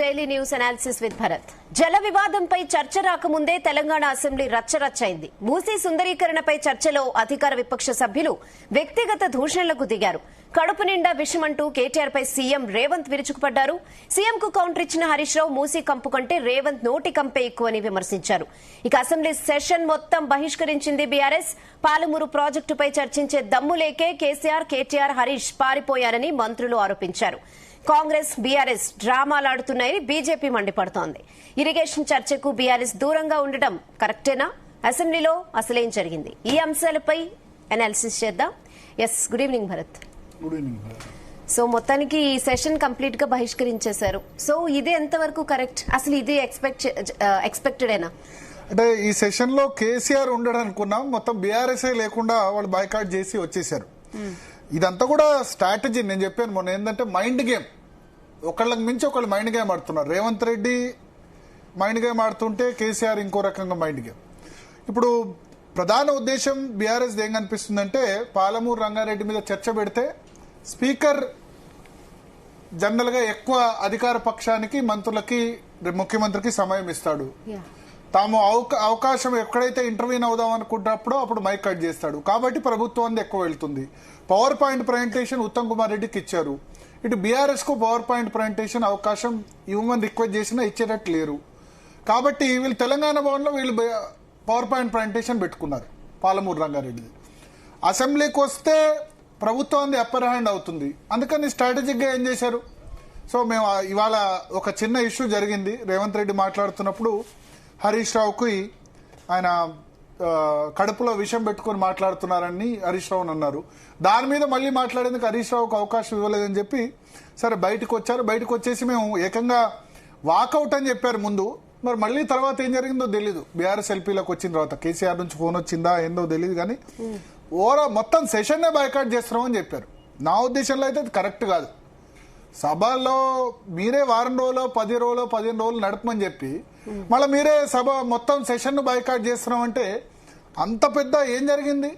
Daily news analysis with Bharat. జల వివాదంపై చర్చ రాకముందే తెలంగాణ అసెంబ్లీ రచ్చరచ్చైంది. మూసీ సుందరీకరణపై చర్చలో అధికార విపక్ష సభ్యులు వ్యక్తిగత దూషణలకు దిగారు. కడుపు నిండా విషమంటూ కేటీఆర్ పై సీఎం రేవంత్ విరుచుకుపడ్డారు. సీఎం కు కౌంటర్ ఇచ్చిన హరీష్ రావు మూసీ కంపు కంటే రేవంత్ నోటి కంపే ఎక్కువని విమర్శించారు. ఇక అసెంబ్లీ సెషన్ మొత్తం బహిష్కరించింది బీఆర్ఎస్. పాలమూరు ప్రాజెక్టుపై చర్చించే దమ్ము లేకే కేటీఆర్ హరీష్ పారిపోయారని మంత్రులు ఆరోపించారు. కాంగ్రెస్ బీఆర్ఎస్ డ్రామాలాడుతున్నాయని బీజేపీ మండిపడుతోంది. ఇరిగేషన్ చర్చకు బీఆర్ఎస్ దూరంగా ఉండడం కరెక్టేనా? అసెంబ్లీలో అసలేం జరిగింది? ఈ అంశాలపై అనాలిసిస్ చేద్దాం. Yes, good evening Bharat. Good evening Bharat. So మొత్తానికి ఈ సెషన్ కంప్లీట్ గా బహిష్కరించేశారు. సో ఇది ఎంతవరకు కరెక్ట్? అసలు ఇది ఎక్స్పెక్టెడేనా? అంటే ఈ సెషన్ లో కేసీఆర్ ఉండడం అనుకున్నాం, మొత్తం బీఆర్ఎస్ లేకుండా వాళ్ళు బాయ్కాట్ చేసి వచ్చేసారు. ఇదంతా కూడా స్ట్రాటజీ. నేను చెప్పాను మొన్న, ఏంటంటే మైండ్ గేమ్. ఒకళ్ళకి మించి ఒకళ్ళు మైండ్ గేమ్ ఆడుతున్నారు. రేవంత్ రెడ్డి మైండ్ గేమ్ ఆడుతుంటే కేసీఆర్ ఇంకో రకంగా మైండ్ గేమ్. ఇప్పుడు ప్రధాన ఉద్దేశం బీఆర్ఎస్ ఏం కనిపిస్తుందంటే, పాలమూరు రంగారెడ్డి మీద చర్చ పెడితే స్పీకర్ జనరల్ గా ఎక్కువ అధికార పక్షానికి, మంత్రులకి, ముఖ్యమంత్రికి సమయం ఇస్తాడు. తాము అవకాశం ఎక్కడైతే ఇంటర్వ్యూన్ అవుదాం అనుకుంటున్నప్పుడు అప్పుడు మైక్ కట్ చేస్తాడు. కాబట్టి ప్రభుత్వానికి ఎక్కువ వెళ్తుంది. Power point presentation Uttam Kumar రెడ్డికి ఇచ్చారు. ఇటు బీఆర్ఎస్ కు పవర్ పాయింట్ ప్రజెంటేషన్ అవకాశం ఇవ్వమని రిక్వెస్ట్ చేసినా ఇచ్చేటట్టు లేరు. కాబట్టి వీళ్ళు తెలంగాణ భవన్లో వీళ్ళు పవర్ పాయింట్ ప్రజెంటేషన్ పెట్టుకున్నారు పాలమూరు రంగారెడ్డిది. అసెంబ్లీకి వస్తే ప్రభుత్వాన్ని అప్పర్ హ్యాండ్ అవుతుంది. అందుకని స్ట్రాటజిక్ గా ఏం చేశారు? సో మేము ఇవాళ ఒక చిన్న ఇష్యూ జరిగింది. రేవంత్ రెడ్డి మాట్లాడుతున్నప్పుడు హరీష్ రావుకి ఆయన కడుపులో విషం పెట్టుకుని మాట్లాడుతున్నారని హరీష్ రావుని అన్నారు. దాని మీద మళ్ళీ మాట్లాడేందుకు హరీష్ రావుకు అవకాశం ఇవ్వలేదని చెప్పి సరే బయటకు వచ్చారు. బయటకు వచ్చేసి మేము ఏకంగా వాకౌట్ అని చెప్పారు ముందు. మరి మళ్ళీ తర్వాత ఏం జరిగిందో తెలీదు. బీఆర్ఎస్ ఎల్పీలోకి వచ్చిన తర్వాత కేసీఆర్ నుంచి ఫోన్ వచ్చిందా ఏందో తెలియదు. కానీ మొత్తం సెషన్నే బాయ్కాట్ చేస్తున్నామని చెప్పారు. నా ఉద్దేశంలో అయితే అది కరెక్ట్ కాదు. సభలో మీరే వారం రోజులు 10 రోజులు 15 రోజులు నడపమని చెప్పి మళ్ళీ మీరే సభ మొత్తం సెషన్ ను బాయ్కాట్ చేస్తున్నామంటే అంత పెద్ద ఏం జరిగింది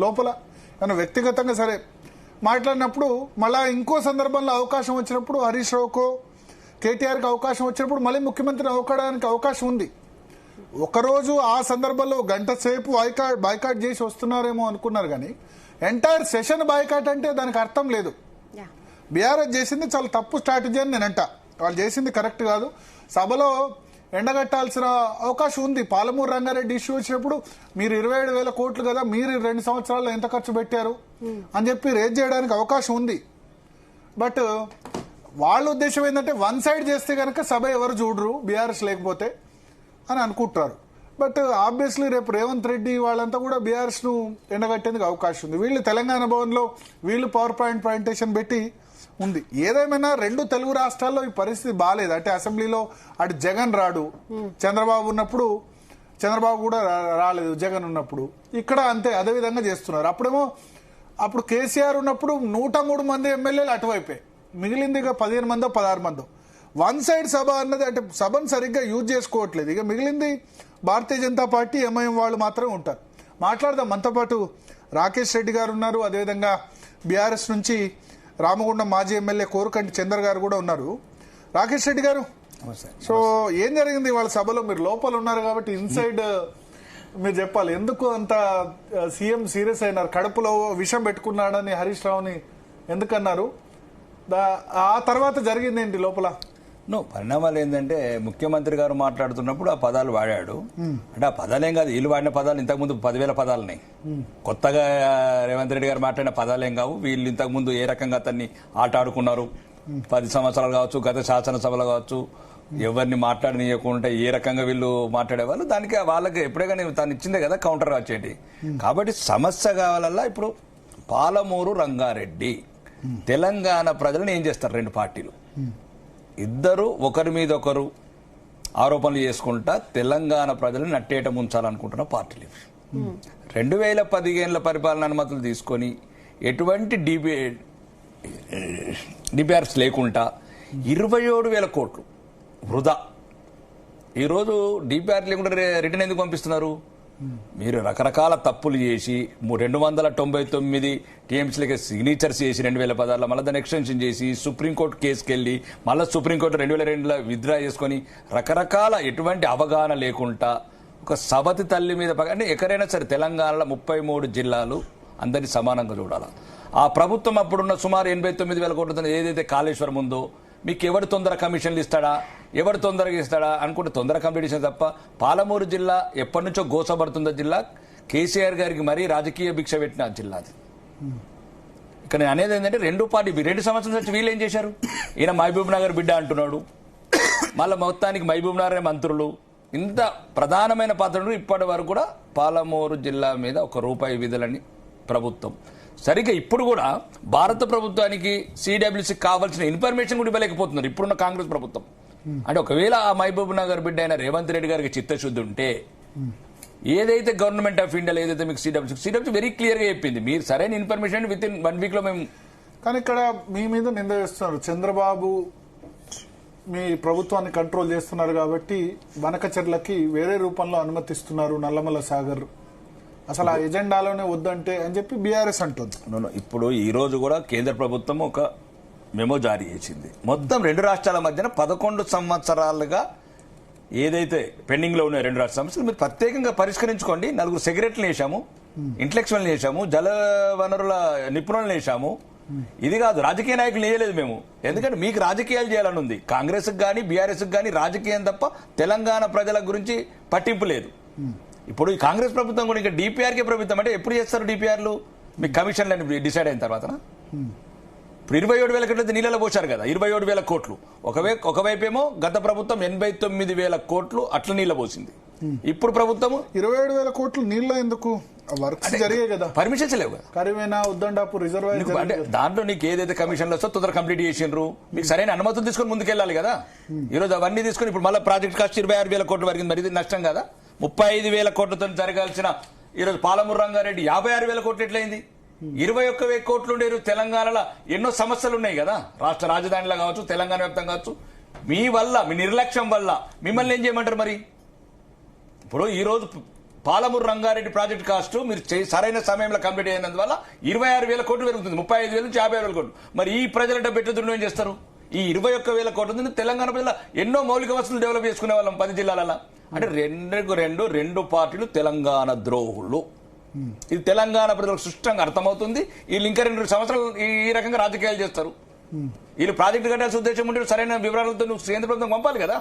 లోపల? కానీ వ్యక్తిగతంగా సరే మాట్లాడినప్పుడు మళ్ళా ఇంకో సందర్భంలో అవకాశం వచ్చినప్పుడు హరీష్ రావుకో కేటీఆర్కి అవకాశం వచ్చినప్పుడు మళ్ళీ ముఖ్యమంత్రిని అవకాడానికి అవకాశం ఉంది. ఒకరోజు ఆ సందర్భంలో గంట సేపు బాయ్కాట్ చేసి వస్తున్నారేమో అనుకున్నారు. కానీ ఎంటైర్ సెషన్ బాయ్కాట్ అంటే దానికి అర్థం లేదు. బీఆర్ఎస్ చేసింది చాలా తప్పు స్ట్రాటజీ అని నేనంట. వాళ్ళు చేసింది కరెక్ట్ కాదు. సభలో ఎండగట్టాల్సిన అవకాశం ఉంది. పాలమూరు రంగారెడ్డి ఇష్యూ వచ్చినప్పుడు మీరు 27,000 కోట్లు కదా, మీరు 2 సంవత్సరాల్లో ఎంత ఖర్చు పెట్టారు అని చెప్పి రేజ్ చేయడానికి అవకాశం ఉంది. బట్ వాళ్ళ ఉద్దేశం ఏంటంటే వన్ సైడ్ చేస్తే కనుక సభ ఎవరు చూడరు బీఆర్ఎస్ లేకపోతే అని అనుకుంటారు. బట్ ఆబ్వియస్లీ రేపు రేవంత్ రెడ్డి వాళ్ళంతా కూడా బీఆర్ఎస్ ను ఎండగట్టేందుకు అవకాశం ఉంది. వీళ్ళు తెలంగాణ భవన్ లో వీళ్ళు పవర్ పాయింట్ ప్రజెంటేషన్ పెట్టి ఉంది. ఏదేమైనా 2 తెలుగు రాష్ట్రాల్లో ఈ పరిస్థితి బాగాలేదు. అంటే అసెంబ్లీలో అటు జగన్ రాడు, చంద్రబాబు ఉన్నప్పుడు చంద్రబాబు కూడా రాలేదు జగన్ ఉన్నప్పుడు. ఇక్కడ అంతే అదే విధంగా చేస్తున్నారు. అప్పుడు కేసీఆర్ ఉన్నప్పుడు 103 మంది ఎమ్మెల్యేలు అటువైపే, మిగిలింది ఇక 15 మందో 16 మందో. వన్ సైడ్ సభ అన్నది అంటే సభను సరిగ్గా యూజ్ చేసుకోవట్లేదు. ఇక మిగిలింది భారతీయ జనతా పార్టీ, ఎంఐఎం వాళ్ళు మాత్రమే ఉంటారు. మాట్లాడదాం. మనతో పాటు రాకేష్ రెడ్డి గారు ఉన్నారు. అదేవిధంగా బీఆర్ఎస్ నుంచి రామగుండం మాజీ ఎమ్మెల్యే కోరుకంటి చంద్ర గారు కూడా ఉన్నారు. రాకేష్ రెడ్డి గారు, సో ఏం జరిగింది వాళ్ళ సభలో? మీరు లోపల ఉన్నారు కాబట్టి ఇన్సైడ్ మీరు చెప్పాలి. ఎందుకు అంత సీఎం సీరియస్ అయినారు? కడుపులో విషం పెట్టుకున్నాడని హరీష్ రావుని ఎందుకన్నారు? ఆ తర్వాత జరిగింది ఏంటి లోపల? పరిణామాలు ఏంటంటే, ముఖ్యమంత్రి గారు మాట్లాడుతున్నప్పుడు ఆ పదాలు వాడాడు. అంటే ఆ పదాలేం కాదు, వీళ్ళు వాడిన పదాలు ఇంతకుముందు 10,000 పదాలున్నాయి. కొత్తగా రేవంత్ రెడ్డి గారు మాట్లాడిన పదాలేం కావు. వీళ్ళు ఇంతకుముందు ఏ రకంగా అతన్ని ఆట ఆడుకున్నారు 10 సంవత్సరాలు కావచ్చు, గత శాసనసభలు కావచ్చు, ఎవరిని మాట్లాడనీయకుండా ఏ రకంగా వీళ్ళు మాట్లాడేవాళ్ళు. దానికి వాళ్ళకి ఎప్పుడే కానీ తను ఇచ్చిందే కదా కౌంటర్ వచ్చేటి. కాబట్టి సమస్య కావాలల్లా ఇప్పుడు పాలమూరు రంగారెడ్డి తెలంగాణ ప్రజలను ఏం చేస్తారు? 2 పార్టీలు ఇద్దరు ఒకరి మీద ఒకరు ఆరోపణలు చేసుకుంటా తెలంగాణ ప్రజలను నట్టేట ముంచాలనుకుంటున్న పార్టీలు. 2015 పరిపాలన అనుమతులు తీసుకొని ఎటువంటి డిపిఆర్స్ లేకుండా 27,000 కోట్లు వృధా. ఈరోజు డిపిఆర్ లేకుండా రిటర్న్ ఎందుకు పంపిస్తున్నారు? మీరు రకరకాల తప్పులు చేసి 299 టీఎంసీలకి సిగ్నేచర్స్ చేసి 2016 మళ్ళీ దాన్ని ఎక్స్టెన్షన్ చేసి సుప్రీంకోర్టు కేసుకి వెళ్ళి మళ్ళీ సుప్రీంకోర్టు 2002లో విత్డ్రా చేసుకొని రకరకాల ఎటువంటి అవగాహన లేకుండా ఒక సవతి తల్లి మీద అంటే ఎక్కడైనా సరే తెలంగాణలో 33 జిల్లాలు అందరినీ సమానంగా చూడాలి. ఆ ప్రభుత్వం అప్పుడున్న సుమారు 89,000 కోట్లతో ఏదైతే కాళేశ్వరం ఉందో మీకు ఎవరు తొందర కమిషన్లు ఇస్తాడా, ఎవరు తొందరగా ఇస్తాడా అనుకుంటే తొందర కంప్లీట్ తప్ప పాలమూరు జిల్లా ఎప్పటి నుంచో గోసపడుతుందో జిల్లా, కేసీఆర్ గారికి మరీ రాజకీయ భిక్ష పెట్టిన జిల్లా అది. ఇక్కడ నేను అనేది ఏంటంటే 2 సంవత్సరాల నుంచి వీళ్ళు ఏం చేశారు? ఈయన మహబూబ్ నగర్ బిడ్డ అంటున్నాడు, మళ్ళీ మొత్తానికి మహబూబ్ నగర్ మంత్రులు, ఇంత ప్రధానమైన పాత్రలు ఇప్పటి వరకు కూడా పాలమూరు జిల్లా మీద ₹1 విధులని ప్రభుత్వం. సరిగ్గా ఇప్పుడు కూడా భారత ప్రభుత్వానికి సిడబ్ల్యూసీ కావాల్సిన ఇన్ఫర్మేషన్ కూడా ఇవ్వలేకపోతున్నారు ఇప్పుడున్న కాంగ్రెస్ ప్రభుత్వం. అంటే ఒకవేళ ఆ మహబూబ్ నగర్ బిడ్డ అయిన రేవంత్ రెడ్డి గారికి చిత్తశుద్ధి ఉంటే ఏదైతే గవర్నమెంట్ ఆఫ్ ఇండియాలో ఏదైతే మీకు సిడబ్ల్యూసీ వెరీ క్లియర్ గా చెప్పింది, మీరు సరైన ఇన్ఫర్మేషన్ విత్ ఇన్ 1 వీక్ లో మేము. కానీ ఇక్కడ మీ మీద నింద వేస్తున్నారు, చంద్రబాబు మీ ప్రభుత్వాన్ని కంట్రోల్ చేస్తున్నారు కాబట్టి వనకచర్లకి వేరే రూపంలో అనుమతిస్తున్నారు నల్లమల్ల సాగర్, అసలు ఆ ఎజెండాలోనే వద్దంటే అని చెప్పి బీఆర్ఎస్ అంటుంది. ఇప్పుడు ఈ రోజు కూడా కేంద్ర ప్రభుత్వం ఒక మెమో జారీ చేసింది. మొత్తం 2 రాష్ట్రాల మధ్యన 11 సంవత్సరాలుగా ఏదైతే పెండింగ్ లో ఉన్నాయి 2 రాష్ట్ర సమస్యలు మీరు ప్రత్యేకంగా పరిష్కరించుకోండి. 4 సెక్రటరీలు వేసాము, ఇంటలెక్చువల్ వేసాము, జల వనరుల నిపుణులను వేసాము. ఇది కాదు రాజకీయ నాయకులు వేయలేదు మేము, ఎందుకంటే మీకు రాజకీయాలు చేయాలని ఉంది. కాంగ్రెస్ కానీ బీఆర్ఎస్ కానీ రాజకీయం తప్ప తెలంగాణ ప్రజల గురించి పట్టింపు లేదు. ఇప్పుడు ఈ కాంగ్రెస్ ప్రభుత్వం కూడా ఇంకా డిపిఆర్కే ప్రభుత్వం అంటే ఎప్పుడు చేస్తారు డిపిఆర్లు? మీ కమిషన్లను డిసైడ్ అయిన తర్వాత ఇప్పుడు 27,000 కోట్లు నీళ్ళలో పోశారు కదా, 27,000 కోట్లు. ఒకవైపేమో గత ప్రభుత్వం 89,000 కోట్లు అట్ల నీళ్ళ పోసింది. ఇప్పుడు ప్రభుత్వం 27,000 కోట్లు నీళ్ళ ఎందుకు వర్క్స్ జరిగే కదా, పర్మిషన్స్ లేవు కదా. కరివేనా ఉద్దండాపూర్ రిజర్వాయర్ అంటే దాంట్లో నీకు ఏదైతే కమిషన్లు వస్తో తొందర కంప్లీట్ చేసిండ్రు, మీకు సరైన అనుమతులు తీసుకొని ముందుకెళ్ళాలి కదా. ఈ రోజు అవన్నీ తీసుకొని ఇప్పుడు మళ్ళీ ప్రాజెక్ట్ కాస్ట్ 26,000 కోట్లు వరకు, మరి ఇది నష్టం కదా. 35,000 కోట్లతో జరగాల్సిన ఈరోజు పాలమూరు రంగారెడ్డి 56,000 కోట్లు ఎట్లయింది? 21,000 కోట్లు ఉండే తెలంగాణలో ఎన్నో సమస్యలు ఉన్నాయి కదా, రాష్ట్ర రాజధానిలో కావచ్చు, తెలంగాణ వ్యాప్తంగా కావచ్చు. మీ వల్ల మీ నిర్లక్ష్యం వల్ల మిమ్మల్ని ఏం చేయమంటారు? మరి ఇప్పుడు ఈ రోజు పాలమూరు రంగారెడ్డి ప్రాజెక్ట్ కాస్ట్ మీరు సరైన సమయంలో కంప్లీట్ అయినందువల్ల 26,000 కోట్లు పెరుగుతుంది, 35,000 నుంచి 50,000 కోట్లు. మరి ఈ ప్రజల డబ్బు ఎట్లా ఏం చేస్తారు? ఈ 21,000 కోట్ల తెలంగాణ ప్రజల ఎన్నో మౌలిక వసతులు డెవలప్ చేసుకునే వాళ్ళం 10 జిల్లాలలో. అంటే 2 పార్టీలు తెలంగాణ ద్రోహులు. ఇది తెలంగాణ ప్రజలకు స్పష్టంగా అర్థమవుతుంది. వీళ్ళు ఇంకా 2 సంవత్సరాలు ఈ రకంగా రాజకీయాలు చేస్తారు. వీళ్ళు ప్రాజెక్టు కట్టాల్సిన ఉద్దేశం ఉంటే సరైన వివరాలతో నువ్వు కేంద్ర ప్రభుత్వం పంపాలి కదా.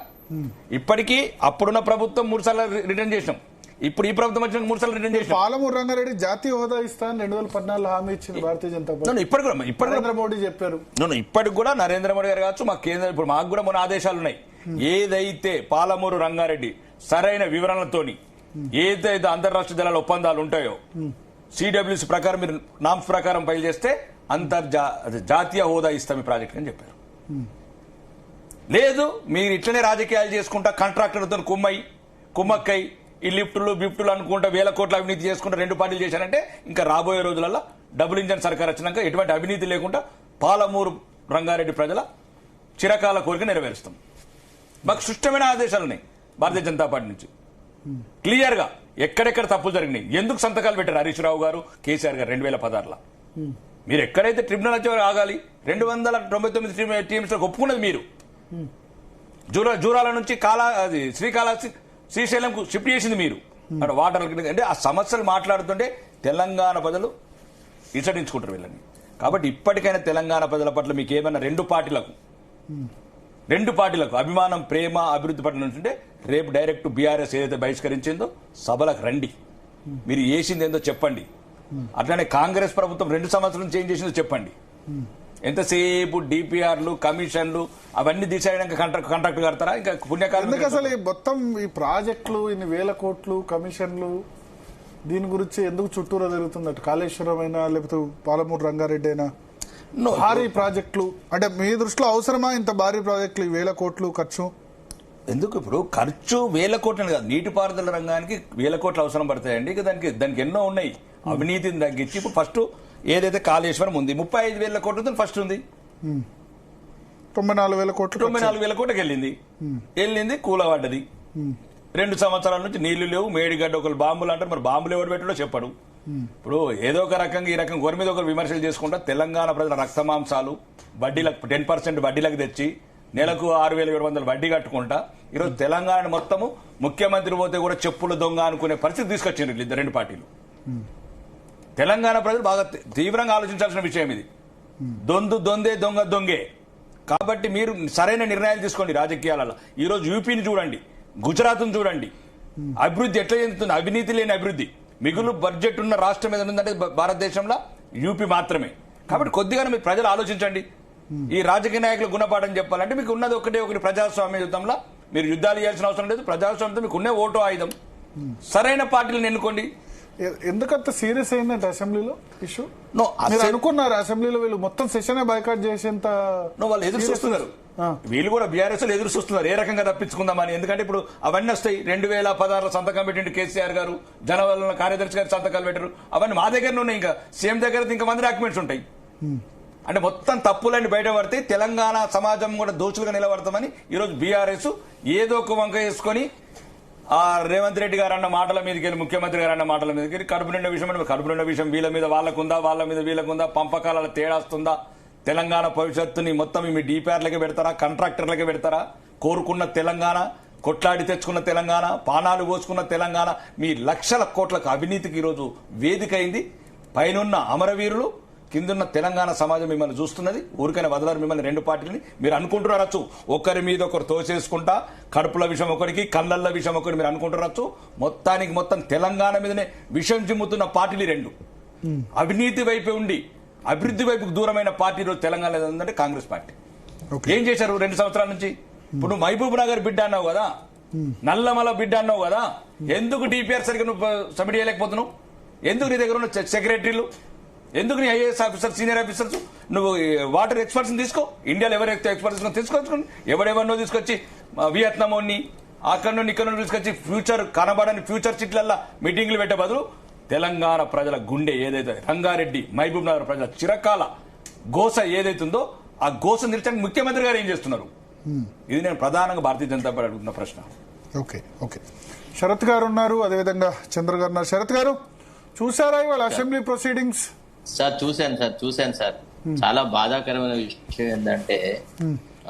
ఇప్పటికీ అప్పుడున్న ప్రభుత్వం 3 సార్లు రిటర్న్ చేసినాం, ఇప్పుడు ఈ ప్రభుత్వం వచ్చిన 3 సార్లు రిటర్న్ చేసినాం. పాలమూరు రంగారెడ్డి జాతీయ హోదా ఇస్తాను 2014 హామీ ఇచ్చింది భారతీయ జనతా పార్టీ. ఇప్పటికి నరేంద్ర మోడీ చెప్పారు. ఇప్పటికి కూడా నరేంద్ర మోడీ గారు కావచ్చు, మా కేంద్ర ఇప్పుడు మాకు కూడా మన ఆదేశాలు ఉన్నాయి. ఏదైతే పాలమూరు రంగారెడ్డి సరైన వివరణలతోని ఏదైతే అంతర్రాష్ట్ర జలాల ఒప్పందాలు ఉంటాయో సిడబ్ల్యూసీ ప్రకారం మీరు నామ్స్ ప్రకారం ఫైల్ చేస్తే జాతీయ హోదా ఇస్తాం ఈ ప్రాజెక్ట్ అని చెప్పారు. లేదు మీరు ఇట్లనే రాజకీయాలు చేసుకుంటా కాంట్రాక్టర్లతో కుమ్మక్కై ఈ లిఫ్టులు బిఫ్టులు అనుకుంటా 1,000 కోట్ల అవినీతి చేసుకుంటా 2 పార్టీలు చేశారంటే ఇంకా రాబోయే రోజులలో డబుల్ ఇంజన్ సర్కార్ వచ్చినాక ఎటువంటి అవినీతి లేకుండా పాలమూరు రంగారెడ్డి ప్రజల చిరకాల కోరిక నెరవేరుస్తాం. మాకు స్పష్టమైన ఆదేశాలు ఉన్నాయి భారతీయ జనతా పార్టీ నుంచి, క్లియర్ గా ఎక్కడెక్కడ తప్పులు జరిగినాయి, ఎందుకు సంతకాలు పెట్టారు హరీష్ రావు గారు, కేసీఆర్ గారు 2016లో. మీరు ఎక్కడైతే ట్రిబ్యునల్ వచ్చే ఆగాలి, 299 టీమ్స్ ఒప్పుకున్నది మీరు. జూరాల నుంచి శ్రీశైలం షిఫ్ట్ చేసింది మీరు. అంటే వాటర్ అంటే ఆ సమస్యలు మాట్లాడుతుంటే తెలంగాణ ప్రజలు ఇచ్చడించుకుంటారు వీళ్ళని. కాబట్టి ఇప్పటికైనా తెలంగాణ ప్రజల పట్ల మీకు ఏమైనా 2 పార్టీలకు అభిమానం, ప్రేమ, అభివృద్ధి పట్ల ఉంటుంటే రేపు డైరెక్ట్ బీఆర్ఎస్ ఏదైతే బహిష్కరించిందో సభలకు రండి, మీరు చేసింది ఏందో చెప్పండి. అట్లానే కాంగ్రెస్ ప్రభుత్వం 2 సంవత్సరాలు చేంజ్ చేసిందో చెప్పండి. ఎంతసేపు డిపిఆర్లు, కమిషన్లు అవన్నీ తీసేయడానికి కాంట్రాక్ట్ కడతారా? ఇంకా పుణ్యకాలం ఎందుకు అసలు మొత్తం ఈ ప్రాజెక్టులు ఇన్ని 1,000 కోట్లు కమిషన్లు దీని గురించి ఎందుకు చుట్టూరా జరుగుతుంది? కాళేశ్వరం అయినా లేకపోతే పాలమూరు రంగారెడ్డి అయినా భారీ ప్రాజెక్టులు అంటే మీ దృష్టిలో అవసరమా ఇంత భారీ ప్రాజెక్టులు 1,000 కోట్లు ఖర్చు? ఎందుకు ఇప్పుడు ఖర్చు 1,000 కోట్లు కాదు, నీటిపారుదల రంగానికి 1,000 కోట్లు అవసరం పడతాయండి. ఇక దానికి ఎన్నో ఉన్నాయి. అవినీతిని తగ్గించి ఇప్పుడు ఫస్ట్ ఏదైతే కాళేశ్వరం ఉంది 35,000 కోట్లతో ఫస్ట్ ఉంది, 94,000 కోట్లు 94,000 కోట్లకి వెళ్ళింది కూలబడ్డది. 2 సంవత్సరాల నుంచి నీళ్లు లేవు, మేడిగడ్డ ఒకరు బాంబులు అంటారు. మరి బాంబులు ఎవరు పెట్టడో చెప్పడు. ఇప్పుడు ఏదో ఒక రకంగా ఈ రకంగా ఒకరి మీద ఒకరు విమర్శలు చేసుకుంటా తెలంగాణ ప్రజల రక్తమాంసాలు వడ్డీలకు 10% వడ్డీలకు తెచ్చి నెలకు 6,700 వడ్డీ కట్టుకుంటా ఈరోజు తెలంగాణ మొత్తము ముఖ్యమంత్రి పోతే కూడా చెప్పుల దొంగ అనుకునే పరిస్థితి తీసుకొచ్చిండ్రు ఇద్దరు 2 పార్టీలు. తెలంగాణ ప్రజలు బాగా తీవ్రంగా ఆలోచించాల్సిన విషయం ఇది. దొందే దొంగ దొంగే. కాబట్టి మీరు సరైన నిర్ణయాలు తీసుకోండి రాజకీయాలలో. ఈ రోజు యూపీని చూడండి, గుజరాత్ను చూడండి, అభివృద్ధి ఎట్లా చెందుతుంది. అవినీతి లేని అభివృద్ధి. మిగులు బడ్జెట్ ఉన్న రాష్ట్రం ఏదైనా ఉందంటే భారతదేశంలో యూపీ మాత్రమే. కాబట్టి కొద్దిగా మీరు ప్రజలు ఆలోచించండి. ఈ రాజకీయ నాయకులు గుణపాఠం చెప్పాలంటే మీకు ఉన్నది ఒకటి ప్రజాస్వామ్య యుద్ధంలో మీరు యుద్ధాలు చేయాల్సిన అవసరం లేదు. ప్రజాస్వామ్యంతో మీకు ఉన్నే ఓటో ఆయుధం. సరైన పార్టీలను ఎన్నుకోండి. ఎందుకంత సీరియస్ అయిందంటే అసెంబ్లీలో ఇష్యూ మీరు అనుకున్నారు? అసెంబ్లీలో వీళ్ళు మొత్తం సెషన్ బైకాట్ చేసేంత వాళ్ళు ఎదురు చూస్తున్నారు. వీళ్ళు కూడా బీఆర్ఎస్ లో ఎదురు చూస్తున్నారు ఏ రకంగా తప్పించుకుందామని. ఎందుకంటే ఇప్పుడు అవన్నీ వస్తాయి. 2016 సంతకం పెట్టిండు కేసీఆర్ గారు, జనవరి కార్యదర్శి గారు సంతకాలు పెట్టారు. అవన్నీ మా దగ్గర ఉన్నాయి. ఇంకా సీఎం దగ్గర ఇంకా మంది డాక్యుమెంట్స్ ఉంటాయి. అంటే మొత్తం తప్పులన్నీ బయటపడితే తెలంగాణ సమాజం కూడా దోషులుగా నిలబడతామని ఈరోజు బీఆర్ఎస్ ఏదో ఒక వంక వేసుకొని ఆ రేవంత్ రెడ్డి గారు అన్న మాటల మీదకి వెళ్ళి, ముఖ్యమంత్రి గారు అన్న మాటల మీదకి వెళ్ళి కడుపు నిండా విషయం అంటే కడుపు నిండా విషయం వీళ్ళ మీద వాళ్ళకుందా, వాళ్ళ మీద వీళ్ళకుందా, పంపకాల తేడాస్తుందా, తెలంగాణ భవిష్యత్తుని మొత్తం మీ డీపీఆర్లకే పెడతారా, కాంట్రాక్టర్లకే పెడతారా? కోరుకున్న తెలంగాణ, కొట్లాడి తెచ్చుకున్న తెలంగాణ, పానాలు పోసుకున్న తెలంగాణ మీ లక్షల కోట్లకు అవినీతికి ఈరోజు వేదిక అయింది. పైనున్న అమరవీరులు, కిందున్న తెలంగాణ సమాజం మిమ్మల్ని చూస్తున్నది. ఊరికైనా వదలరు మిమ్మల్ని 2 పార్టీలని. మీరు అనుకుంటున్నారచ్చు ఒకరి మీద ఒకరు తోసేసుకుంటా, కడుపుల విషయం ఒకరికి, కళ్ళల్ల విషయం ఒకటి మీరు అనుకుంటున్నారచ్చు. మొత్తానికి మొత్తం తెలంగాణ మీదనే విషం చిమ్ముతున్న పార్టీలు 2. అవినీతి వైపు ఉండి అభివృద్ధి వైపుకు దూరమైన పార్టీ రోజు తెలంగాణ ఉందంటే కాంగ్రెస్ పార్టీ. ఏం చేశారు 2 సంవత్సరాల నుంచి? ఇప్పుడు మహబూబ్ నగర్ బిడ్డ అన్నావు కదా, నల్లమల బిడ్డ అన్నావు కదా, ఎందుకు డిపిఆర్ సరిగ్గా నువ్వు సబ్మిట్ చేయలేకపోతున్నావు? ఎందుకు నీ దగ్గర ఉన్న సెక్రటరీలు, ఎందుకు నీ ఐఏఎస్ ఆఫీసర్, సీనియర్ ఆఫీసర్స్, నువ్వు వాటర్ ఎక్స్పర్ట్స్ తీసుకో. ఇండియాలో ఎవరైతే ఎక్స్పర్ట్స్ తీసుకొచ్చుకోండి. ఎవడెవరినో తీసుకొచ్చి వియత్నామోని అక్కడ నుండి ఇక్కడ నుండి తీసుకొచ్చి ఫ్యూచర్ కనబడని ఫ్యూచర్ సిట్లల్లో మీటింగ్లు పెట్టే బదులు తెలంగాణ ప్రజల గుండె ఏదైతే రంగారెడ్డి, మహబూబ్ నగర్ ప్రజల చిరకాల గోస ఏదైతుందో ఆ గోస నిలిచడానికి ముఖ్యమంత్రి గారు ఏం చేస్తున్నారు? ఇది నేను ప్రధానంగా భారతీయ జనతా పార్టీ అడుగుతున్న ప్రశ్న. ఓకే శరత్ గారు ఉన్నారు, అదేవిధంగా చంద్ర గారు ఉన్నారు. శరత్ గారు చూసారా ఇవాళ అసెంబ్లీ ప్రొసీడింగ్స్? సార్ చూశాను సార్. చాలా బాధాకరమైన విషయం ఏంటంటే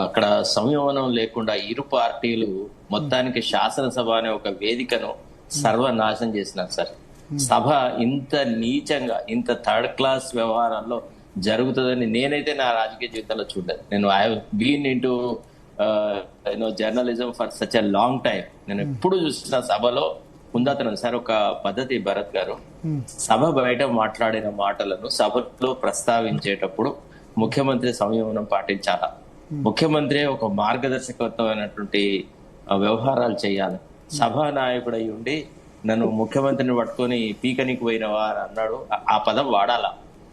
అక్కడ సంయమనం లేకుండా ఇరు పార్టీలు మొత్తానికి శాసనసభ అనే ఒక వేదికను సర్వనాశనం చేసినారు సార్. సభ ఇంత నీచంగా, ఇంత థర్డ్ క్లాస్ వ్యవహారాల్లో జరుగుతుందని నేనైతే నా రాజకీయ జీవితంలో చూడలేదు. నేను I have been into journalism for such a long time. నేను ఎప్పుడు చూసిన సభలో ఉందాతనం సార్. ఒక పద్ధతి భరత్ గారు, సభ బయట మాట్లాడిన మాటలను సభలో ప్రస్తావించేటప్పుడు ముఖ్యమంత్రి సంయమనం పాటించాలా. ముఖ్యమంత్రి ఒక మార్గదర్శకత్వమైనటువంటి వ్యవహారాలు చేయాలి. సభా నాయకుడు అయి ఉండి నన్ను ముఖ్యమంత్రిని పట్టుకొని పీకనికి పోయిన వారు అన్నాడు, ఆ పదం వాడాలా?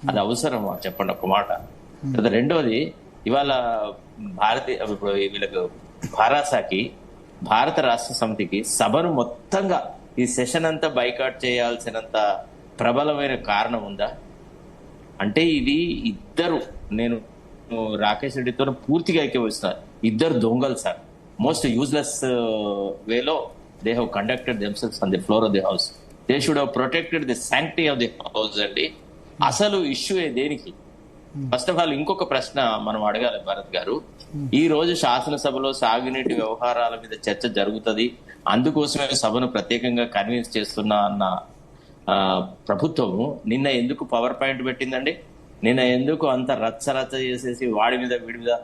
అది అవసరమా చెప్పండి ఒక మాట. రెండోది, ఇవాళ ఇప్పుడు వీళ్ళకు భారాసాకి, భారత రాష్ట్ర సమితికి సభను మొత్తంగా ఈ సెషన్ అంతా బైకాట్ చేయాల్సినంత ప్రబలమైన కారణం ఉందా? అంటే ఇది ఇద్దరు, నేను రాకేష్ రెడ్డితో పూర్తిగా ఐక్యవస్తున్నారు, ఇద్దరు దొంగలు సార్. మోస్ట్ యూజ్లెస్ వేలో they have conducted themselves on the floor of the house. They should have protected the sanctity of the house అండి. అసలు ఇష్యూ దేనికి? ఫస్ట్ ఆఫ్ ఆల్ ఇంకొక ప్రశ్న మనం అడగాలి భరత్ గారు. ఈ రోజు శాసనసభలో సాగునీటి వ్యవహారాల మీద చర్చ జరుగుతుంది, అందుకోసమే సభను ప్రత్యేకంగా కన్విన్స్ చేస్తున్నా అన్న ప్రభుత్వము నిన్న ఎందుకు పవర్ పాయింట్ పెట్టిందండి? నిన్న ఎందుకు అంత రచ్చరచ్చ చేసేసి వాడి మీద వీడి మీద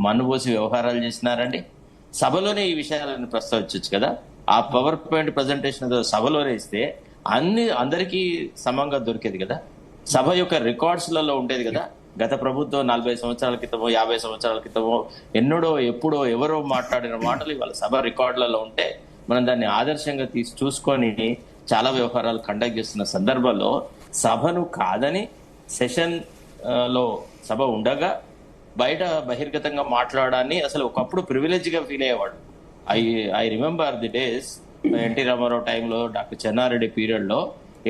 మన్నుపోసి వ్యవహారాలు చేసినారండి? సభలోనే ఈ విషయాలను ప్రస్తావించవచ్చు కదా. ఆ పవర్ పాయింట్ ప్రజెంటేషన్ సభలోనే ఇస్తే అందరికీ సమంగా దొరికేది కదా. సభ యొక్క రికార్డ్స్లలో ఉండేది కదా. గత ప్రభుత్వం 40 సంవత్సరాల క్రితమో 50 సంవత్సరాల క్రితమో ఎన్నడో ఎప్పుడో ఎవరో మాట్లాడిన మాటలు ఇవాళ సభ రికార్డులలో ఉంటే మనం దాన్ని ఆదర్శంగా చూసుకొని చాలా వ్యవహారాలు కండక్ట్ చేస్తున్న సందర్భంలో సభను కాదని సెషన్ లో సభ ఉండగా బయట బహిర్గతంగా మాట్లాడాన్ని అసలు ఒకప్పుడు ప్రివిలేజ్ గా ఫీల్ అయ్యేవాడు. I remember the days NT Ramarao టైంలో, డాక్టర్ చెన్నారెడ్డి పీరియడ్ లో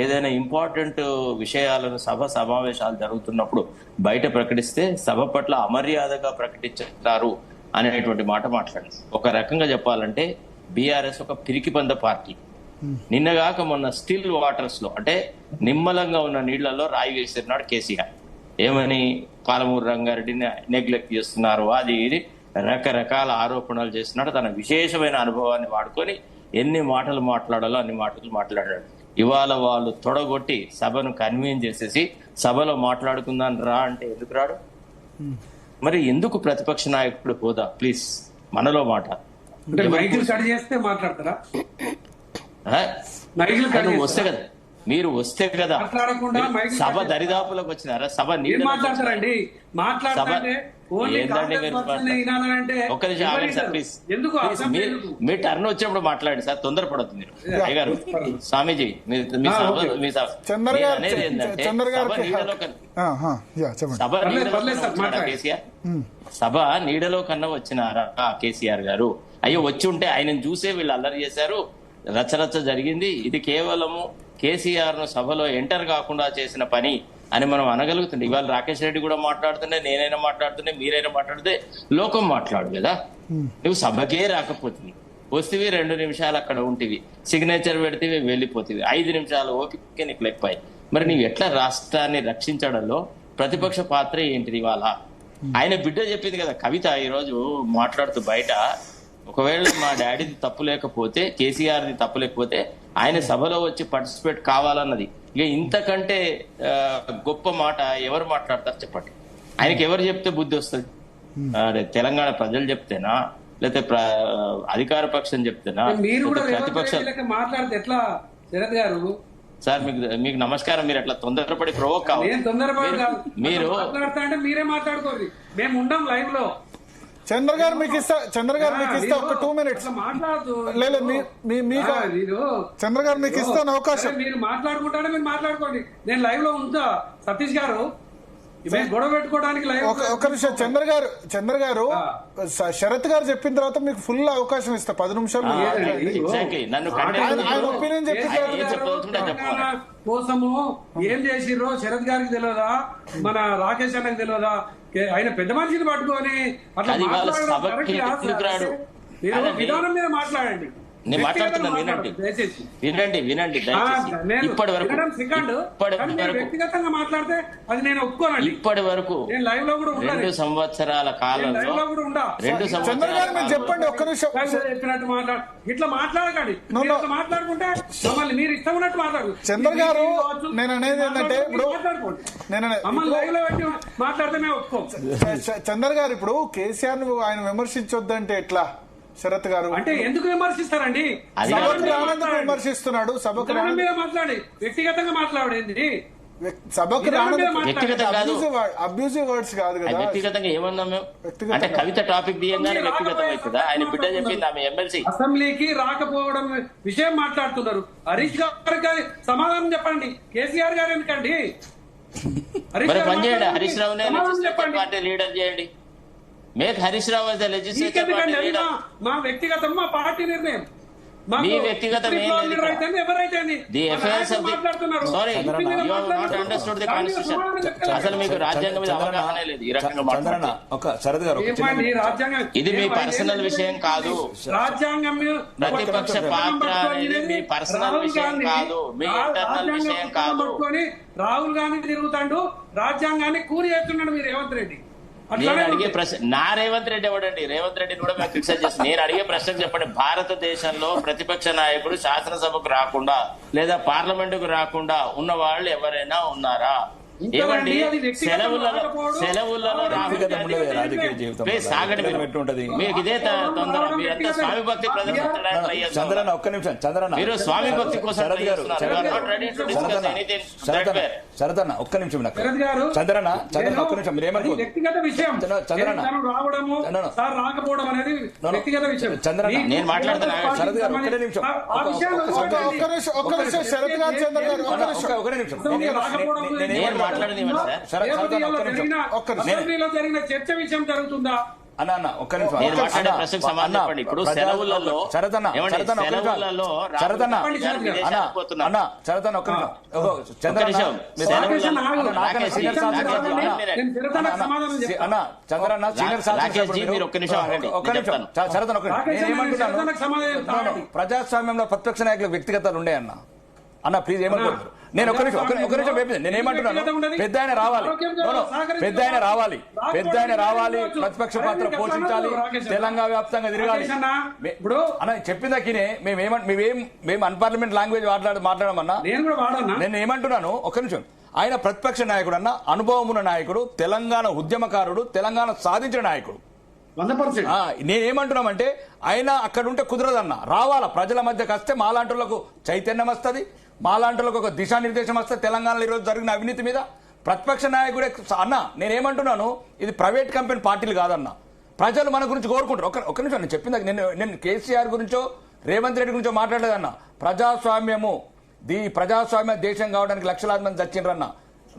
ఏదైనా ఇంపార్టెంట్ విషయాలను సమావేశాలు జరుగుతున్నప్పుడు బయట ప్రకటిస్తే సభ పట్ల అమర్యాదగా ప్రకటించారు అనేటువంటి మాట మాట్లాడింది. ఒక రకంగా చెప్పాలంటే బీఆర్ఎస్ ఒక పిరికిపంద పార్టీ. నిన్నగాక మొన్న స్టిల్ వాటర్స్ లో అంటే నిమ్మలంగా ఉన్న నీళ్లలో రాయి వేసినాడు కేసీఆర్. ఏమని పాలమూరు రంగారెడ్డిని నెగ్లెక్ట్ చేస్తున్నారు, అది ఇది రకరకాల ఆరోపణలు చేస్తున్నాడు. తన విశేషమైన అనుభవాన్ని వాడుకొని ఎన్ని మాటలు మాట్లాడాలో అన్ని మాటలు మాట్లాడాడు. ఇవాళ వాళ్ళు తొడగొట్టి సభను కన్వీన్ చేసేసి సభలో మాట్లాడుకుందాం రా అంటే ఎందుకు రాడు? మరి ఎందుకు ప్రతిపక్ష నాయకుడు హోదా? ప్లీజ్ మనలో మాట. వస్తే కదా, మీరు వస్తే కదా సభ దరిదాపులకు వచ్చినారా? సభ మాట్లాడతారండి ఏంటంటే ఒక్క నిమిషం ఆగండి సార్ ప్లీజ్. మీ టర్న్ వచ్చినప్పుడు మాట్లాడండి సార్, తొందరపడద్దు మీరు. అయ్యగారు స్వామీజీ అనేది ఏంటంటే కేసీఆర్ సభ నీడలో కన్నా వచ్చినారా కేసీఆర్ గారు? అయ్యో వచ్చి ఉంటే ఆయనను చూసే వీళ్ళు అల్లరి చేశారు, రచ్చరచ్చ జరిగింది. ఇది కేవలము కేసీఆర్ ను సభలో ఎంటర్ కాకుండా చేసిన పని అని మనం అనగలుగుతుంది. ఇవాళ రాకేష్ రెడ్డి కూడా మాట్లాడుతుంటే, నేనైనా మాట్లాడుతుంటే, మీరైనా మాట్లాడితే లోకం మాట్లాడు కదా. నువ్వు సభకే రాకపోతుంది, వస్తేవి 2 నిమిషాలు అక్కడ ఉంటివి, సిగ్నేచర్ పెడితే వెళ్ళిపోతుంది, 5 నిమిషాలు ఓపిక నీకు లెక్కాయి. మరి నీవు ఎట్లా రాష్ట్రాన్ని రక్షించడంలో ప్రతిపక్ష పాత్ర ఏంటిది? ఇవాళ ఆయన బిడ్డ చెప్పింది కదా కవిత ఈరోజు మాట్లాడుతూ బయట, ఒకవేళ మా డాడీది తప్పు లేకపోతే, కేసీఆర్ది తప్పు లేకపోతే ఆయన సభలో వచ్చి పార్టిసిపేట్ కావాలన్నది. ఇక ఇంతకంటే గొప్ప మాట ఎవరు మాట్లాడతారు చెప్పండి? ఆయనకి ఎవరు చెప్తే బుద్ధి వస్తుంది? తెలంగాణ ప్రజలు చెప్తేనా, లేకపోతే అధికార పక్షం చెప్తేనా, ప్రతిపక్షం? మాట్లాడితే ఎట్లా శరత్ గారు? సార్ మీకు నమస్కారం, మీరు అట్లా తొందరపడి ప్రొవోక్ కావాలి. మీరు మీరే మాట్లాడుకోండి, మేము ఉండం లైవ్ లో. చంద్ర గారు మీకు ఇస్తా ఒక 2 minutes. లేదు చంద్ర గారు మీకు ఇస్తాను అవకాశం. మీరు మాట్లాడుకుంటానే మీరు మాట్లాడుకోండి, నేను లైవ్ లో ఉంటా. సతీష్ గారు గొడవ పెట్టుకోవడానికి ఒక నిమిషం. చంద్ర గారు శరత్ గారు చెప్పిన తర్వాత మీకు ఫుల్ అవకాశం ఇస్తా, 10 నిమిషాలు ఆయన ఒపీనియన్ చెప్పి కోసము ఏం చేసిర్రో శరత్ గారికి తెలియదా, మన రాకేష్ అన్నకి తెలియదా? ఆయన పెద్ద మనిషిని పట్టుకొని అట్లా విధానం మీద మాట్లాడండి. నేను మాట్లాడుతున్నాను, వినండి దయచేసి. ఇప్పటి వరకు వ్యక్తిగతంగా మాట్లాడితే అది నేను ఒప్పుకోనండి. ఇప్పటి వరకు 2 సంవత్సరాల కాలంలో 2 సంవత్సరాలు చెప్పండి. ఒక్క నిమిషం చెప్పినట్టు ఇట్లా మాట్లాడకండి. మాట్లాడుకుంటే మమ్మల్ని మీరు ఇష్టం ఉన్నట్టు మాట్లాడు. చంద్ర గారు నేను అనేది ఏంటంటే, ఇప్పుడు మమ్మల్ని లైవ్ లో పెట్టి మాట్లాడితే మేము ఒప్పుకోం. చంద్ర గారు ఇప్పుడు కేసీఆర్ ను ఆయన విమర్శించొద్దంటే ఎట్లా? శరత్ గారు అంటే ఎందుకు విమర్శిస్తారండి? విమర్శిస్తున్నాడు. సభకు మాట్లాడి వ్యక్తిగతంగా మాట్లాడేది సభకు అబ్యూజివ్ వర్డ్స్ కాదు కదా. వ్యక్తిగతంగా ఏమన్నాం మేము? అంటే కవిత టాపిక్ తీయంగానే వ్యక్తిగతం అవుతుందా? ఆయన బిడ్డ చెప్పింది ఆమె ఎమ్మెల్సీ. అసెంబ్లీకి రాకపోవడం విషయం మాట్లాడుతున్నారు. హరీష్ గారికి సమాధానం చెప్పండి. కేసీఆర్ గారు ఎందుకండి? పని చేయండి, హరీష్ రావునే పార్టీ లీడర్ చేయండి. మేక్ హరీష్ రావు మా వ్యక్తిగతం, మా పార్టీ నిర్ణయం. మీ వ్యక్తిగతం అసలు మీకు రాజ్యాంగం మీద అవగాహన లేదు. ఈ రకంగా ఇది మీ పర్సనల్ విషయం కాదు. రాజ్యాంగం ప్రతిపక్ష పాత్ర అనేది మీ పర్సనల్ విషయం కాదు, మీ ఇంటర్నల్ విషయం కాదు. రాహుల్ గాంధీ తిరుగుతాడు, రాజ్యాంగాన్ని కూలి చేస్తున్నాడు మీరు రేవంత్ రెడ్డి. నేను అడిగే ప్రశ్న, నా రేవంత్ రెడ్డి ఎవడండి? రేవంత్ రెడ్డిని కూడా మేము క్రిటిసైజ్ చేస్తాం. నేను అడిగే ప్రశ్న చెప్పండి. భారతదేశంలో ప్రతిపక్ష నాయకుడు శాసనసభకు రాకుండా లేదా పార్లమెంటుకు రాకుండా ఉన్న వాళ్ళు ఎవరైనా ఉన్నారా? ఏమండి సెలవులలో రాజకీయ జీవితం మీకు ఇదే తొందర? మీరంతా స్వామి భక్తి ప్రదర్శించడానికి చంద్రన్న ఒక్క నిమిషం. చంద్రన్న మీరు స్వామి భక్తి కోసం శరదన్న ఒక్క నిమిషం. చంద్రన్న ఒక్క నిమిషం. మీరేమనుకో వ్యక్తిగత విషయం. చంద్రన్న రాకపోవడం అనేది వ్యక్తిగత విషయం. చంద్రన్న నేను మాట్లాడుతున్నా. శరద్ గారు ఒక్క నిమిషం. శరద్ గారు చంద్ర గారు ఒక నిమిషం. అసెంబ్లీలో జరిగిన చర్చ విషయం జరుగుతుందా? అన్న ఒక్క నిమిషం నేను మాట్లాడే ప్రశ్నకు సమాధానం చెప్పండి. ఇప్పుడు సెలవులలో శరతన్న సెలవులలో శరతన్న అన్న శరతన్న ఒక్క నిమిషం అన్న చంద్రన్న సీనియర్ శరతన్ నేనేమంటున్నాను ప్రజాస్వామ్యంలో ప్రతిపక్ష నాయకుల వ్యక్తిగతాలు ఉండే అన్న ప్లీజ్ ఏమనుకుంటారు నేను ఒక నిమిషం నేనేమంటున్నాను పెద్ద ఆయన రావాలి ప్రతిపక్ష పాత్ర పోషించాలి తెలంగాణ వ్యాప్తంగా తిరగాలి అన్న చెప్పిందాకినే మేము అన్పార్లమెంట్ లాంగ్వేజ్ మాట్లాడమన్నా నేను ఏమంటున్నాను ఒక నిమిషం ఆయన ప్రతిపక్ష నాయకుడు అన్న అనుభవం ఉన్న నాయకుడు తెలంగాణ ఉద్యమకారుడు తెలంగాణ సాధించిన నాయకుడు నేనేమంటున్నామంటే ఆయన అక్కడ ఉంటే కుదరదన్న రావాలా ప్రజల మధ్యకి వస్తే మాలాంటి చైతన్యం వస్తుంది మాలాంటి ఒక దిశానిర్దేశం వస్తే తెలంగాణలో ఈరోజు జరిగిన అవినీతి మీద ప్రతిపక్ష నాయకుడే అన్న నేనేమంటున్నాను ఇది ప్రైవేట్ కంపెనీ పార్టీలు కాదన్న ప్రజలు మన గురించి కోరుకుంటారు ఒక నిమిషం నేను చెప్పింది నేను కేసీఆర్ గురించో రేవంత్ రెడ్డి గురించో మాట్లాడలేదన్న ప్రజాస్వామ్య దేశం కావడానికి లక్షలాది మంది చచ్చిండ్రన్న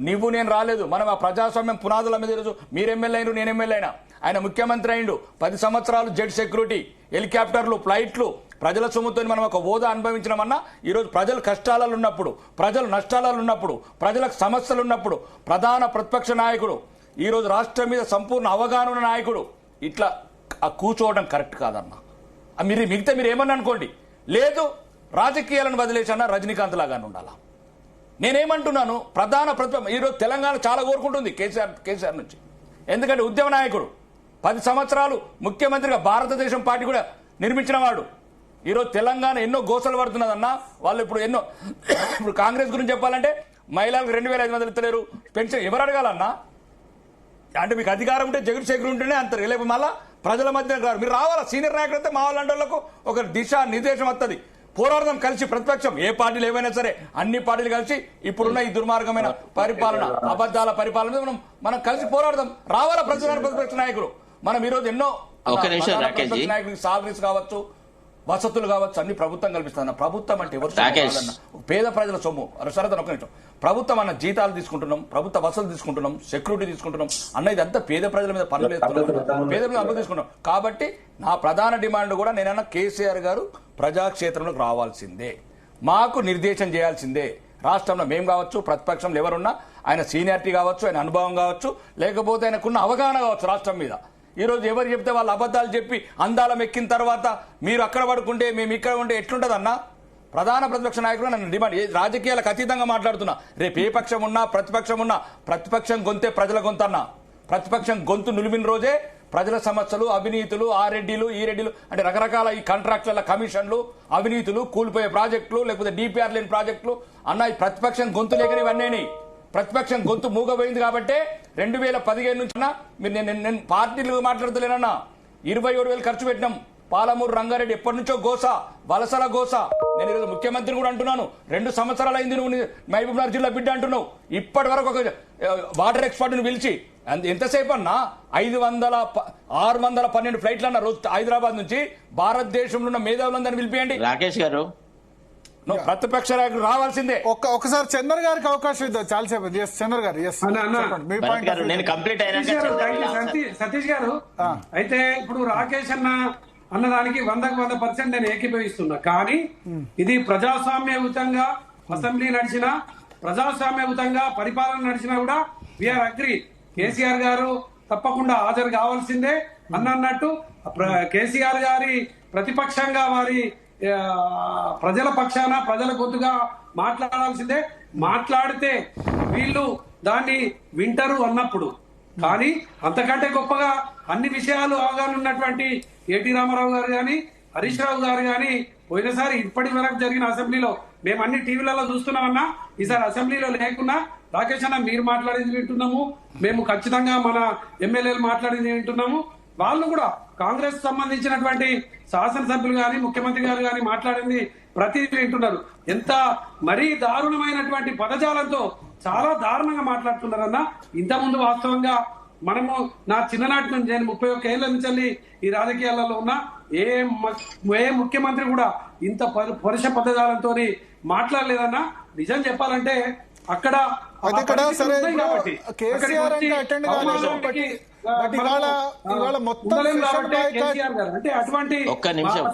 నువ్వు నేను రాలేదు మనం ఆ ప్రజాస్వామ్యం పునాదుల మీద ఈరోజు మీరు ఎమ్మెల్యే అయినా నేను ఎమ్మెల్యే అయినా ఆయన ముఖ్యమంత్రి అయిండు 10 సంవత్సరాలు జెడ్ సెక్యూరిటీ హెలికాప్టర్లు ఫ్లైట్లు ప్రజల సొమ్ముతో మనం ఒక హోదా అనుభవించినామన్నా ఈరోజు ప్రజలు కష్టాలలో ఉన్నప్పుడు ప్రజలు నష్టాలలో ఉన్నప్పుడు ప్రజలకు సమస్యలు ఉన్నప్పుడు ప్రధాన ప్రతిపక్ష నాయకుడు ఈరోజు రాష్ట్రం మీద సంపూర్ణ అవగాహన ఉన్న నాయకుడు ఇట్లా కూర్చోవడం కరెక్ట్ కాదన్న మీరు ఏమన్నా అనుకోండి లేదు రాజకీయాలను వదిలేసన్నా రజనీకాంత్ లాగానే ఉండాలా నేనేమంటున్నాను ప్రధాన ప్రతిపక్ష ఈరోజు తెలంగాణ చాలా కోరుకుంటుంది కేసీఆర్ నుంచి ఎందుకంటే ఉద్యమ నాయకుడు 10 సంవత్సరాలు ముఖ్యమంత్రిగా భారతదేశం పార్టీ కూడా నిర్మించిన వాడు ఈరోజు తెలంగాణ ఎన్నో గోసలు పడుతున్నదన్నా వాళ్ళు ఇప్పుడు కాంగ్రెస్ గురించి చెప్పాలంటే మహిళలకు 2,500 ఇస్తలేరు పెన్షన్ ఎవరు అడగాలన్నా అంటే మీకు అధికారం ఉంటే జగన్శేఖర్ ఉంటేనే అంటారు లేకపోతే మళ్ళా ప్రజల మధ్య మీరు రావాలా సీనియర్ నాయకులు అయితే మా వాళ్ళంటోళ్లకు ఒక దిశ నిర్దేశం వస్తుంది పోరాడదాం కలిసి ప్రతిపక్షం ఏ పార్టీలు ఏమైనా సరే అన్ని పార్టీలు కలిసి ఇప్పుడున్న ఈ దుర్మార్గమైన పరిపాలన అబద్దాల పరిపాలన మనం కలిసి పోరాడదాం రావాలా ప్రతిపక్ష నాయకులు మనం ఈరోజు ఎన్నో నాయకులకి సాలరీస్ కావచ్చు వసతులు కావచ్చు అన్ని ప్రభుత్వం కల్పిస్తుంది ప్రభుత్వం అంటే ఎవరు పేద ప్రజల సొమ్ము సరదా ఒక నిమిషం ప్రభుత్వం అన్న జీతాలు తీసుకుంటున్నాం ప్రభుత్వ వసతులు తీసుకుంటున్నాం సెక్యూరిటీ తీసుకుంటున్నాం అన్న ఇదంతా పేద ప్రజల మీద పనులు వేస్తున్నాం పేద మీద అమలు తీసుకుంటాం కాబట్టి నా ప్రధాన డిమాండ్ కూడా నేనన్నా కేసీఆర్ గారు ప్రజాక్షేత్రంలోకి రావాల్సిందే మాకు నిర్దేశం చేయాల్సిందే రాష్ట్రంలో మేము కావచ్చు ప్రతిపక్షంలో ఎవరున్నా ఆయన సీనియారిటీ కావచ్చు ఆయన అనుభవం కావచ్చు లేకపోతే ఆయనకున్న అవగాహన కావచ్చు రాష్ట్రం మీద ఈరోజు ఎవరు చెప్తే వాళ్ళు అబద్ధాలు చెప్పి అందాలం ఎక్కిన తర్వాత మీరు అక్కడ పడుకుంటే మేము ఇక్కడ ఉంటే ఎట్లుంటదన్నా ప్రధాన ప్రతిపక్ష నాయకుడు నన్ను డిమాండ్ రాజకీయాలకు అతీతంగా మాట్లాడుతున్నా రేపు ఏ పక్షం ఉన్నా ప్రతిపక్షం గొంతే ప్రజల గొంతన్నా ప్రతిపక్షం గొంతు నిలిమిన రోజే ప్రజల సమస్యలు అవినీతులు ఆ రెడ్డిలు ఈ రెడ్డిలు అంటే రకరకాల ఈ కాంట్రాక్టుల కమిషన్లు అవినీతులు కూలిపోయే ప్రాజెక్టులు లేకపోతే డిపిఆర్ లేని ప్రాజెక్టులు అన్న ఈ ప్రతిపక్షం గొంతు లేకని ఇవన్నీ ప్రతిపక్షం గొంతు మూగపోయింది కాబట్టి 2015 నుంచి మీరు నేను పార్టీలు మాట్లాడతలేనన్నా 27,000 ఖర్చు పెట్టినాం పాలమూరు రంగారెడ్డి ఎప్పటి నుంచో గోసా వలసల గోసా నేను ఈరోజు ముఖ్యమంత్రిని కూడా అంటున్నాను 2 సంవత్సరాలు అయింది నువ్వు మహబూబ్నగర్ జిల్లా బిడ్డ అంటున్నావు ఇప్పటి వరకు ఒక వాటర్ ఎక్స్పర్ట్ ను పిలిచి ఎంతసేపు అన్నా 612 ఫ్లైట్లు అన్న రోజు హైదరాబాద్ నుంచి భారతదేశంలో ఉన్న మేధావులందరినీ పిలిపియండి రాకేష్ గారు ప్రతిపక్ష నాయకులు రావాల్సిందే ఒకసారి చంద్ర గారికి అవకాశం ఇద్దాం చాలాసేపు చంద్ర గారు నేను కంప్లీట్ సతీష్ గారు అయితే ఇప్పుడు రాకేష్ అన్నదానికి 100% నేను ఏకీభవిస్తున్నా కానీ ఇది ప్రజాస్వామ్యయుతంగా అసెంబ్లీ నడిచినా ప్రజాస్వామ్యయుతంగా పరిపాలన నడిచినా కూడా వీఆర్ అగ్రి కేసీఆర్ గారు తప్పకుండా హాజరు కావాల్సిందే అన్నట్టు కేసీఆర్ గారి ప్రతిపక్షంగా వారి ప్రజల పక్షాన ప్రజల గొంతుగా మాట్లాడాల్సిందే మాట్లాడితే వీళ్ళు దాన్ని వింటారు అన్నప్పుడు కానీ అంతకంటే గొప్పగా అన్ని విషయాలు అవగాహన ఉన్నటువంటి ఏటీ రామారావు గారు గాని హరీష్ రావు గారు గాని పోయినసారి ఇప్పటి వరకు జరిగిన అసెంబ్లీలో మేము అన్ని టీవీలలో చూస్తున్నామన్నా ఈసారి అసెంబ్లీలో లేకున్నా రాకేష్ అన్న మీరు మాట్లాడింది వింటున్నాము మేము ఖచ్చితంగా మన ఎమ్మెల్యేలు మాట్లాడింది వింటున్నాము వాళ్ళు కూడా కాంగ్రెస్ సంబంధించినటువంటి శాసనసభ్యులు గాని ముఖ్యమంత్రి గారు గాని మాట్లాడింది ప్రతిదీ వింటున్నారు ఎంత మరీ దారుణమైనటువంటి పదజాలంతో చాలా దారుణంగా మాట్లాడుతున్నారన్న ఇంతకుముందు వాస్తవంగా మనము నా చిన్ననాటి నుంచి నేను 31 ఏళ్ల నుంచి ఈ రాజకీయాలలో ఉన్న ఏ ముఖ్యమంత్రి కూడా ఇంత పరుష పదజాలంతో మాట్లాడలేదన్నా నిజం చెప్పాలంటే అక్కడ అయితే ఇక్కడ సరే ఉంటాయి కాబట్టి కేసీఆర్ అంటే అటెండ్ కాలేదు బట్ ఇవాళ మొత్తం అంటే అటువంటి ఒక్క నిమిషం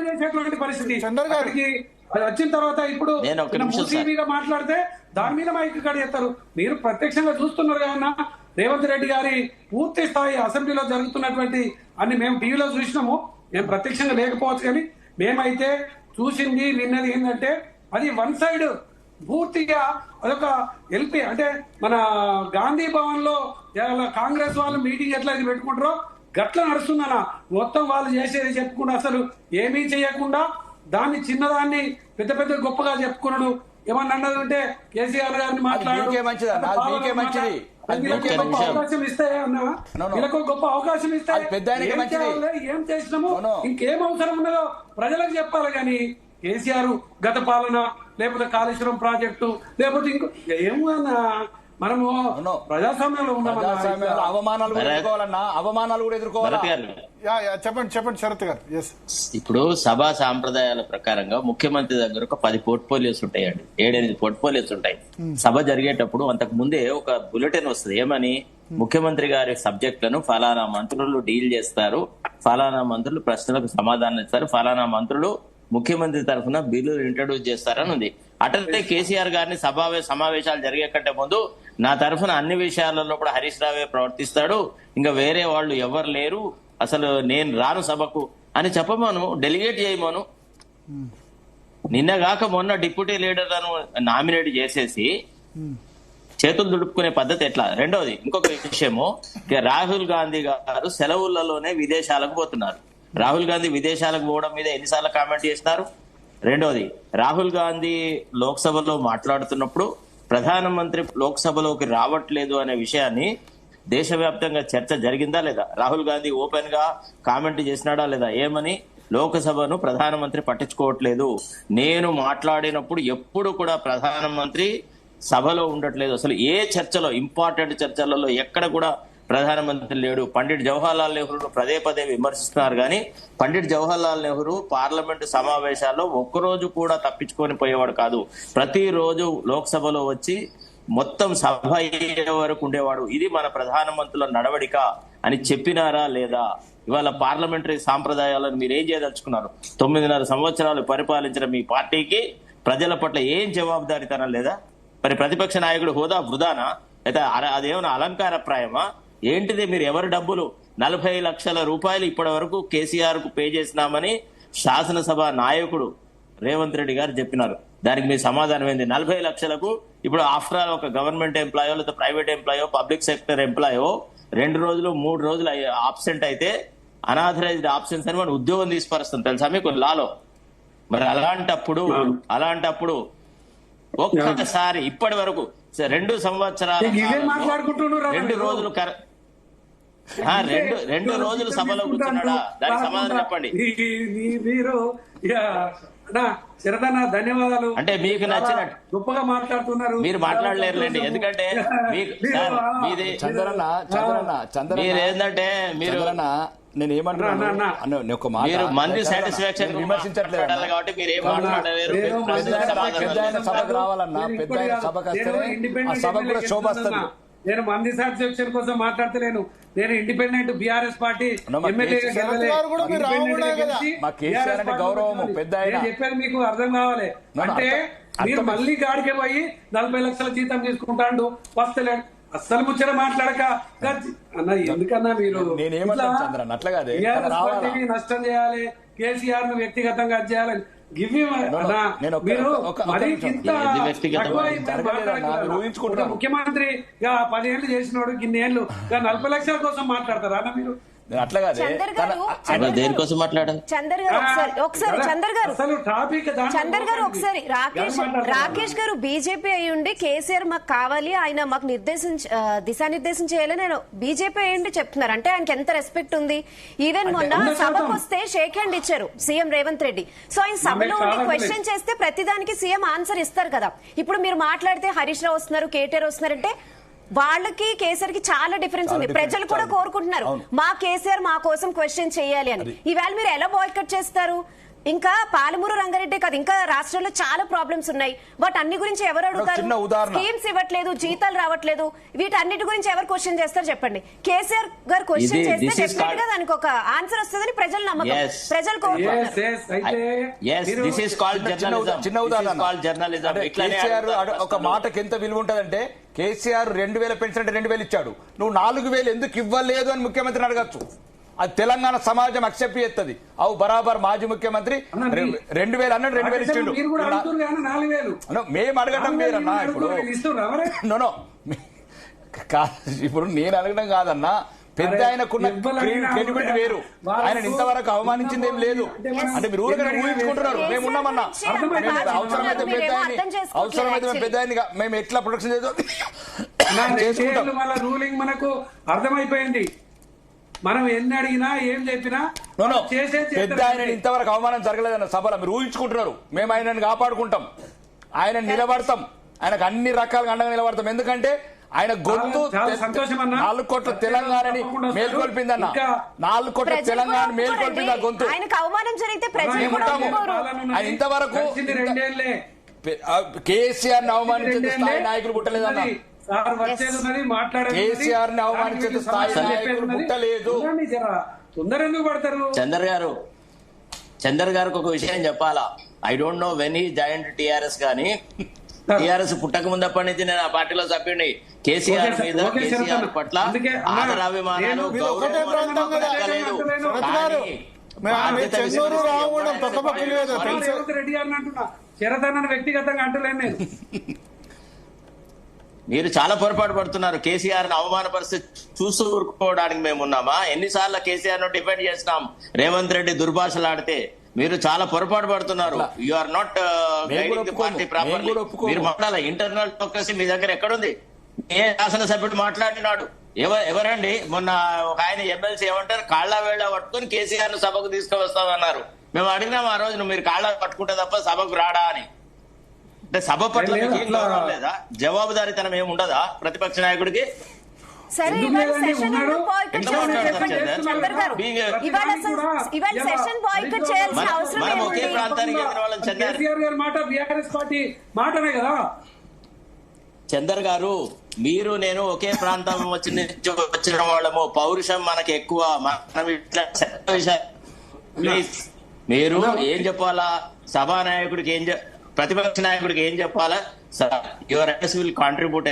చేసేటువంటి పరిస్థితి అది వచ్చిన తర్వాత ఇప్పుడు మూసీగా మాట్లాడితే దాని మీద మైక్ కడిగేస్తారు. మీరు ప్రత్యక్షంగా చూస్తున్నారు కదా రేవంత్ రెడ్డి గారి పూర్తి స్థాయి అసెంబ్లీలో జరుగుతున్నటువంటి అన్ని మేము టీవీలో చూసినాము. మేము ప్రత్యక్షంగా లేకపోవచ్చు కానీ మేమైతే చూసింది విన్నది ఏంటంటే అది వన్ సైడ్ పూర్తిగా అదొక ఎల్పీ అంటే మన గాంధీ భవన్ లో కాంగ్రెస్ వాళ్ళు మీటింగ్ ఎట్లా పెట్టుకుంటారో గట్ల నడుస్తుందన్న. మొత్తం వాళ్ళు చేసేది చెప్పుకుంటూ అసలు ఏమీ చేయకుండా దాన్ని చిన్నదాన్ని పెద్ద పెద్ద గొప్పగా చెప్పుకున్నాడు. ఏమన్నా అన్నదంటే కేసీఆర్ గారిని మాట్లాడు అవకాశం ఇస్తే అన్నా వీళ్ళకు గొప్ప అవకాశం ఇస్తే ఏం చేసినాము ఇంకేం అవసరం ఉన్నదో ప్రజలకు చెప్పాలి. కానీ కేసీఆర్ గత పాలన లేకపోతే కాళేశ్వరం ప్రాజెక్టు లేకపోతే ఇంకో ఏమన్నా మనము ప్రజాస్వామ్యంలో ఉన్నామన్నా అవమానాలు కూడా ఎదుర్కోవాలి. చెప్పండి శరత్ గారు. ఇప్పుడు సభా సాంప్రదాయాల ప్రకారంగా ముఖ్యమంత్రి దగ్గర ఒక 10 పోర్ట్ఫోలియోస్ ఉంటాయండి, 7-8 పోర్ట్ఫోలియోస్ ఉంటాయి. సభ జరిగేటప్పుడు అంతకు ముందే ఒక బులెటిన్ వస్తుంది. ఏమని ముఖ్యమంత్రి గారి సబ్జెక్టులను ఫలానా మంత్రులు డీల్ చేస్తారు, ఫలానా మంత్రులు ప్రశ్నలకు సమాధానం ఇస్తారు, ఫలానా మంత్రులు ముఖ్యమంత్రి తరఫున బిల్లులు ఇంట్రడ్యూస్ చేస్తారని ఉంది. అటంటే కేసీఆర్ గారిని సమావేశాలు జరిగే కంటే ముందు నా తరఫున అన్ని విషయాలలో కూడా హరీష్ రావే ప్రవర్తిస్తాడు, ఇంకా వేరే వాళ్ళు ఎవరు లేరు, అసలు నేను రాను సభకు అని చెప్పమను, డెలిగేట్ చేయమను. నిన్నగాక మొన్న డిప్యూటీ లీడర్లను నామినేట్ చేసేసి చేతులు దుడుపుకునే పద్ధతి ఎట్లా? రెండోది ఇంకొక విషయము, రాహుల్ గాంధీ గారు సెలవులలోనే విదేశాలకు పోతున్నారు. రాహుల్ గాంధీ విదేశాలకు పోవడం మీద ఎన్నిసార్లు కామెంట్ చేస్తారు? రెండోది, రాహుల్ గాంధీ లోక్సభలో మాట్లాడుతున్నప్పుడు ప్రధానమంత్రి లోక్సభలోకి రావట్లేదు అనే విషయాన్ని దేశవ్యాప్తంగా చర్చ జరిగిందా లేదా? రాహుల్ గాంధీ ఓపెన్ గా కామెంట్ చేసినాడా లేదా? ఏమని? లోక్సభను ప్రధానమంత్రి పట్టించుకోవట్లేదు, నేను మాట్లాడినప్పుడు ఎప్పుడు కూడా ప్రధానమంత్రి సభలో ఉండట్లేదు, అసలు ఏ చర్చలో ఇంపార్టెంట్ చర్చలలో ఎక్కడ కూడా ప్రధానమంత్రి లేడు. పండిట్ జవహర్లాల్ నెహ్రూను పదే పదే విమర్శిస్తున్నారు కానీ పండిట్ జవహర్లాల్ నెహ్రూ పార్లమెంటు సమావేశాల్లో ఒక్కరోజు కూడా తప్పించుకొని పోయేవాడు కాదు. ప్రతిరోజు లోక్సభలో వచ్చి మొత్తం సభ అయ్యే వరకు ఉండేవాడు. ఇది మన ప్రధానమంత్రుల నడవడిక అని చెప్పినారా లేదా? ఇవాళ పార్లమెంటరీ సాంప్రదాయాలను మీరు ఏం చేయదలుచుకున్నారు? 9.5 సంవత్సరాలు పరిపాలించిన మీ పార్టీకి ప్రజల పట్ల ఏం జవాబుదారీతనం లేదా? మరి ప్రతిపక్ష నాయకుడు హోదా వృధానా? అయితే అదేమన్నా అలంకారప్రాయమా? ఏంటిది? మీరు ఎవరి డబ్బులు 40 లక్షల రూపాయలు ఇప్పటి వరకు కేసీఆర్ కు పే చేసినామని శాసనసభ నాయకుడు రేవంత్ రెడ్డి గారు చెప్పినారు. దానికి మీ సమాధానం ఏంది? 40 లక్షలకు ఇప్పుడు ఆఫ్టర్ ఆల్ ఒక గవర్నమెంట్ ఎంప్లాయో లేదా ప్రైవేట్ ఎంప్లాయో పబ్లిక్ సెక్టర్ ఎంప్లాయో 2 రోజులు 3 రోజులు ఆబ్సెంట్ అయితే అనాథరైజ్డ్ ఆబ్సెన్స్ అని మనం ఉద్యోగం తీసుపరుస్తాం తెలుసా మీకు లాలో? మరి అలాంటప్పుడు ఒక్కసారి ఇప్పటి వరకు 2 సంవత్సరాలు 2 రోజులు 2 రోజులు సభలో కూర్చున్నాడా? దానికి సమాధానం చెప్పండి. మీరు శరదన్న ధన్యవాదాలు. అంటే మీకు నచ్చినట్టు గొప్పగా మాట్లాడుతున్నారు. మీరు మాట్లాడలేరులేండి, ఎందుకంటే మీరేంటంటే మీరు నేను ఏమంటున్నా మంది సాటిస్ఫాక్షన్ విమర్శించట్లేదు కాబట్టి మీరు ఏం మాట్లాడలేరు. సభకు రావాలన్నా పెద్ద సభకు సభకు కూడా శోభ వస్తుంది. నేను మంది సాటిస్ఫాక్షన్ కోసం మాట్లాడతలేను. నేను ఇండిపెండెంట్ బీఆర్ఎస్ పార్టీ గౌరవం పెద్ద చెప్పాను, మీకు అర్థం కావాలి. అంటే మీరు మళ్ళీ గాడికి పోయి 40 లక్షల జీతం తీసుకుంటాడు వస్తలేడు. అస్సలు ముచ్చట మాట్లాడక అన్న ఎందుకన్నా మీరు నష్టం చేయాలి, కేసీఆర్ ను వ్యక్తిగతంగా చేయాలని ముఖ్యమంత్రి 10 ఏళ్ళు చేసినోడు ఇన్ని ఏళ్ళు 40 లక్షల కోసం మాట్లాడతారా అన్న మీరు? దేనికోసం మాట్లాడాలి? ఒకసారి రాకేష్ గారు బీజేపీ అయి ఉండి కేసీఆర్ మాకు కావాలి, ఆయన మాకు దిశానిర్దేశం చేయాలని నేను బీజేపీ అయ్యుండి చెప్తున్నారు అంటే ఆయనకి ఎంత రెస్పెక్ట్ ఉంది. ఈవెన్ మొన్న సభకు వస్తే షేక్ హ్యాండ్ ఇచ్చారు సీఎం రేవంత్ రెడ్డి. సో ఆయన సభలో ఉండి క్వశ్చన్ చేస్తే ప్రతిదానికి సీఎం ఆన్సర్ ఇస్తారు కదా. ఇప్పుడు మీరు మాట్లాడితే హరీష్ రావు వస్తున్నారు, కేటీఆర్ వస్తున్నారంటే వాళ్ళకి కేసీఆర్ కి చాలా డిఫరెన్స్ ఉంది. ప్రజలు కూడా కోరుకుంటున్నారు మా కేసీఆర్ మా కోసం క్వశ్చన్ చేయాలి అని. ఈవేళ మీరు ఎలా బాయ్కట్ చేస్తారు? ఇంకా పాలమూరు రంగారెడ్డి కాదు, ఇంకా రాష్ట్రంలో చాలా ప్రాబ్లమ్స్ ఉన్నాయి. బట్ అన్ని గురించి ఎవరు అడుగుతారు? చిన్న ఉదాహరణ. స్కీమ్స్ ఇవ్వట్లేదు, జీతాలు రావట్లేదు, వీటన్నిటి గురించి ఎవరు క్వశ్చన్ చేస్తారు చెప్పండి. కేసీఆర్ గారు క్వశ్చన్ చేస్తే డెఫినెట్ గా దానికి ఒక ఆన్సర్ వస్తుందని ప్రజల నమ్మకం, ప్రజలు చిన్న ఉదాహరణ. కేసీఆర్ ఒక మాటకి ఎంత విలువ ఉంటదంటే, కేసీఆర్ 2000 పెన్షన్ అంటే 2000 ఇచ్చాడు, నువ్వు 4000 ఎందుకు ఇవ్వలేదు అని ముఖ్యమంత్రిని అడగచ్చు. అది తెలంగాణ సమాజం అక్సెప్ట్ చేస్తుంది. అవు బరాబర్ మాజీ ముఖ్యమంత్రి 2000 అన్నాడు, 2000 ఇచ్చిండు. మేము అడగటం మీరన్నా ఇప్పుడు ఇప్పుడు నేను అడగడం కాదన్నా, పెద్ద ఆయనకున్న క్రెడిబిలిటీ వేరు. ఆయన ఇంతవరకు అవమానించింది ఏం లేదు. అంటే మీరు ఊరికైనా ఊహించుకుంటున్నారు. మేము ఉన్నామన్నా, అవసరమైతే పెద్ద ఆయనగా మేము ఎట్లా ప్రొడక్షన్ చేసుకుంటాం. రూలింగ్ మనకు అర్థమైపోయింది. మనం ఎన్ని అడిగినా ఏం చెప్పినా పెద్ద ఆయన ఇంతవరకు అవమానం జరగలేదన్న సభలో మీరు ఊహించుకుంటున్నారు. మేము ఆయనను కాపాడుకుంటాం, ఆయన నిలబడతాం, ఆయనకు అన్ని రకాలుగా అండగా నిలబడతాం. ఎందుకంటే ఆయన గొంతు 4 కోట్ల తెలంగాణని మేల్కొల్పిందన్న, 4 కోట్ల తెలంగాణ మేల్కొల్పింది ఆ గొంతు. ఆయనకు అవమానం జరిగితే ఆయన ఇంతవరకు కేసీఆర్ ని అవమానించే స్థాయి నాయకులు పుట్టలేదన్న. కేసీఆర్ ని అవమానించే స్థాయి నాయకులు పుట్టలేదు. చందర్ గారికి ఒక విషయం చెప్పాలా. I don't know when he joined TRS కానీ టిఆర్ఎస్ పుట్టక ముందప్పటి నుంచి నేను ఆ పార్టీలో సభ్యుడిని. కేసీఆర్ మీద, కేసీఆర్ పట్ల ఆదరాభిమానాలు వ్యక్తిగతంగా అంటలేను నేను. మీరు చాలా పొరపాటు పడుతున్నారు. కేసీఆర్ ని అవమాన పరిస్థితి చూస్తూ ఊరుకోవడానికి మేము ఉన్నామా? ఎన్నిసార్లు కేసీఆర్ ను డిఫెండ్ చేసినాం. రేవంత్ రెడ్డి దుర్భాషలాడితే మీరు చాలా పొరపాటు పడుతున్నారు. You are not guiding the party properly. మీరు మాట్లాడాలి. ఇంటర్నల్ డెమోక్రసీ మీ దగ్గర ఎక్కడుంది? ఏ శాసనసభ్యుడు మాట్లాడినాడు? ఎవరండి? మొన్న ఒక ఆయన ఎమ్మెల్సీ ఏమంటారు, కాళ్ళ వేళ పట్టుకుని కేసీఆర్ ను సభకు తీసుకువస్తామన్నారు. మేము అడిగినాం ఆ రోజు, మీరు కాళ్ళ పట్టుకుంటే తప్ప సభకు రాడా అని. అంటే సభ పట్ల లేదా జవాబుదారీతనం ఏమి ఉండదా ప్రతిపక్ష నాయకుడికి? మనం ఒకే ప్రాంతానికి చందర్ గారు, మీరు నేను ఒకే ప్రాంతం వచ్చిన వాళ్ళము. పౌరుషం మనకి ఎక్కువ. ప్లీజ్, మీరు ఏం చెప్పాలా? సభానాయకుడికి ప్రతిపక్ష నాయకుడికి ఏం చెప్పాలా? Your ideas will contribute.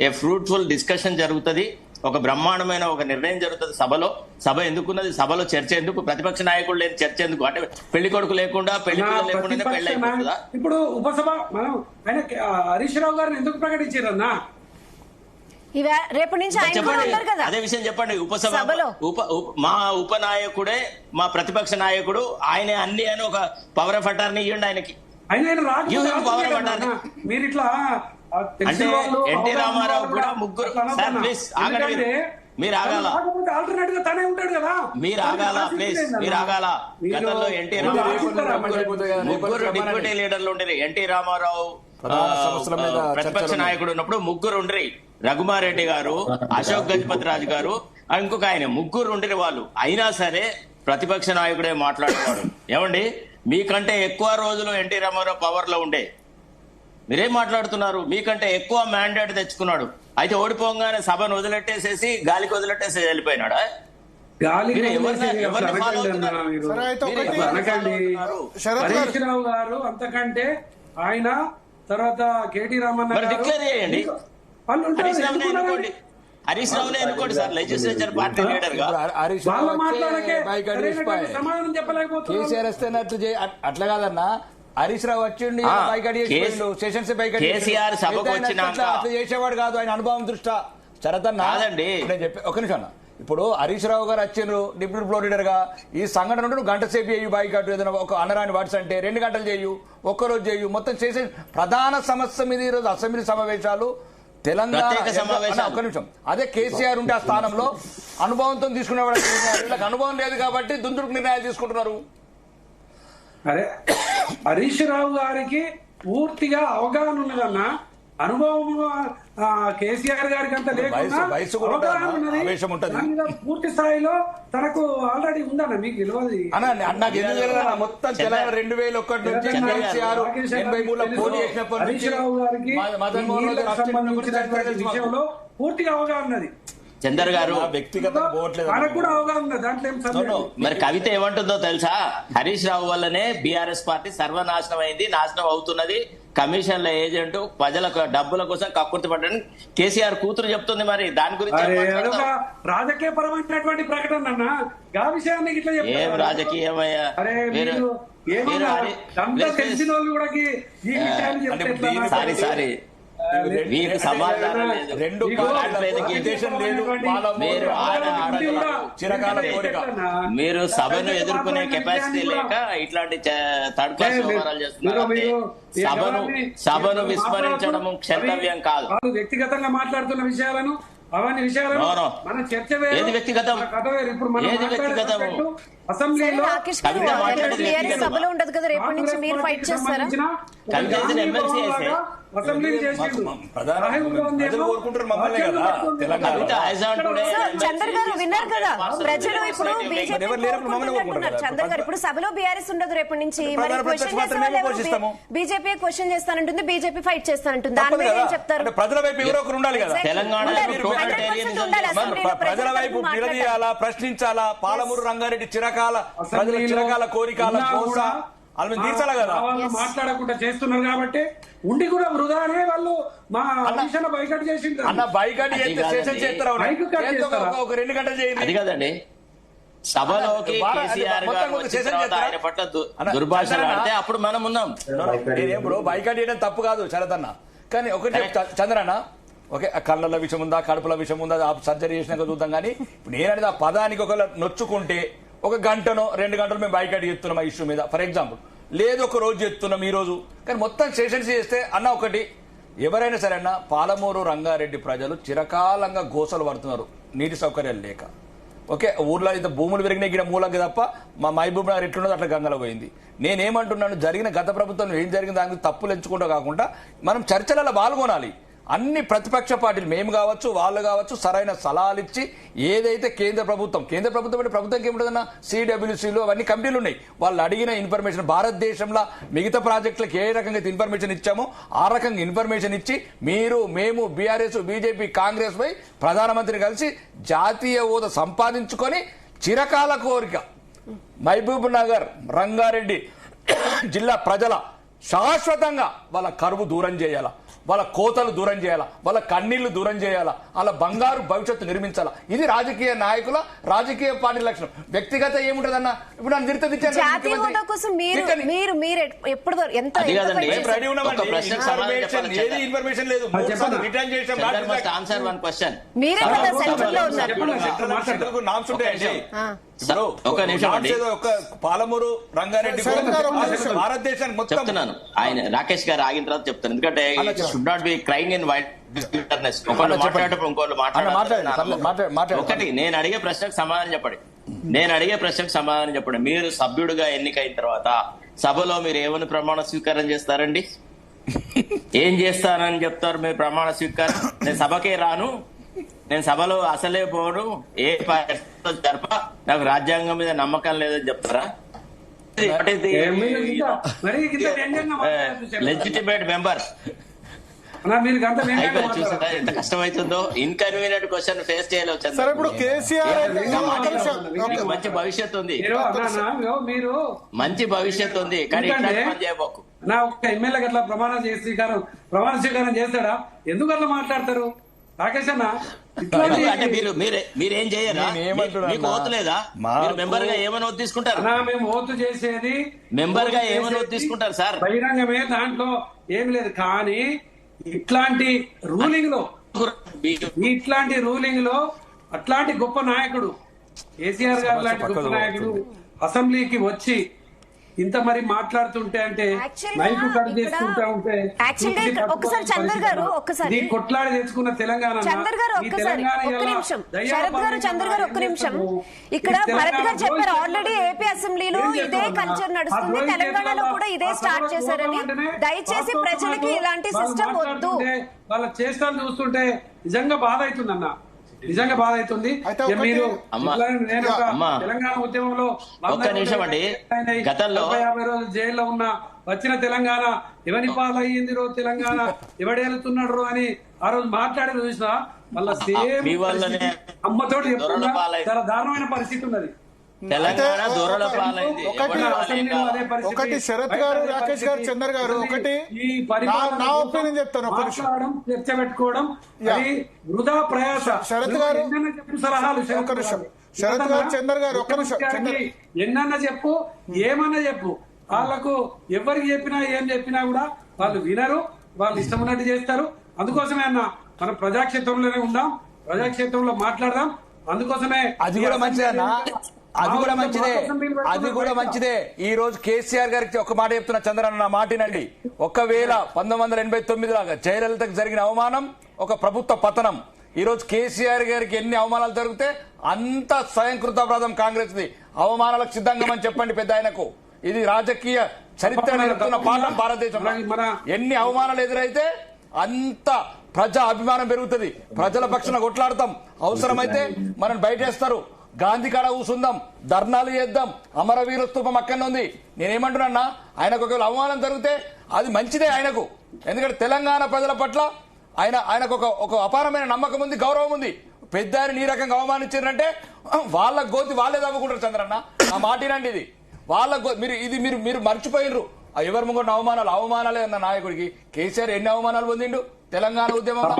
A fruitful discussion జరుగుతుంది, ఒక బ్రహ్మాండమైన ఒక నిర్ణయం జరుగుతుంది సభలో. సభ ఎందుకున్నది? సభలో చర్చ ఎందుకు? ప్రతిపక్ష నాయకుడు లేని చర్చ ఎందుకు? అంటే పెళ్లి కొడుకు లేకుండా, పెళ్లి పిల్లలు లేకుండా పెళ్లి అయిపోతుందా? ఇప్పుడు ఉపసభ మనం ఆయన హరీష్ రావు గారిని ఎందుకు ప్రకటించారన్నా? రేపటి నుంచి చెప్పండి, అదే విషయం చెప్పండి. ఉపసభ మా ఉపనాయకుడే, మా ప్రతిపక్ష నాయకుడు, ఆయనే అన్ని అని ఒక పవర్ ఆఫ్ అటార్నీ ఇవ్వండి ఆయనకి. మీరు ఇట్లా అంటే ఎన్టీ రామారావు కూడా ముగ్గురు. ప్లీజ్ ఆగండి, మీరు ఆగాల. ఆల్టర్నేట్ గా తనే ఉంటాడు కదా, మీరు ఆగాల. ప్లీజ్ మీరు ఆగాల. గతంలో ఎన్టీ రామారావు ముగ్గురు డిప్యూటీ లీడర్లు ఉండేది. ఎన్టీ రామారావు ప్రతిపక్ష నాయకుడు ఉన్నప్పుడు ముగ్గురు ఉండ్రి. రఘుమారెడ్డి గారు, అశోక్ గజపతి రాజు గారు, ఇంకొక ఆయన, ముగ్గురు ఉండ్రి వాళ్ళు. అయినా సరే ప్రతిపక్ష నాయకుడే మాట్లాడేవాడు. ఏమండి, మీకంటే ఎక్కువ రోజులు ఎన్టీ రామారావు పవర్ లో ఉండే, మీరేం మాట్లాడుతున్నారు? మీకంటే ఎక్కువ మ్యాండేట్ తెచ్చుకున్నాడు. అయితే ఓడిపోగానే సభను వదిలెట్టేసేసి గాలికి వదిలెట్టేసి వెళ్ళిపోయినాడా? హరీష్ రావు గారు అంతకంటే ఆయన తర్వాత కేటీ రామన్న డిక్లేర్ చేయండి. హరీష్ రావునే ఎన్నుకోండి సార్ లెజిస్లేచర్ పార్టీ లీడర్ గా. సమాధానం చెప్పలేకపోతున్నారు. అట్లా కాదన్నా, హరీష్ రావు వచ్చిండి సెషన్స్ కేసీఆర్ సభకు వచ్చినాక అట్లా చేసేవాడు కాదు. ఆయన అనుభవం దృష్ట్యా శరతన్నా కాదండి. నేను చెప్పి ఒక నిమిషం అన్న. ఇప్పుడు హరీష్ రావు గారు వచ్చిండ్రు డిప్యూటీ ఫ్లోర్ లీడర్ గా. ఈ సంఘటన ఉంటే గంట సేపు చేయు బాయ్కాట్, ఏదైనా ఒక అనరాని వాట్స్ అంటే 2 గంటలు చేయు, ఒక్కరోజు చేయు, మొత్తం చేసే ప్రధాన సమస్య మీద ఈరోజు అసెంబ్లీ సమావేశాలు తెలంగాణ. ఒక్క నిమిషం, అదే కేసీఆర్ ఉంటే ఆ స్థానంలో అనుభవంతో తీసుకునేవాడు. వీళ్ళకి అనుభవం లేదు కాబట్టి దుందుడుకు నిర్ణయాలు తీసుకుంటున్నారు. అరే హరీష్ రావు గారికి పూర్తిగా అవగాహన ఉన్నదన్నా. అనుభవం కేసీఆర్ గారికి అంత లేకుండా వయసు కూడా అవగాహన ఉన్నది. ఆవేశం ఉంటది. దాని మీద పూర్తి స్థాయిలో తనకు ఆల్రెడీ ఉందన్న మీకు తెలియదు. నాకు ఎందుకు తెలియదు? మొత్తం తెలంగాణ 2001 నుంచి కేసీఆర్ 83లో పోటీ చేసినప్పటి నుంచి హరీష్ రావు గారికి మదన్ మోహన్ నీళ్లకు సంబంధించినటువంటి విషయంలో పూర్తిగా అవగాహన ఉన్నది. చందర్ గారు వ్యక్తిగత పోవట్లేదు. మనకు కూడా అవగాహన ఉన్నది, దాంట్లో ఏం సందేహం లేదు. మరి కవిత ఏమంటుందో తెలుసా? హరీష్ రావు వల్లనే బీఆర్ఎస్ పార్టీ సర్వనాశనం అయింది, నాశనం అవుతున్నది. కమిషన్ల ఏజెంట్ ప్రజలకు డబ్బుల కోసం కక్కుర్తి పడ్డని కేసీఆర్ కూతురు చెప్తుంది. మరి దాని గురించి ఏం మాట్లాడతావు? అదొక రాజకీయ పరమైనటువంటి ప్రకటన అన్న. గా విషయాన్ని ఇట్లా ఏం చెప్తారు. రాజకీయమయ్యా? అరే మీరు మీరు ఏమన్నా అంతా తెలిసిన వాళ్ళు కూడా ఈ విషయాన్ని చెప్తే ఎట్లా నాకు సారీ సారీ మీకు సమాధానం లేదు. రెండు చిరకాల కోరిక. మీరు సభను ఎదుర్కొనే కెపాసిటీ లేక ఇట్లాంటి థర్డ్ క్లాస్ వ్యవహారాలు చేస్తున్నారు. సభను విస్మరించడం క్షంతవ్యం కాదు. వాళ్ళు వ్యక్తిగతంగా మాట్లాడుతున్న విషయాలను అవన్నీ విషయాలను మన చర్చ వేరు, ఏది వ్యక్తిగతం? మన కథ వేరు. ఇప్పుడు మనం ఏది వ్యక్తిగతం? అసెంబ్లీలో రాకేష్ గారు కవిత మాట్లాడేది టీఆర్ఎస్ సభలో ఉండదు కదా, రేపటి నుంచి మీరు ఫైట్ చేస్తారా? కవిత చేసిన ఎమ్మెల్సీ అయితే అసెంబ్లీకి చేసిండు. ప్రజలు కోరుకుంటారు మమ్మల్ని కదా తెలంగాణ. కవిత as on today చంద్ర గారు విన్నారు కదా, ప్రజలు ఇప్పుడు బీజేపీ ఎవరు లేనప్పుడు మమ్మల్ని కోరుకుంటారు. చంద్ర గారు ఇప్పుడు సభలో బీఆర్ఎస్ ఉండదు రేపటి నుంచి, మరి ప్రధాన క్వశ్చన్ ప్రతిపక్ష చేసే మాత్రమే వాళ్ళు పోషిస్తాము. బీజేపీ క్వశ్చన్ చేస్తానంటుంది, బీజేపీ ఫైట్ చేస్తానంటుంది. దాని తప్పదు మీద కదా. ఏం చెప్తారు? అంటే ప్రజల వైపు ఎవరో ఒకరు ఉండాలి కదా. తెలంగాణ ఉండాలి. మీరు 100% ఉండాలి అసెంబ్లీలో. ప్రజల వైపు నిలదీయాలా, ప్రశ్నించాలా. పాలమూరు రంగారెడ్డి చిరకాల ప్రజల చిరకాల కోరికాల కోస వాళ్ళని తీర్చాలా కదా. మాట్లాడకుండా చేస్తున్నారు కాబట్టి ఉండి కూడా వృధానే వాళ్ళు మా ఆదేశాల బైకట్ చేసిండ్రు. అన్న బైకాట్ సెషన్ చేస్తారా? బైక్ కట్ చేస్తారా? ఒక 2 గంటలు అది చేయండి. కదండి. సభలోకి కేసీఆర్ గారు వచ్చిన తర్వాత ఆయన పట్ల దుర్భాషలు ఆడితే అప్పుడు మనం ఉన్నాం. ఇప్పుడు బైకాట్ చేయడం తప్పు కాదు శరత్ అన్న, కానీ ఒకటి చంద్రన్న, ఓకే కళ్ళల విషయం ఉందా, కడుపుల విషయం ఉందా, సర్జరీ చేసినాక చూద్దాం. కానీ ఇప్పుడు నేననేది ఆ పదానికి ఒకవేళ నొచ్చుకుంటే 1 గంటనో 2 గంటలు మేము బైకాట్ చేస్తున్నాం ఆ ఇష్యూ మీద ఫర్ ఎగ్జాంపుల్, లేదు ఒక రోజు చేస్తున్నాం ఈ రోజు. కానీ మొత్తం సెషన్స్ చేస్తే అన్న ఒకటి ఎవరైనా సరే అన్న, పాలమూరు రంగారెడ్డి ప్రజలు చిరకాలంగా గోసలు పడుతున్నారు నీటి సౌకర్యాలు లేక. ఓకే ఊర్లో ఇంత భూములు పెరిగినాయి గిన మూలంగా తప్ప మా మహబూబ్ నగర్ ఎట్లున్నదో అట్లా గంగలో పోయింది. నేనేమంటున్నాను, జరిగిన గత ప్రభుత్వం ఏం జరిగింది దానికి తప్పులు ఎంచుకుంటూ కాకుండా మనం చర్చలలో పాల్గొనాలి. అన్ని ప్రతిపక్ష పార్టీలు మేము కావచ్చు వాళ్ళు కావచ్చు సరైన సలహాలు ఇచ్చి ఏదైతే కేంద్ర ప్రభుత్వం అంటే ప్రభుత్వంకి ఏముంటుందన్న సిడబ్ల్యూసీలు అవన్నీ కమిటీలు ఉన్నాయి, వాళ్ళు అడిగిన ఇన్ఫర్మేషన్ భారతదేశంలో మిగతా ప్రాజెక్టులకు ఏ రకంగా ఇన్ఫర్మేషన్ ఇచ్చామో ఆ రకంగా ఇన్ఫర్మేషన్ ఇచ్చి మీరు మేము బీఆర్ఎస్ బీజేపీ కాంగ్రెస్ పై ప్రధానమంత్రిని కలిసి జాతీయ హోదా సంపాదించుకొని చిరకాల కోరిక మహబూబ్ నగర్ రంగారెడ్డి జిల్లా ప్రజల శాశ్వతంగా వాళ్ళ కరువు దూరం చేయాలా, వాళ్ళ కోతలు దూరం చేయాలా, వాళ్ళ కన్నీళ్లు దూరం చేయాలా, వాళ్ళ బంగారు భవిష్యత్తు నిర్మించాలా. ఇది రాజకీయ నాయకుల రాజకీయ పార్టీ లక్షణం. వ్యక్తిగత ఏముంటదన్న, ఇప్పుడు నన్ను జాతీయ హోదా కోసం మీరు ఎప్పుడు ఎంత ఇన్ఫర్మేషన్ లేదు. రిటర్న్ చేసాం ఆన్సర్ వన్ క్వశ్చన్. మీరే కదా సెంటర్ లో ఉన్నారు. నామ్స్ ఉంటాయండి. ఒక నిమిషం అండి, పాలమూరు రంగారెడ్డి భారతదేశానికి మొత్తం చెప్తున్నాను. ఆయన రాకేష్ గారు ఆగిన తర్వాత చెప్తాను, ఎందుకంటే should not be crying in white interests. ఒకళ్ళు మాట్లాడేటప్పుడు ఇంకోళ్ళు మాట్లాడారు. ఒకటి నేను అడిగే ప్రశ్నకు సమాధానం చెప్పండి. మీరు సభ్యుడిగా ఎన్నికైన తర్వాత సభలో మీరు ఏమని ప్రమాణ స్వీకారం చేస్తారండి? ఏం చేస్తారని చెప్తారు మీరు ప్రమాణ స్వీకారం? నేను సభకే రాను, నేను సభలో అసలే పోను, ఏ జరప, నాకు రాజ్యాంగం మీద నమ్మకం లేదని చెప్తారా? లెజిటిమేట్ మెంబర్ చూసారా ఎంత కష్టమవుతుందో? ఇన్కన్వీనియంట్ క్వశ్చన్ ఫేస్ చేయలేదు. మంచి భవిష్యత్తు ఉంది, మంచి భవిష్యత్తు ఉంది, కానీ ఇట్లాంటి పని చేయబోకు. నా ఒక ఎమ్మెల్యే అట్లా ప్రమాణ స్వీకారం చేస్తాడా? ఎందుకు అట్లా మాట్లాడతారు రాకేష్ అన్న? అంటే మీరేం చేయరా? మీకు ఓతు లేదా? మీరు మెంబర్ గా ఏమైనా ఓతు తీసుకుంటారు? మేము ఓతు చేసేది మెంబర్ గా ఏమైనా ఓతు తీసుకుంటారు సార్? బహిరంగమే, దాంట్లో ఏమి లేదు. కానీ ఇట్లాంటి రూలింగ్ లో అట్లాంటి గొప్ప నాయకుడు కేసీఆర్ గారు లాంటి గొప్ప నాయకుడు అసెంబ్లీకి వచ్చి ఇంత మరి మాట్లాడుతుంటే అంటే Actually మైకు కట్ ఇక్కడ- చేసుకుంటా ఉంటే Actually చూసి ఒక్కసారి చంద్ర గారు, ఒక్కసారి. ఈ కొట్లాడి తెచ్చుకున్న తెలంగాణ చంద్ర గారు ఒక్కసారి ఒక్క నిమిషం, శరత్ గారు, చంద్ర గారు ఒక్క నిమిషం. ఇక్కడ భరత్ గారు చెప్పారు ఆల్రెడీ ఏపీ అసెంబ్లీలో ఇదే కల్చర్ నడుస్తుంది, తెలంగాణలో కూడా ఇదే స్టార్ట్ చేశారని. దయచేసి ప్రజలకి ఇలాంటి సిస్టమ్ వద్దు. వాళ్ళ చేష్టాలు చూస్తుంటే నిజంగా బాధ అవుతుందన్న, నిజంగా బాధ అవుతుంది. అయితే ఇక ఒకటి- మీరు అమ్మా, నేను ఒక అమ్మా, తెలంగాణ ఉద్యమంలో ఒక్క నిమిషం అండి. గతంలో 50 రోజులు జైల్లో ఉన్న వచ్చిన తెలంగాణ ఎవరి పాలయ్యింది రో తెలంగాణ ఎవడేలుతున్నాడు అని ఆ రోజు మాట్లాడి చూసినా మళ్ళా సేమ్ మీ వల్లనే అమ్మతోటి చెప్తున్నా దొరల పాలైంది. చాలా దారుణమైన పరిస్థితి ఉన్నది. తెలంగాణ దూరల పాలైంది. ఒకటి- ఎవరి పాలైంది అసెంబ్లీలో అదే పరిస్థితి. ఒకటి శరత్ గారు, రాకేష్ గారు, చందర్ గారు, ఒకటి ఈ పరిపాలన నా కోసం ఒపీనియన్ చెప్తాను, ఒక నిమిషం. మాట్లాడడం, చర్చ పెట్టుకోవడం అది వృధా ప్రయాస. శరత్ గారు, ఎన్నన్నా చెప్పు సలహాలు ఒక్క నిమిషం. శరత్ గారు, చందర్ గారు, ఒక్క నిమిషం. చందర్ ఎన్నన్నా చెప్పు, ఏమన్నా చెప్పు, వాళ్ళకు ఎవరికి చెప్పినా ఏం చెప్పినా కూడా వాళ్ళు వినరు, వాళ్ళు ఇష్టం ఉన్నట్టు చేస్తారు. అందుకోసమే అన్న మనం ప్రజాక్షేత్రంలోనే ఉందాం, ప్రజాక్షేత్రంలో మాట్లాడదాం. అందుకోసమే అది కూడా మంచిదే అన్న, అది కూడా మంచిదే, అది కూడా మంచిదే. ఈ రోజు కేసీఆర్ గారికి ఒక మాట చెప్తున్నా చంద్రన్న, నా మాటినండి. ఒకవేళ 1989 లాగా జయలలితకు జరిగిన అవమానం ఒక ప్రభుత్వ పతనం. ఈ రోజు కేసీఆర్ గారికి ఎన్ని అవమానాలు జరిగితే అంత స్వయంకృతాపరాధం కాంగ్రెస్ ది. అవమానాలకు సిద్ధంగా అని చెప్పండి పెద్ద ఆయనకు. ఇది రాజకీయ చరిత్ర నేర్పుతున్న పాఠం భారతదేశంలో. ఎన్ని అవమానాలు ఎదురైతే అంత ప్రజా అభిమానం పెరుగుతుంది. ప్రజల పక్షాన కొట్లాడతాం, అవసరమైతే మనం బయటేస్తారు, గాంధీ కాడ కూసుందాం, ధర్నాలు చేద్దాం, అమరవీర స్తూపం అక్కడనే ఉంది. నేనేమంటున్నా, ఆయనకు ఒకవేళ అవమానం జరిగితే అది మంచిదే ఆయనకు. ఎందుకంటే తెలంగాణ ప్రజల పట్ల ఆయనకు ఒక అపారమైన నమ్మకం ఉంది, గౌరవం ఉంది. పెద్ద ఆయన ఈ రకంగా అవమానించారంటే వాళ్ళ గోతి వాళ్ళే తవ్వుకుంటారు చంద్రన్న. ఆ మాటినండి, ఇది వాళ్ళ మీరు మర్చిపోయినరు. ఎవరి ముందు అవమానాలే అన్న నాయకుడికి. కేసీఆర్ ఎన్ని అవమానాలు పొందిండు తెలంగాణ ఉద్యమంలో.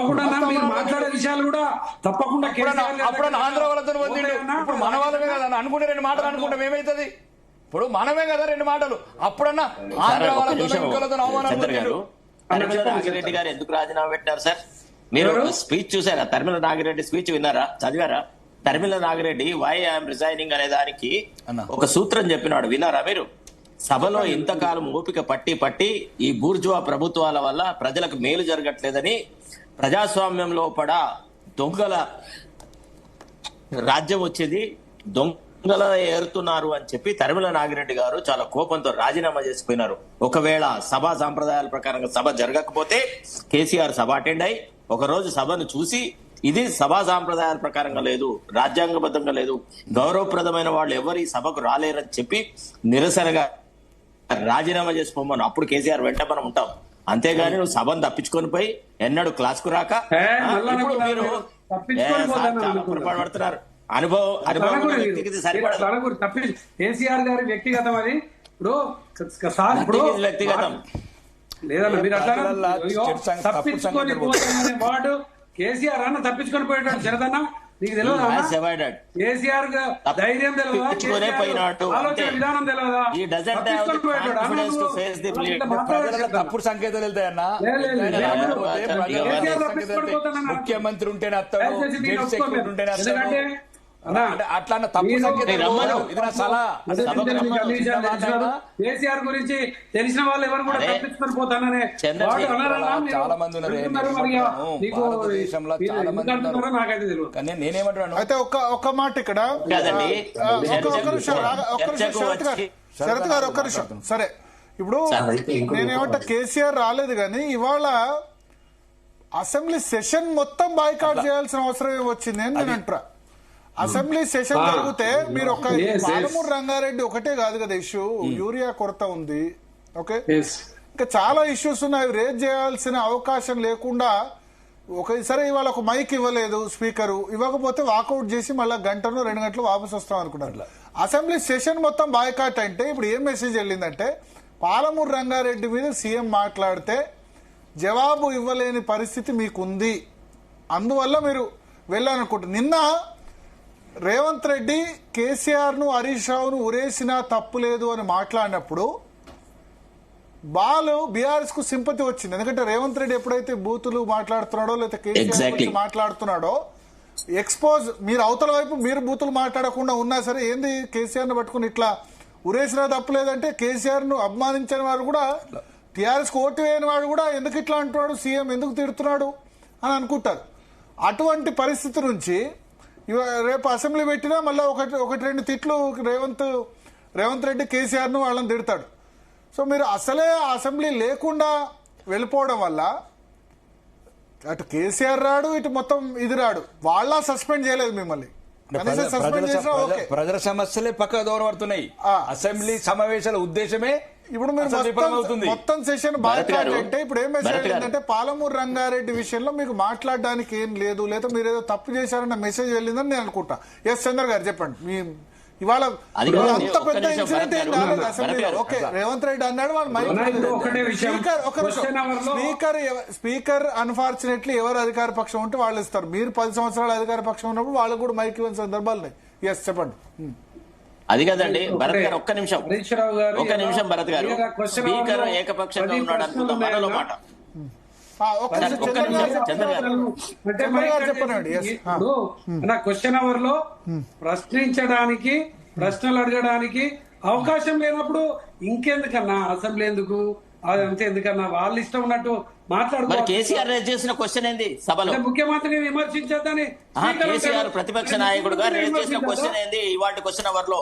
మాట్లాడే విషయాలు కూడా తప్పకుండా అప్పుడు ఆంధ్ర వాళ్ళతో పొందిండు. ఇప్పుడు మన వాళ్ళమే కదా అనుకుంటే 2 మాటలు అనుకుంటాం, ఏమైతుంది? ఇప్పుడు మనమే కదా 2 మాటలు. అప్పుడన్నా ఆంధ్ర వాళ్ళతో అవమానాలు పొందిండు. తరిమిల నాగిరెడ్డి గారు ఎందుకు రాజీనామా పెట్టినారు సార్? మీరు స్పీచ్ చూసారా? తరిమిల నాగిరెడ్డి స్పీచ్ విన్నారా, చదివారా? Tarimela Nagireddy why I'm resigning అనే దానికి ఒక సూత్రం చెప్పినాడు, విన్నారా మీరు? సభలో ఇంతకాలం ఓపిక పట్టి ఈ బూర్జువా ప్రభుత్వాల వల్ల ప్రజలకు మేలు జరగట్లేదని, ప్రజాస్వామ్యంలో పడా దొంగల రాజ్యం వచ్చేది, దొంగల ఏరుతున్నారు అని చెప్పి తరిమిల నాగిరెడ్డి గారు చాలా కోపంతో రాజీనామా చేసిపోయినారు. ఒకవేళ సభా సాంప్రదాయాల ప్రకారంగా సభ జరగకపోతే కేసీఆర్ సభ అటెండ్ అయి ఒక రోజు సభను చూసి ఇది సభా సాంప్రదాయాల ప్రకారంగా లేదు, రాజ్యాంగబద్ధంగా లేదు, గౌరవప్రదమైన వాళ్ళు ఎవరు ఈ సభకు రాలేరని చెప్పి నిరసనగా రాజీనామా చేసుకోమని అప్పుడు కేసీఆర్ వెంట మనం ఉంటాం. అంతేగాని నువ్వు సభను తప్పించుకొని పోయి ఎన్నడూ క్లాస్ కు రాక ఇప్పుడు మీరు పడుతున్నారు. అనుభవం కేసీఆర్ గారి వ్యక్తిగతం అది. ఇప్పుడు వ్యక్తిగతం లేదన్న, మీరు అట్లా తప్పించుకొని పోతాననే వాడు కేసీఆర్ అన్న తప్పించుకొని పోయేటాడు. జరదన్న నీకు తెలియదా? కేసీఆర్ ధైర్యం తెలియదా? ఆలోచన విధానం తెలియదా? తప్పుడు సంకేతాలు వెళ్తాయన్నా. ముఖ్యమంత్రి ఉంటేనే అత్తాడు, జడ్జి సెక్రటరీ ఉంటేనే అత్తాడు. అట్లా తప్పు సంకేతాలు. ఇది నా సలహా. కేసీఆర్ గురించి తెలిసిన వాళ్ళు ఎవరు కూడా తప్పించుకొని పోతాననే చాలా మంది ఉన్నారు భారతదేశంలో, చాలా మంది ఉన్నారు. కానీ నేనేమంటున్నాను, అయితే ఒక్క మాట ఇక్కడ శరత్ గారు ఒక్క నిమిషం. సరే, ఇప్పుడు నేనేమంటా, కేసీఆర్ రాలేదు కానీ ఇవాళ అసెంబ్లీ సెషన్ మొత్తం బాయ్కాట్ చేయాల్సిన అవసరం ఏమొచ్చింది అని నేను అంటారా? అసెంబ్లీ సెషన్ జరిగితే మీరు ఒక పాలమూరు రంగారెడ్డి ఒకటే కాదు కదా ఇష్యూ, యూరియా కొరత ఉంది, ఓకే, ఇంకా చాలా ఇష్యూస్ ఉన్నాయి. రేజ్ చేయాల్సిన అవకాశం లేకుండా ఒకసారి ఇవాళ ఒక మైక్ ఇవ్వలేదు స్పీకరు, ఇవ్వకపోతే వాకౌట్ చేసి మళ్ళీ 1-2 గంటలు వాపసు వస్తాం అనుకున్నారు. అసెంబ్లీ సెషన్ మొత్తం బాయ్కాట్ అంటే ఇప్పుడు ఏం మెసేజ్ వెళ్ళిందంటే, పాలమూరు రంగారెడ్డి మీద సీఎం మాట్లాడితే జవాబు ఇవ్వలేని పరిస్థితి మీకుంది, అందువల్ల మీరు వెళ్ళాలనుకుంటారు. నిన్న రేవంత్ రెడ్డి కేసీఆర్ ను హరీష్ రావును ఉరేసినా తప్పు లేదు అని మాట్లాడినప్పుడు బీఆర్ఎస్ కు సింపతి వచ్చింది. ఎందుకంటే రేవంత్ రెడ్డి ఎప్పుడైతే బూతులు మాట్లాడుతున్నాడో లేదా కేసీఆర్ గురించి మాట్లాడుతున్నాడో ఎక్స్పోజ్, మీరు అవతల వైపు మీరు బూతులు మాట్లాడకుండా ఉన్నా సరే ఏంది కేసీఆర్ ను పట్టుకుని ఇట్లా ఉరేసినా తప్పులేదంటే కేసీఆర్ ను అభిమానించిన వాడు కూడా టీఆర్ఎస్ ఓటు వేయని వాడు కూడా ఎందుకు ఇట్లా అంటున్నాడు, సీఎం ఎందుకు తిడుతున్నాడు అని అనుకుంటారు. అటువంటి పరిస్థితి నుంచి రేపు అసెంబ్లీ పెట్టినా మళ్ళీ ఒకటి రెండు తిట్లు రేవంత్ రెడ్డి కేసీఆర్ ను వాళ్ళని తిడతాడు. సో మీరు అసలే అసెంబ్లీ లేకుండా వెళ్ళిపోవడం వల్ల అటు కేసీఆర్ రాడు, ఇటు మొత్తం ఇది రాడు. వాళ్ళ సస్పెండ్ చేయలేదు మిమ్మల్ని, ప్రజల సమస్యలే పక్క దూరపడుతున్నాయి. అసెంబ్లీ సమావేశాల ఉద్దేశమే ఇప్పుడు మీరు మొత్తం సెషన్ బాయ్కాట్ అంటే ఇప్పుడు ఏం మెసేజ్ ఏంటంటే పాలమూరు రంగారెడ్డి విషయంలో మీకు మాట్లాడడానికి ఏం లేదు, లేదా మీరు ఏదో తప్పు చేశారన్న మెసేజ్ వెళ్ళిందని నేను అనుకుంటా. ఎస్ చంద్ర గారు చెప్పండి. మీ ఇవాళ అంత పెద్ద ఇన్సిడెంట్ ఏం కాలేదు అసెంబ్లీలో. ఓకే, రేవంత్ రెడ్డి అన్నాడు స్పీకర్ అన్ఫార్చునేట్లీ ఎవరు అధికార పక్షం ఉంటే వాళ్ళు ఇస్తారు. మీరు 10 సంవత్సరాలు అధికార పక్షం ఉన్నప్పుడు వాళ్ళకు కూడా మైక్ ఇవ్వని సందర్భాలు ఉన్నాయి. ఎస్ చెప్పండి. అది కదండి భరత్ గారు, ఒక్క నిమిషం భరత్ గారు. స్పీకర్ ఏకపక్షంగా ఉన్నాడు అనుకుందాం మనలో మాట. నా క్వశ్చన్ అవర్ లో ప్రశ్నించడానికి, ప్రశ్నలు అడగడానికి అవకాశం లేనప్పుడు ఇంకెందుకన్నా అసెంబ్లీ ఎందుకు, అదంతా ఎందుకన్నా వాళ్ళ ఇష్టం ఉన్నట్టు మాట్లాడుకోవాలి. కేసీఆర్ రేజ్ చేసిన క్వశ్చన్ ఏంది సభలో? ముఖ్యమంత్రిని విమర్శించద్దని కేసీఆర్ ప్రతిపక్ష నాయకుడుగా రేజ్ చేసిన క్వశ్చన్ ఏంది ఇవాళ క్వశ్చన్ అవర్ లో?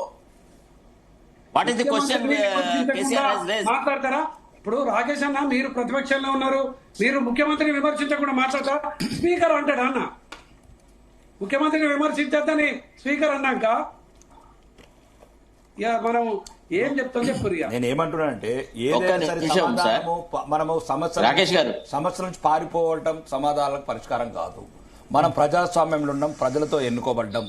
What is the question KCR has raised? మాట్లాడతారా? ఇప్పుడు రాకేష్ అన్న మీరు ప్రతిపక్షంలో ఉన్నారు, మీరు ముఖ్యమంత్రిని విమర్శించకుండా మాట్లాడతారా? స్పీకర్ అంటాడా అన్న? ముఖ్యమంత్రిని విమర్శించద్దని స్పీకర్ అన్నాక మనం ఏం చెప్తాం చెప్పు. నేను ఏమంటున్నానంటే మనము రాకేష్ గారు సమస్య నుంచి పారిపోవటం సమాధానాలకు పరిష్కారం కాదు. మనం ప్రజాస్వామ్యంలో ఉన్నాం, ప్రజలతో ఎన్నుకోబడ్డం.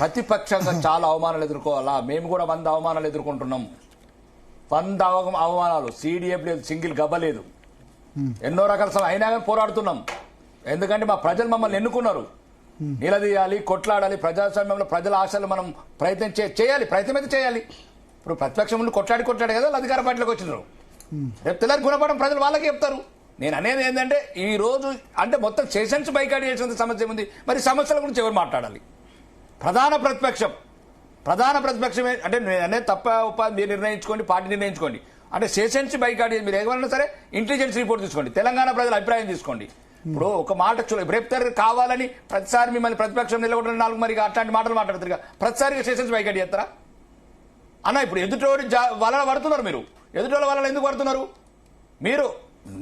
ప్రతిపక్షంగా చాలా అవమానాలు ఎదుర్కోవాలా? మేము కూడా 100 అవమానాలు ఎదుర్కొంటున్నాం. 100 అవమానాలు. CDF లేదు, సింగిల్ గబ్బ లేదు, ఎన్నో రకాల అయినా కానీ పోరాడుతున్నాం. ఎందుకంటే మా ప్రజలు మమ్మల్ని ఎన్నుకున్నారు. నిలదీయాలి, కొట్లాడాలి. ప్రజాస్వామ్యంలో ప్రజల ఆశలు మనం ప్రయత్నం చేయాలి, ప్రయత్నం అయితే చేయాలి. ఇప్పుడు ప్రతిపక్షం నుండి కొట్లాడి కదా అధికార పార్టీలోకి వచ్చినారు. రేపు తెల్లారి గుణపడడం ప్రజలు వాళ్ళకే చెప్తారు. నేను అనేది ఏంటంటే ఈ రోజు అంటే మొత్తం సెషన్స్ బైకాట్ చేసిన సమస్య ఉంది. మరి సమస్యల గురించి ఎవరు మాట్లాడాలి? ప్రధాన ప్రతిపక్షమే అంటే నేను అనేది తప్ప ఉపాధి మీరు నిర్ణయించుకోండి, పార్టీ నిర్ణయించుకోండి. అంటే సెషన్స్ బైకాట్ మీరు ఏమన్నా సరే ఇంటెలిజెన్స్ రిపోర్ట్ తీసుకోండి, తెలంగాణ ప్రజల అభిప్రాయం తీసుకోండి. ఇప్పుడు ఒక మాట రేపు కావాలని ప్రతిసారి మిమ్మల్ని ప్రతిపక్షం నిలబడిన 4 మరి అట్లాంటి మాటలు మాట్లాడతారు. ప్రతిసారిగా సెషన్స్ బైకాట్ చేస్తారా అన్న? ఇప్పుడు ఎదుటోడి వలన పడుతున్నారు మీరు. ఎదుటోళ్ళ వలన ఎందుకు పడుతున్నారు? మీరు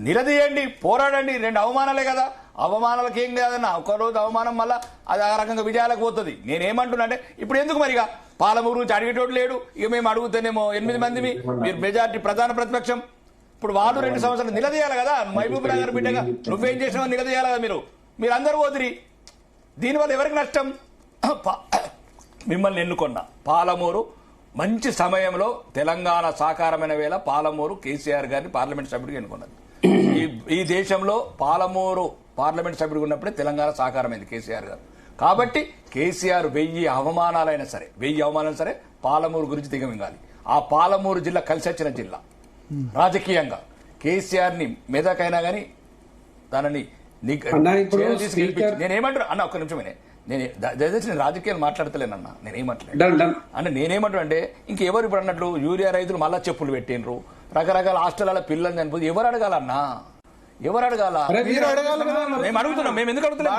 నిలదీయండి, పోరాడండి. 2 అవమానాలే కదా. అవమానాలకు ఏం కాదన్న, ఒకరోజు అవమానం మళ్ళా అది ఆ రకంగా విజయాలకు పోతుంది. నేనేమంటున్నా అంటే ఇప్పుడు ఎందుకు మరిగా పాలమూరు నుంచి అడిగేటోడు లేడు. ఇక మేము అడుగుతానేమో 8 మంది మీరు మెజార్టీ ప్రధాన ప్రతిపక్షం. ఇప్పుడు వాళ్ళు 2 సంవత్సరాలు నిలదీయాలి కదా. మహబూబ్ నగర్ బిడ్డగా నువ్వేం చేసినావు నిలదీయాలి కదా. మీరు అందరూ పోతురి. దీనివల్ల ఎవరికి నష్టం? మిమ్మల్ని ఎన్నుకున్న పాలమూరు మంచి సమయంలో తెలంగాణ సాకారమైన వేళ పాలమూరు కేసీఆర్ గారిని పార్లమెంట్ సభ్యుడిగా ఎన్నుకున్నది. ఈ దేశంలో పాలమూరు పార్లమెంట్ సభ్యుడిగా ఉన్నప్పుడే తెలంగాణ సాకారమైంది కేసీఆర్ గారు. కాబట్టి కేసీఆర్ 1000 అవమానాలైనా సరే పాలమూరు గురించి దిగమింగాలి. ఆ పాలమూరు జిల్లా కలిసి వచ్చిన జిల్లా. రాజకీయంగా కేసీఆర్ ని మెదకైనా గానీ దానిని నేనేమంటున్నా అన్న, ఒక్క నిమిషమే. దయచేసి నేను రాజకీయాలు మాట్లాడతలేనన్నా. నేనేమంటున్నా అంటే ఇంకెవరు ఇప్పుడు అన్నట్లు యూరియా రైతులు మళ్ళా చెప్పులు పెట్టినరు, రకరకాల హాస్టల్ పిల్లలు చనిపోయి ఎవరు అడగాలన్నా? ఎవరు అడగాల? మేము అడుగుతున్నాం. మేము ఎందుకు అడుగుతున్నాం?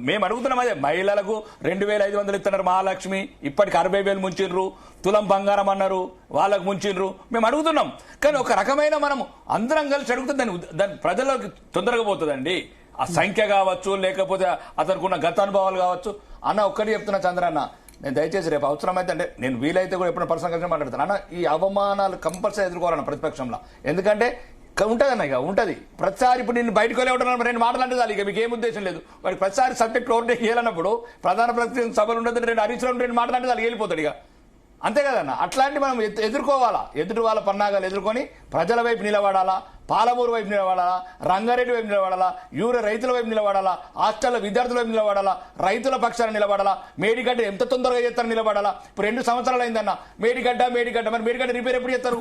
మేము అడుగుతున్నాం అదే మహిళలకు 2500 ఇస్తున్నారు మహాలక్ష్మి, ఇప్పటికి 60,000 ముంచిండ్రు. తులం బంగారం అన్నారు, వాళ్ళకు ముంచిండ్రు. మేము అడుగుతున్నాం. కానీ ఒక రకమైన మనం అందరం కలిసి అడుగుతుంది, దాని ప్రజలకు తొందరగా పోతుందండి. ఆ సంఖ్య కావచ్చు, లేకపోతే అతనికి ఉన్న గతానుభవాలు కావచ్చు. అన్న ఒక్కటి చెప్తున్నా చంద్రన్న, నేను దయచేసి రేపు అవసరమైతే అంటే నేను వీలైతే కూడా ఎప్పుడైనా పర్సనల్ కలిసి మాట్లాడతాను అన్న. ఈ అవమానాలు కంపల్సరీ ఎదుర్కోవాలన్న ప్రతిపక్షంలో. ఎందుకంటే ఉంటదన్న, ఇక ఉంటది ప్రతిసారి. ఇప్పుడు నేను బయటకు వెళ్ళి 2 మాటలు అంటే చాలు, ఇక మీకు ఏం ఉద్దేశం లేదు. వాడికి ప్రతిసారి సబ్జెక్ట్ ఓవర్టేక్ చేయాలన్నప్పుడు ప్రధాన ప్రతిపక్ష సభలు ఉండదు, 2 హరీశ్లో 2 మాటలు అంటే చాలు వెళ్ళిపోతాడు ఇక. అంతే కదన్న. అట్లాంటి మనం ఎదుర్కోవాలా. ఎదుటి వాళ్ళ పన్నాగాలు ఎదుర్కొని ప్రజల వైపు నిలబడాలా, పాలమూరు వైపు నిలబడాలా, రంగారెడ్డి వైపు నిలబడాలా, యూరియా రైతుల వైపు నిలబడాలా, హాస్టల్ విద్యార్థుల వైపు నిలబడాలా, రైతుల పక్షాన నిలబడాలా, మేడిగడ్డ ఎంత తొందరగా చేస్తారో నిలబడాలా. ఇప్పుడు 2 సంవత్సరాలు అయిందన్న మేడిగడ్డ. మరి మేడిగడ్డ రిపేర్ ఎప్పుడు చేస్తారు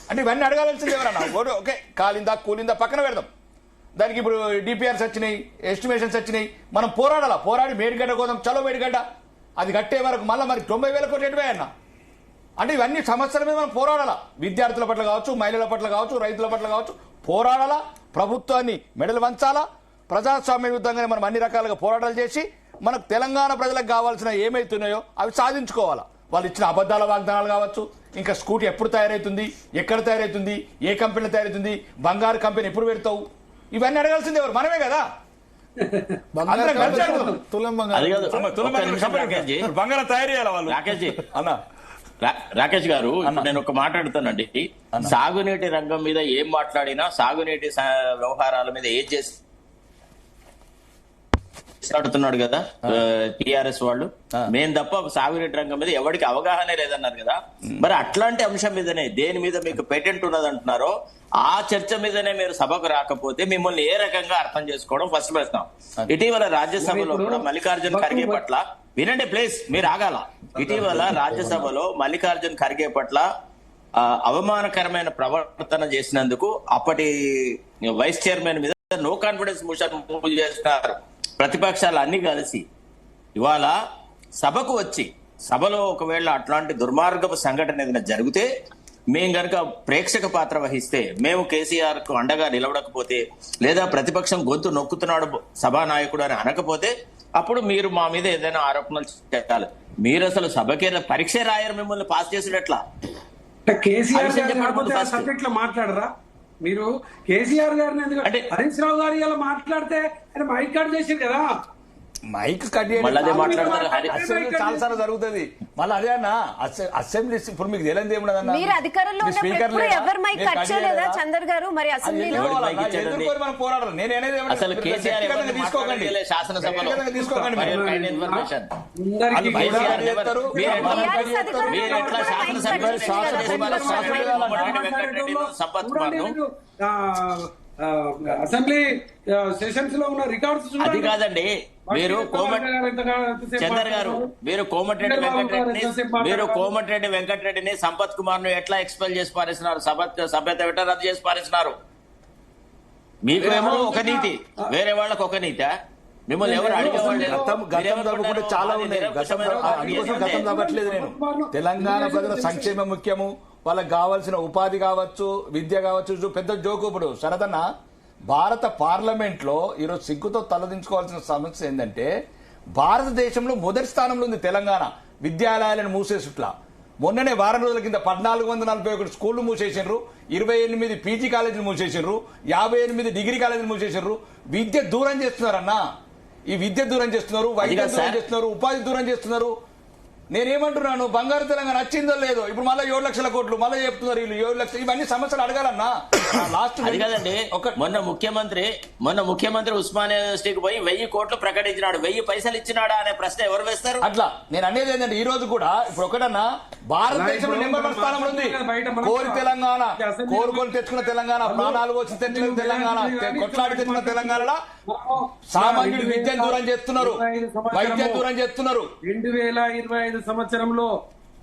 అంటే ఇవన్నీ అడగాల్సింది ఎవరన్నా? ఓకే, కాలిందా కూలిందా పక్కన పెడదాం. దానికి ఇప్పుడు డిపిఆర్స్ వచ్చినాయి, ఎస్టిమేషన్స్ వచ్చినాయి. మనం పోరాడి మేడిగడ్డ కోసం చలో మేడిగడ్డ అది కట్టే వరకు మళ్ళీ మరి 90,000 కోట్లు ఎటువే అన్న. అంటే ఇవన్నీ సమస్యల మీద మనం పోరాడాలా. విద్యార్థుల పట్ల కావచ్చు, మహిళల పట్ల కావచ్చు, రైతుల పట్ల కావచ్చు పోరాడాలా. ప్రభుత్వాన్ని మెడలు వంచాలా. ప్రజాస్వామ్యయుతంగానే మనం అన్ని రకాలుగా పోరాటాలు చేసి మనకు తెలంగాణ ప్రజలకు కావాల్సిన ఏమైతున్నాయో అవి సాధించుకోవాలా. వాళ్ళు ఇచ్చిన అబద్ధాల వాగ్దానాలు కావచ్చు, ఇంకా స్కూటీ ఎప్పుడు తయారవుతుంది, ఎక్కడ తయారవుతుంది, ఏ కంపెనీలో తయారవుతుంది, బంగారు కంపెనీ ఎప్పుడు పెడతావు, ఇవన్నీ అడగాల్సింది ఎవరు? మనమే కదా. బంగారం తయారు చేయాలి వాళ్ళు. రాకేష్ గారు, నేను ఒక మాట్లాడుతానండి. సాగునీటి రంగం మీద ఏం మాట్లాడినా, సాగునీటి వ్యవహారాల మీద ఏం చేసి మాట్లాడుతున్నాడు కదా టిఆర్ఎస్ వాళ్ళు. మేము తప్ప సాగునీటి రంగం మీద ఎవరికి అవగాహన లేదన్నారు కదా. మరి అట్లాంటి అంశం మీదనే, దేని మీద మీకు పేటెంట్ ఉన్నది అంటున్నారో ఆ చర్చ మీదనే మీరు సభకు రాకపోతే మిమ్మల్ని ఏ రకంగా అర్థం చేసుకోవడం ఫస్ట్ ప్రశ్న. ఇటీవల రాజ్యసభలో కూడా మల్లికార్జున్ ఖర్గే పట్ల, వినండి ప్లీజ్, మీరు ఆగాల. ఇటీవల రాజ్యసభలో మల్లికార్జున్ ఖర్గే పట్ల అవమానకరమైన ప్రవర్తన చేసినందుకు అప్పటి వైస్ చైర్మన్ మీద నో కాన్ఫిడెన్స్ మోషన్ మూవ్ చేస్తున్నారు ప్రతిపక్షాలు అన్ని కలిసి. ఇవాళ సభకు వచ్చి సభలో ఒకవేళ అట్లాంటి దుర్మార్గపు సంఘటన ఏదైనా జరిగితే, మేము గనక ప్రేక్షక పాత్ర వహిస్తే, మేము కేసీఆర్ కు అండగా నిలవడకపోతే, లేదా ప్రతిపక్షం గొంతు నొక్కుతున్నాడు సభానాయకుడు అని అనకపోతే, అప్పుడు మీరు మా మీద ఏదైనా ఆరోపణలు చేయాలి. మీరు అసలు సభకే పరీక్ష రాయరు, మిమ్మల్ని పాస్ చేసినట్లా. కేసీఆర్ సబ్జెక్ట్ లో మాట్లాడరా మీరు? కేసీఆర్ గారిని ఎందుకంటే హరీష్ రావు గారు ఇలా మాట్లాడితే ఆయన మైక్ కట్ చేసారు కదా. మైక్ కట్ చాలా సార్లు జరుగుతుంది. మళ్ళీ అదే అన్న అసెంబ్లీ ఇప్పుడు మీకు తెలియదు ఏమున్నదన్న, మీరు అధికారంలో ఉన్నప్పుడు ఎవరు మైక్ కట్ చేయలేదా చందర్ గారు? మరి అసెంబ్లీలో మనం పోరాడాలి. నేను అనేది అసలు కేసీఆర్ తీసుకోకండి, శాసనసభలో తీసుకోకండి. అసెంబ్లీ సెషన్స్ లో ఉన్న రికార్డ్స్ అది కాదండి. మీరు చందర్ గారు, మీరు కోమటిరెడ్డి వెంకటరెడ్డిని, సంపత్ కుమార్ ను ఎట్లా ఎక్స్పెల్ చేసి పారేసినారు, సభ్యత ఎట్లా రద్దు చేసి పారేసినారు? మీకు ఏమో ఒక నీతి, వేరే వాళ్ళకి ఒక నీతి. మిమ్మల్ని ఎవరు అడిగేవాళ్ళు? చాలా ఉన్నాయి. గతం తగ్గట్లేదు నేను. తెలంగాణ ప్రజల సంక్షేమం ముఖ్యము, వాళ్ళకి కావాల్సిన ఉపాధి కావచ్చు, విద్య కావచ్చు. పెద్ద జోకు ఇప్పుడు శరదన్న, భారత పార్లమెంట్ లో ఈరోజు సిగ్గుతో తలదించుకోవాల్సిన సమస్య ఏంటంటే, భారతదేశంలో మొదటి స్థానంలో ఉంది తెలంగాణ విద్యాలయాలను మూసేసుట్లా. మొన్ననే వారం రోజుల కింద 1441 స్కూళ్లు మూసేసిండ్రు, 28 పీజీ కాలేజీలు మూసేసిండ్రు, 58 డిగ్రీ కాలేజీలు మూసేసిండ్రు. విద్య దూరం చేస్తున్నారన్నా. ఈ విద్య దూరం చేస్తున్నారు, వైద్యం దూరం చేస్తున్నారు, ఉపాధి దూరం చేస్తున్నారు. నేనేమంటున్నాను, బంగారు తెలంగాణ వచ్చిందో లేదో, ఇప్పుడు మళ్ళీ 7 లక్షల కోట్లు మళ్ళీ చెప్తున్నారు వీళ్ళు 7 లక్షలు. ఇవన్నీ సమస్యలు అడగాలన్నా. లాస్ట్ అది కదండి. మొన్న ముఖ్యమంత్రి ఉస్మానియా యూనివర్సిటీకి పోయి 1000 కోట్లు ప్రకటించినాడు. 1000 పైసలు ఇచ్చినాడా అనే ప్రశ్న ఎవరు వేస్తారు? అట్లా నేను అనేది ఏంటంటే, ఈ రోజు కూడా ఇప్పుడు ఒకటన్నా భారతదేశంలో నెంబర్ 1 స్థానంలో ఉంది. కోరి తెలంగాణ, కోరుకొని తెచ్చుకున్న తెలంగాణ, ప్రాణాలు వచ్చి తెచ్చుకున్న తెలంగాణ, కొట్లాడి తెచ్చుకున్న తెలంగాణలో సామాన్యుడు విద్యను దూరం చేస్తున్నారు, వైద్యం దూరం చేస్తున్నారు. 2025 సంవత్సరంలో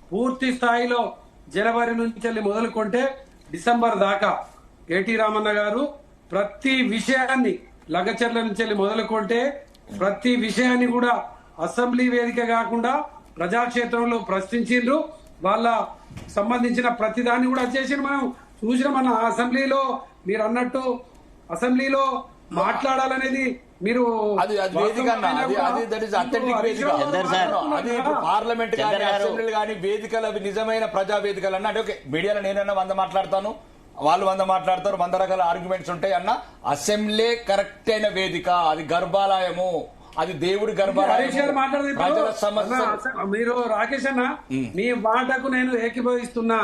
పూర్తి స్థాయిలో జనవరి నుంచి మొదలుకుంటే డిసెంబర్ దాకా ఏటీ రామన్న గారు ప్రతి విషయాన్ని, లగచర్ల నుంచి మొదలుకుంటే ప్రతి విషయాన్ని కూడా అసెంబ్లీ వేదిక కాకుండా ప్రజాక్షేత్రంలో ప్రశ్నించిండ్రు. వాళ్ళ సంబంధించిన ప్రతిదాన్ని కూడా చేసి మనం చూసిన మన అసెంబ్లీలో మీరు అన్నట్టు అసెంబ్లీలో మాట్లాడాలనేది మీరు పార్లమెంట్ కానీ అసెంబ్లీలు కానీ వేదికలు అవి నిజమైన ప్రజా వేదికలు అన్న. అంటే ఓకే, మీడియాలో నేనన్నా 100 మాట్లాడతాను, వాళ్ళు 100 మాట్లాడతారు, 100 రకాల ఆర్గ్యుమెంట్స్ ఉంటాయి అన్న. అసెంబ్లీ కరెక్ట్ అయిన వేదిక, అది గర్భాలయము, అది దేవుడి గర్భాలయం. మీరు రాకేష్ అన్న, మీ మాటకు నేను ఏకీభవిస్తున్నా.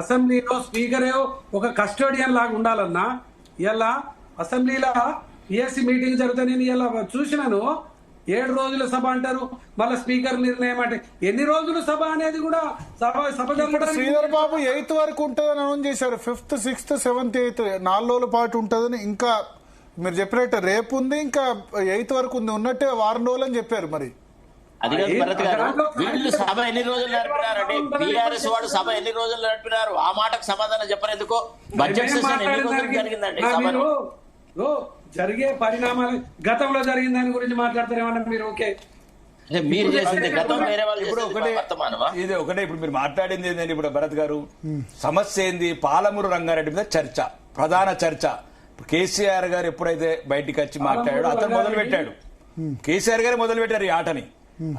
అసెంబ్లీలో స్పీకర్ ఒక కస్టోడియన్ లాగా ఉండాలన్నా. ఇలా అసెంబ్లీలో పిఎస్సి మీటింగ్ జరుగుతుంది. నేను ఇలా చూసినాను. 7 రోజుల సభ అంటారు, మళ్ళీ స్పీకర్ నిర్ణయం అంటే ఎన్ని రోజులు సభ అనేది కూడా సభ శ్రీధర్ బాబు 8th వరకు ఉంటుందని అనౌన్స్ చేశారు. 5th, 6th, 7th, 8th 4 రోజుల పాటు ఉంటుందని. ఇంకా మీరు చెప్పినట్టు రేపు ఉంది, ఇంకా 8th వరకు ఉంది. ఉన్నట్టే వారం రోజులు అని చెప్పారు. మరి అది కాదు భరత్ గారు, వీళ్ళు సభ ఎన్ని రోజులు నడిపినారండి? టీఆర్ఎస్ వాడు సభ ఎన్ని రోజులు నడిపినారు? ఆ మాటకు సమాధానం చెప్పరు ఎందుకో. బడ్జెట్ సెషన్ ఎన్ని రోజులు జరిగిందండి సభలో? జరిగే పరిణామాలు గతంలో జరిగిన దాని గురించి మాట్లాడతారేమన్నా మీరు? ఓకే, అంటే మీరు చేసింది గతం, వేరే వాళ్ళు ఇప్పుడు చేసింది ఒకటే వర్తమానమా? ఇది ఒకటే ఇప్పుడు మీరు మాట్లాడింది ఏంటంటే ఇప్పుడు భరత్ గారు సమస్య ఏంది, పాలమూరు రంగారెడ్డి మీద చర్చ, ప్రధాన చర్చ. ఇప్పుడు కేసీఆర్ గారు ఎప్పుడైతే బయటికి వచ్చి మాట్లాడాడో అతను మొదలు పెట్టాడు. కేసీఆర్ గారు మొదలు పెట్టారు ఈ ఆటని.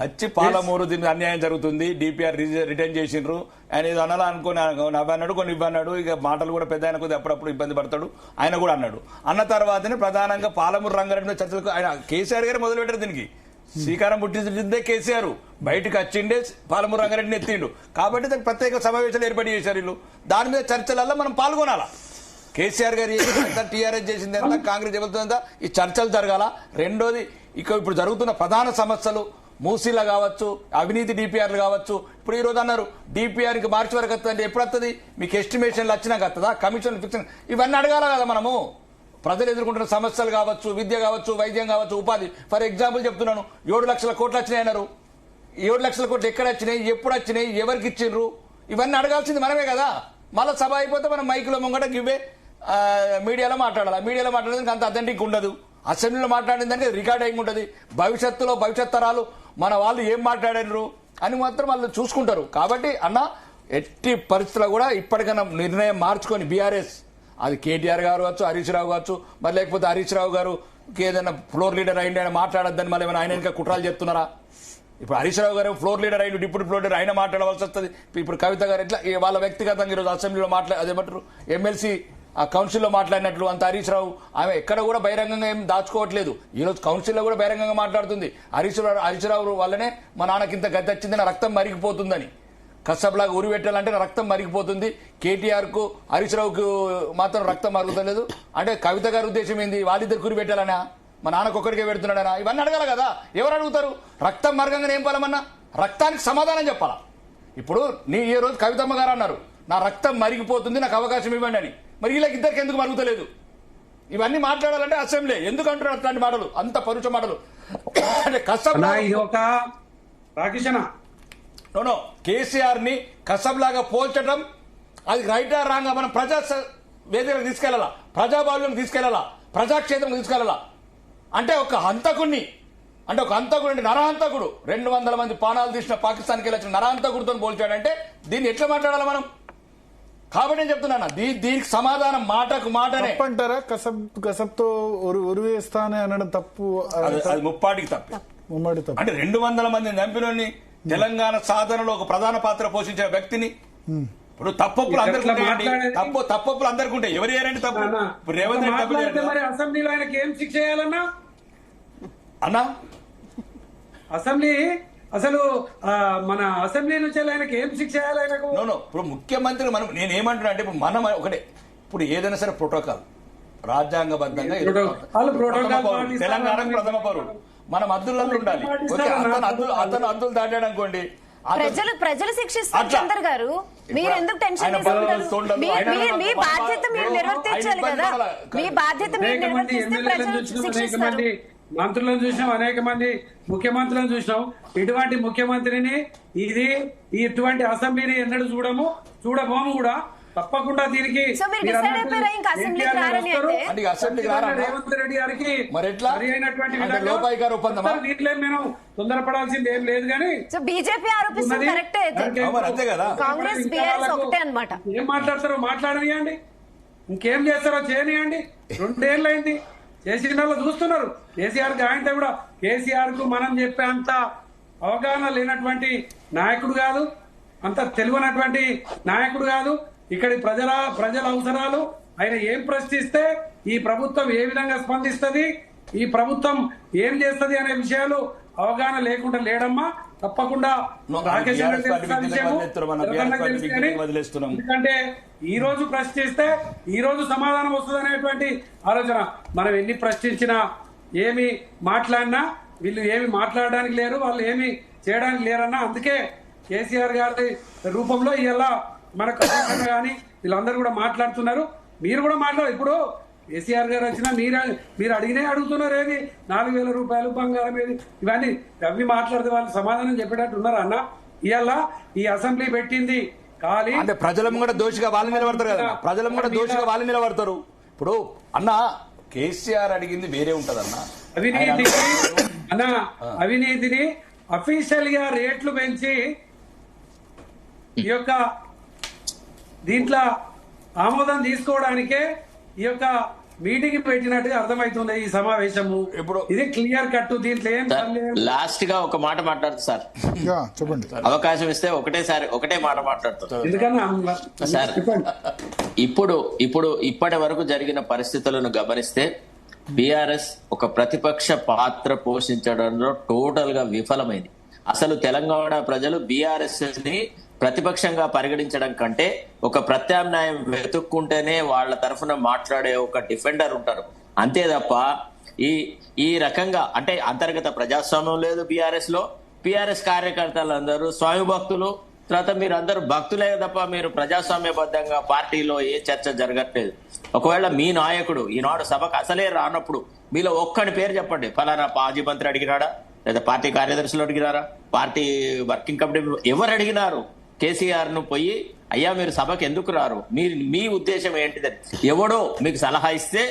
వచ్చి పాలమూరు దీనికి అన్యాయం జరుగుతుంది, డిపిఆర్ రిటర్న్ చేసిండ్రు ఆయన ఏదో అనాలా అనుకుని నవ్వన్నాడు, కొన్ని ఇవ్వన్నాడు. ఇక మాటలు కూడా పెద్ద ఆయన కొద్దిగా అప్పుడప్పుడు ఇబ్బంది పడతాడు, ఆయన కూడా అన్నాడు. అన్న తర్వాతనే ప్రధానంగా పాలమూరు రంగారెడ్డి మీద చర్చలకు ఆయన కేసీఆర్ గారు మొదలు పెట్టారు. దీనికి శ్రీకారం పుట్టిందే కేసీఆర్, బయటకు వచ్చిండే పాలమూరు రంగారెడ్డిని ఎత్తిండు. కాబట్టి దానికి ప్రత్యేక సమావేశాలు ఏర్పాటు చేశారు వీళ్ళు. దాని మీద చర్చలలో మనం పాల్గొనాలా. కేసీఆర్ గారు ఎంత, టీఆర్ఎస్ చేసింది ఎంత, కాంగ్రెస్ చెబుతుందా, ఈ చర్చలు జరగాల. రెండోది ఇప్పుడు జరుగుతున్న ప్రధాన సమస్యలు మూసీలో కావచ్చు, అవినీతి డిపిఆర్లు కావచ్చు. ఇప్పుడు ఈ రోజు అన్నారు డిపిఆర్కి మార్చి వరకు వస్తుంది అంటే ఎప్పుడు వస్తుంది, మీకు ఎస్టిమేషన్లు వచ్చినాక వస్తుందా, కమిషన్ ఫిక్షన్, ఇవన్నీ అడగాల కదా మనము. ప్రజలు ఎదుర్కొంటున్న సమస్యలు కావచ్చు, విద్య కావచ్చు, వైద్యం కావచ్చు, ఉపాధి. ఫర్ ఎగ్జాంపుల్ చెప్తున్నాను, 7 లక్షల కోట్లు వచ్చినాయి అన్నారు. 7 లక్షల కోట్లు ఎక్కడ వచ్చినాయి, ఎప్పుడు వచ్చినాయి, ఎవరికి ఇచ్చిండ్రు, ఇవన్నీ అడగాల్సింది మనమే కదా. మళ్ళీ సభ అయిపోతే మనం మైకులో ముంగట ఇవే మీడియాలో మాట్లాడాలి. మీడియాలో మాట్లాడేందుకు అంత అథెంటిక్ ఉండదు. అసెంబ్లీలో మాట్లాడిన దానికి రికార్డింగ్ ఉంటుంది. భవిష్యత్ తరాలు మన వాళ్ళు ఏం మాట్లాడారు అని మాత్రం వాళ్ళు చూసుకుంటారు. కాబట్టి అన్న ఎట్టి పరిస్థితుల్లో కూడా ఇప్పటికైనా నిర్ణయం మార్చుకొని బీఆర్ఎస్, అది కేటీఆర్ గారు కావచ్చు, హరీష్ రావు కావచ్చు, మరి లేకపోతే హరీష్ రావు గారు ఏదైనా ఫ్లోర్ లీడర్ అయింది ఆయన మాట్లాడద్దని మళ్ళీ ఏమైనా ఆయన ఇంకా కుట్రాలు చెప్తున్నారా? ఇప్పుడు హరీష్ రావు గారు ఫ్లోర్ లీడర్ అయ్యి డిప్యూటీ ఫ్లోర్ లీడర్ ఆయన మాట్లాడవలసి వస్తుంది. ఇప్పుడు కవిత గారు ఎట్లా వాళ్ళ వ్యక్తిగతంగా ఈరోజు అసెంబ్లీలో అదేమంటారు ఎమ్మెల్సీ ఆ కౌన్సిల్లో మాట్లాడినట్లు అంత హరీష్ రావు ఆమె ఎక్కడ కూడా బహిరంగంగా ఏం దాచుకోవట్లేదు. ఈరోజు కౌన్సిల్లో కూడా బహిరంగంగా మాట్లాడుతుంది. హరీష్ రావు వల్లనే మా నాన్నకి ఇంత గతి వచ్చింది, నా రక్తం మరిగిపోతుందని. కసబ్లాగా ఉరి పెట్టాలంటే నా రక్తం మరిగిపోతుంది. కేటీఆర్ కు హరీష్ రావుకు మాత్రం రక్తం మరుగుతలేదు అంటే కవిత గారి ఉద్దేశం ఏంది, వాళ్ళిద్దరు ఉరి పెట్టాలనా, మా నాన్నకు ఒక్కడికే పెడుతున్నాడనా? ఇవన్నీ అడగాల కదా. ఎవరు అడుగుతారు? రక్తం మరగంగానే ఏం పాలమన్నా రక్తానికి సమాధానం చెప్పాలా. ఇప్పుడు ఈ రోజు కవితమ్మ గారు అన్నారు నా రక్తం మరిగిపోతుంది, నాకు అవకాశం ఇవ్వండి అని. మరి వీళ్ళకి ఇద్దరికి ఎందుకు మరుగుతలేదు? ఇవన్నీ మాట్లాడాలంటే అసెంబ్లీ. ఎందుకు అంటున్నారు అట్లాంటి మాటలు, అంత పరుచ మాటలు? అంటే నో కేసీఆర్ ని కసబ్లాగా పోల్చడం అది రైటా రాంగా మనం ప్రజా వేదికలకు తీసుకెళ్లాలా, ప్రజాబాల్యం తీసుకెళ్లాలా, ప్రజాక్షేత్రం తీసుకెళ్లాలా. అంటే ఒక హంతకుడిని నరహంతకుడు 200 మంది పానాలు తీసిన పాకిస్తాన్కి వెళ్ళొచ్చిన నరహంతకుడితో పోల్చాడంటే దీన్ని ఎట్లా మాట్లాడాలి మనం? కాబట్టి నేను చెప్తున్నా దీనికి సమాధానం మాటకు మాటనే అంటారా. కసబ్తో ఉరివేస్తా అని అనడం తప్పు, అది ముప్పాటికి తప్పు. అంటే 200 మంది చంపినోని తెలంగాణ సాధనలో ఒక ప్రధాన పాత్ర పోషించిన వ్యక్తిని ఇప్పుడు తప్పులు అందరికీ ఉంటాయి. ఎవరు చేయాలంటే తప్పు. ఇప్పుడు రేవంత్ రెడ్డి తప్పు అసెంబ్లీలో ఆయనకి ఏం శిక్ష చేయాలన్నా అన్నా? అసెంబ్లీ అసలు మన అసెంబ్లీ నుంచి ఆయనకి ఏం శిక్ష చేయాలి ఆయనకు? ఇప్పుడు ముఖ్యమంత్రి మనం నేనేమంటున్నా అంటే ఇప్పుడు మనం ఒకటే, ఇప్పుడు ఏదైనా సరే ప్రోటోకాల్ రాజ్యాంగబద్ధంగా తెలంగాణ ప్రథమ పౌరుడు మనం అద్దులలో ఉండాలి. అతను అద్దులు దాటాడు అనుకోండి, ప్రజలు శిక్షిస్తారు. చంద్ర గారు మీరు ఎందుకు టెన్షన్ తీసుకుంటారు? మీ బాధ్యత మీరు నిర్వర్తించాలి కదా. మీ బాధ్యత మీరు నిర్వర్తిస్తే ప్రజలు శిక్షిస్తారు. మంత్రులను చూసినాం, అనేక మంది ముఖ్యమంత్రులను చూసినాం. ఇటువంటి ముఖ్యమంత్రిని ఇటువంటి అసెంబ్లీని ఎన్నడూ చూడబోము కూడా. తప్పకుండా దీనికి రేవంత్ రెడ్డి గారికి సరి అయినటువంటి దీంట్లో మేము తొందరపడాల్సింది ఏం లేదు. కానీ బీజేపీ ఆరోపిస్తుంది ఏం మాట్లాడతారో మాట్లాడనియండి, ఇంకేం చేస్తారో చేయనియండి. 2 ఏళ్ళైంది చేసిన వాళ్ళు చూస్తున్నారు. కేసీఆర్ కి ఆయనతో కూడా కేసీఆర్ కు మనం చెప్పే అంత అవగాహన లేనటువంటి నాయకుడు కాదు, అంత తెలివనటువంటి నాయకుడు కాదు. ఇక్కడి ప్రజల అవసరాలు ఆయన ఏం ప్రశ్నిస్తే ఈ ప్రభుత్వం ఏ విధంగా స్పందిస్తుంది, ఈ ప్రభుత్వం ఏం చేస్తుంది అనే విషయాలు అవగాహన లేకుండా లేడమ్మా. తప్పకుండా రాకేష్ ఎందుకంటే ఈ రోజు ప్రశ్నిస్తే ఈ రోజు సమాధానం వస్తుంది అనేటువంటి ఆలోచన. మనం ఎన్ని ప్రశ్నించినా ఏమి మాట్లాడినా వీళ్ళు ఏమి మాట్లాడడానికి లేరు, వాళ్ళు ఏమి చేయడానికి లేరన్నా. అందుకే కేసీఆర్ గారి రూపంలో ఇలా మనకు కానీ వీళ్ళందరూ కూడా మాట్లాడుతున్నారు. మీరు కూడా ఇప్పుడు కేసీఆర్ గారు వచ్చినా మీరు అడుగుతున్నారు ఏది 4,000 రూపాయలు బంగారం ఏది ఇవన్నీ అవి మాట్లాడితే వాళ్ళు సమాధానం చెప్పేటట్టు ఉన్నారు అన్న. ఇవాళ ఈ అసెంబ్లీ పెట్టింది ఖాళీ అంటే ప్రజలను కూడా దోషిగా వాళ్ళు నిలబడతారు కదా, ప్రజలను కూడా దోషిగా వాళ్ళు నిలబడతారు. ఇప్పుడు అన్న కేసీఆర్ అడిగింది వేరే ఉంటదన్న. అవినీతిని అఫీషియల్ గా రేట్లు పెంచి ఈ యొక్క దీంట్లో ఆమోదం తీసుకోవడానికే ఈ యొక్క మీటింగ్ పెట్టినట్టుగా అర్థమవుతుంది ఈ సమావేశము. ఇప్పుడు ఇది క్లియర్ కట్, దీంట్లో ఏం లాస్ట్ గా ఒక మాట మాట్లాడుతుంది సార్, చెప్పండి. అవకాశం ఇస్తే ఒకటే మాట మాట్లాడుతుంది. ఎందుకన్నా సార్ ఇప్పటి వరకు జరిగిన పరిస్థితులను గమనిస్తే బీఆర్ఎస్ ఒక ప్రతిపక్ష పాత్ర పోషించడంలో టోటల్ గా విఫలమైంది. అసలు తెలంగాణ ప్రజలు బీఆర్ఎస్ ని ప్రతిపక్షంగా పరిగణించడం కంటే ఒక ప్రత్యామ్నాయం వెతుక్కుంటేనే వాళ్ళ తరఫున మాట్లాడే ఒక డిఫెండర్ ఉంటారు, అంతే తప్ప ఈ రకంగా అంటే అంతర్గత ప్రజాస్వామ్యం లేదు బీఆర్ఎస్ లో. బీఆర్ఎస్ కార్యకర్తలందరూ స్వామి భక్తులు, తర్వాత మీరు అందరూ భక్తులే తప్ప మీరు ప్రజాస్వామ్యబద్ధంగా పార్టీలో ఏ చర్చ జరగట్లేదు. ఒకవేళ మీ నాయకుడు ఈనాడు సభకు అసలే రానప్పుడు మీలో ఒక్కడి పేరు చెప్పండి, ఫలానా మాజీ మంత్రి అడిగినాడా, లేదా పార్టీ కార్యదర్శులు అడిగినారా, పార్టీ వర్కింగ్ కమిటీ ఎవరు అడిగినారు కేసీఆర్ ను పోయి అయ్యా మీరు సభకు ఎందుకు రారు, మీ ఉద్దేశం ఏంటిదని ఎవడో మీకు సలహా ఇస్తే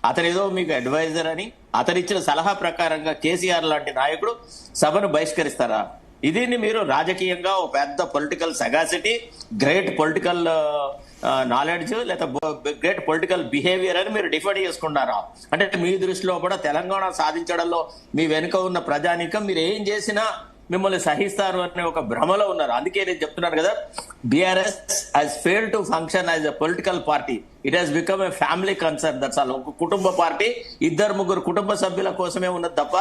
అతనేదో మీకు అడ్వైజర్ అని అతనిచ్చిన సలహా ప్రకారంగా కేసీఆర్ లాంటి నాయకుడు సభను బహిష్కరిస్తారా? దీన్ని మీరు రాజకీయంగా ఒక పెద్ద పొలిటికల్ సగాసిటీ, గ్రేట్ పొలిటికల్ నాలెడ్జ్ లేదా గ్రేట్ పొలిటికల్ బిహేవియర్ అని మీరు డిఫైన్ చేసుకున్నారా? అంటే మీ దృష్టిలో కూడా తెలంగాణ సాధించడంలో మీ వెనుక ఉన్న ప్రజానీకం మీరు ఏం చేసినా మిమ్మల్ని సహిస్తారు అనే ఒక భ్రమలో ఉన్నారు. అందుకే నేను చెప్తున్నాను కదా, BRS has failed to function as a political party. It has become a family concern. That's all. ఒక కుటుంబ పార్టీ, 2-3 కుటుంబ సభ్యుల కోసమే ఉన్నది తప్ప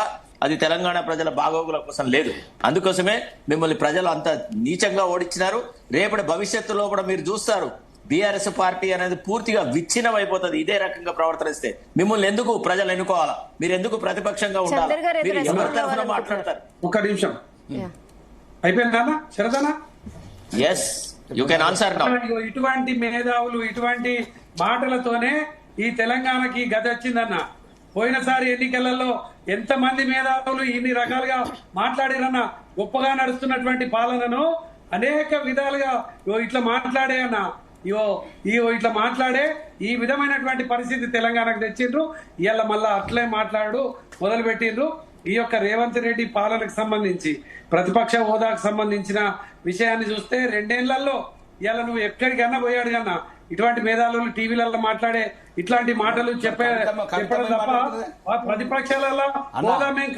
అది తెలంగాణ ప్రజల బాగోగుల కోసం లేదు. అందుకోసమే మిమ్మల్ని ప్రజలు అంత నీచంగా ఓడించినారు. రేపటి భవిష్యత్తులో కూడా మీరు చూస్తారు బీఆర్ఎస్ పార్టీ అనేది పూర్తిగా విచ్ఛిన్నం అయిపోతుంది ఇదే రకంగా ప్రవర్తనిస్తే. మిమ్మల్ని ఎందుకు ప్రజలు ఎన్నుకోవాలా? మీరు ఎందుకు ప్రతిపక్షంగా ఉండాలి? మీరు ఎవరి తరఫున మాట్లాడతారు? ఒక్క నిమిషం అయిపోయిందా శరదనా? Yes, you can answer now. ఇటువంటి మేధావులు ఇటువంటి మాటలతోనే ఈ తెలంగాణకి గది వచ్చిందన్న. పోయినసారి ఎన్నికలలో ఎంతమంది మేధావులు ఇన్ని రకాలుగా మాట్లాడిరన్న. గొప్పగా నడుస్తున్నటువంటి పాలనను అనేక విధాలుగా ఇట్లా మాట్లాడే అన్న ఇట్లా మాట్లాడే ఈ విధమైనటువంటి పరిస్థితి తెలంగాణకు తెచ్చిండ్రు. ఇవాళ మళ్ళా అట్లే మొదలు పెట్టిండ్రు. ఈ యొక్క రేవంత్ రెడ్డి పాలనకు సంబంధించి ప్రతిపక్ష హోదాకు సంబంధించిన విషయాన్ని చూస్తే 2 ఏళ్లలో ఇవాళ నువ్వు ఎక్కడికన్నా పోయాడు కన్నా ఇటువంటి మేధావులు టీవీలలో మాట్లాడే ఇట్లాంటి మాటలు చెప్పడం తప్ప ప్రతిపక్షాలలో హోదా మేము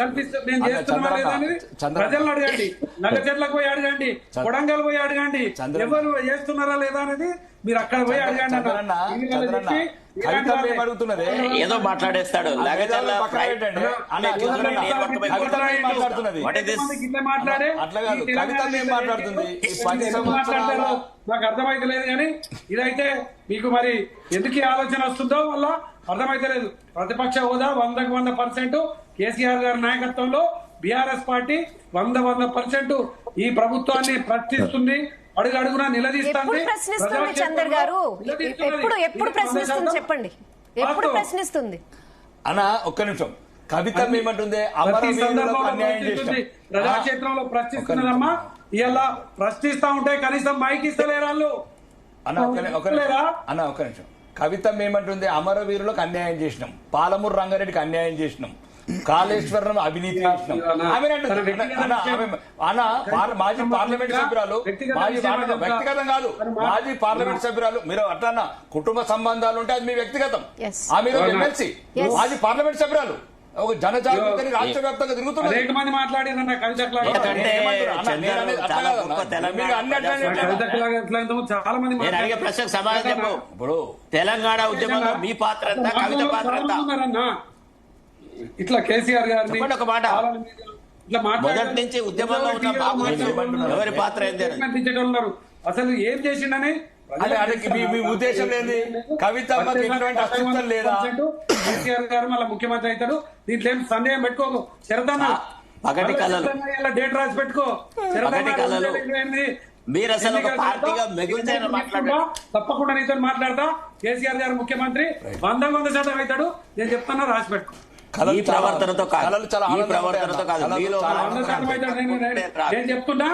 చేస్తున్నామా లేదా అనేది ప్రజలను అడగండి. నల్లచెట్లకు పోయి అడగండి, కొడంగల్ పోయి అడగండి, ఎవరు చేస్తున్నారా లేదా అనేది మీరు అక్కడ పోయి అడగండి అన్న. ఏదో మాట్లాడేస్తాడు. నాకు అర్థమైతే లేదు కానీ ఇదైతే మీకు మరి ఎందుకు ఆలోచన వస్తుందో వల్ల అర్థమైతే లేదు. ప్రతిపక్ష హోదా 100% కేసీఆర్ గారి నాయకత్వంలో బీఆర్ఎస్ పార్టీ 100% ఈ ప్రభుత్వాన్ని ప్రశ్నిస్తుంది, అడుగునా నిలదీస్తుంది. చంద్ర గారు ఎప్పుడు ప్రశ్నిస్తుంది చెప్పండి, ఎప్పుడు ప్రశ్నిస్తుంది అన్న? ఒక్క నిమిషం. కవిత ఏమంటుంది? ప్రజాక్షేత్రంలో ప్రశ్నిస్తున్నదమ్మా. ఇలా ప్రశ్నిస్తా ఉంటే కనీసం మైక్ ఇస్తలేరు వాళ్ళు. అన్న ఒక్క నిమిషం. కవిత ఏమంటుంది? అమరవీరులకు అన్యాయం చేసినాం, పాలమూరు రంగారెడ్డికి అన్యాయం చేసినాం, కాళేశ్వరం అవినీతి చేసినాం. మాజీ పార్లమెంట్ సభ్యురాలు, వ్యక్తిగతం కాదు, మాజీ పార్లమెంట్ సభ్యురాలు. మీరు అట్లా కుటుంబ సంబంధాలు ఉంటే అది మీ వ్యక్తిగతం. మీరు ఎమ్మెల్సీ, మాజీ పార్లమెంట్ సభ్యురాలు, ఒక జనజాగృతిని రాష్ట్ర వ్యాప్తంగా తిరుగుతున్నారు. చాలా మంది ప్రశ్నకు సమాధానం చెప్పు. ఇప్పుడు తెలంగాణ ఉద్యమంలో మీ పాత్ర ఎంత, కవిత పాత్ర ఎంత? ఇట్లా కేసీఆర్ గారిని ఒక మాట, మొదటి నుంచి ఉద్యమంలో ఉన్న ఎవరి పాత్ర ఉన్నారు, అసలు ఏం చేసిండని మీ ఉద్దేశం లేదు. కవిత లేదా కేసీఆర్ గారు మళ్ళీ ముఖ్యమంత్రి అవుతాడు, దీంట్లో ఏం సందేహం పెట్టుకోకు. శరదన్న డేట్ రాసి పెట్టుకో. తప్పకుండా నీతో మాట్లాడతా. కేసీఆర్ గారు ముఖ్యమంత్రి 100% అవుతాడు, నేను చెప్తాను, రాసి పెట్టుకో. ఈ ప్రవర్తనతో కాదు, నేను చెప్తున్నా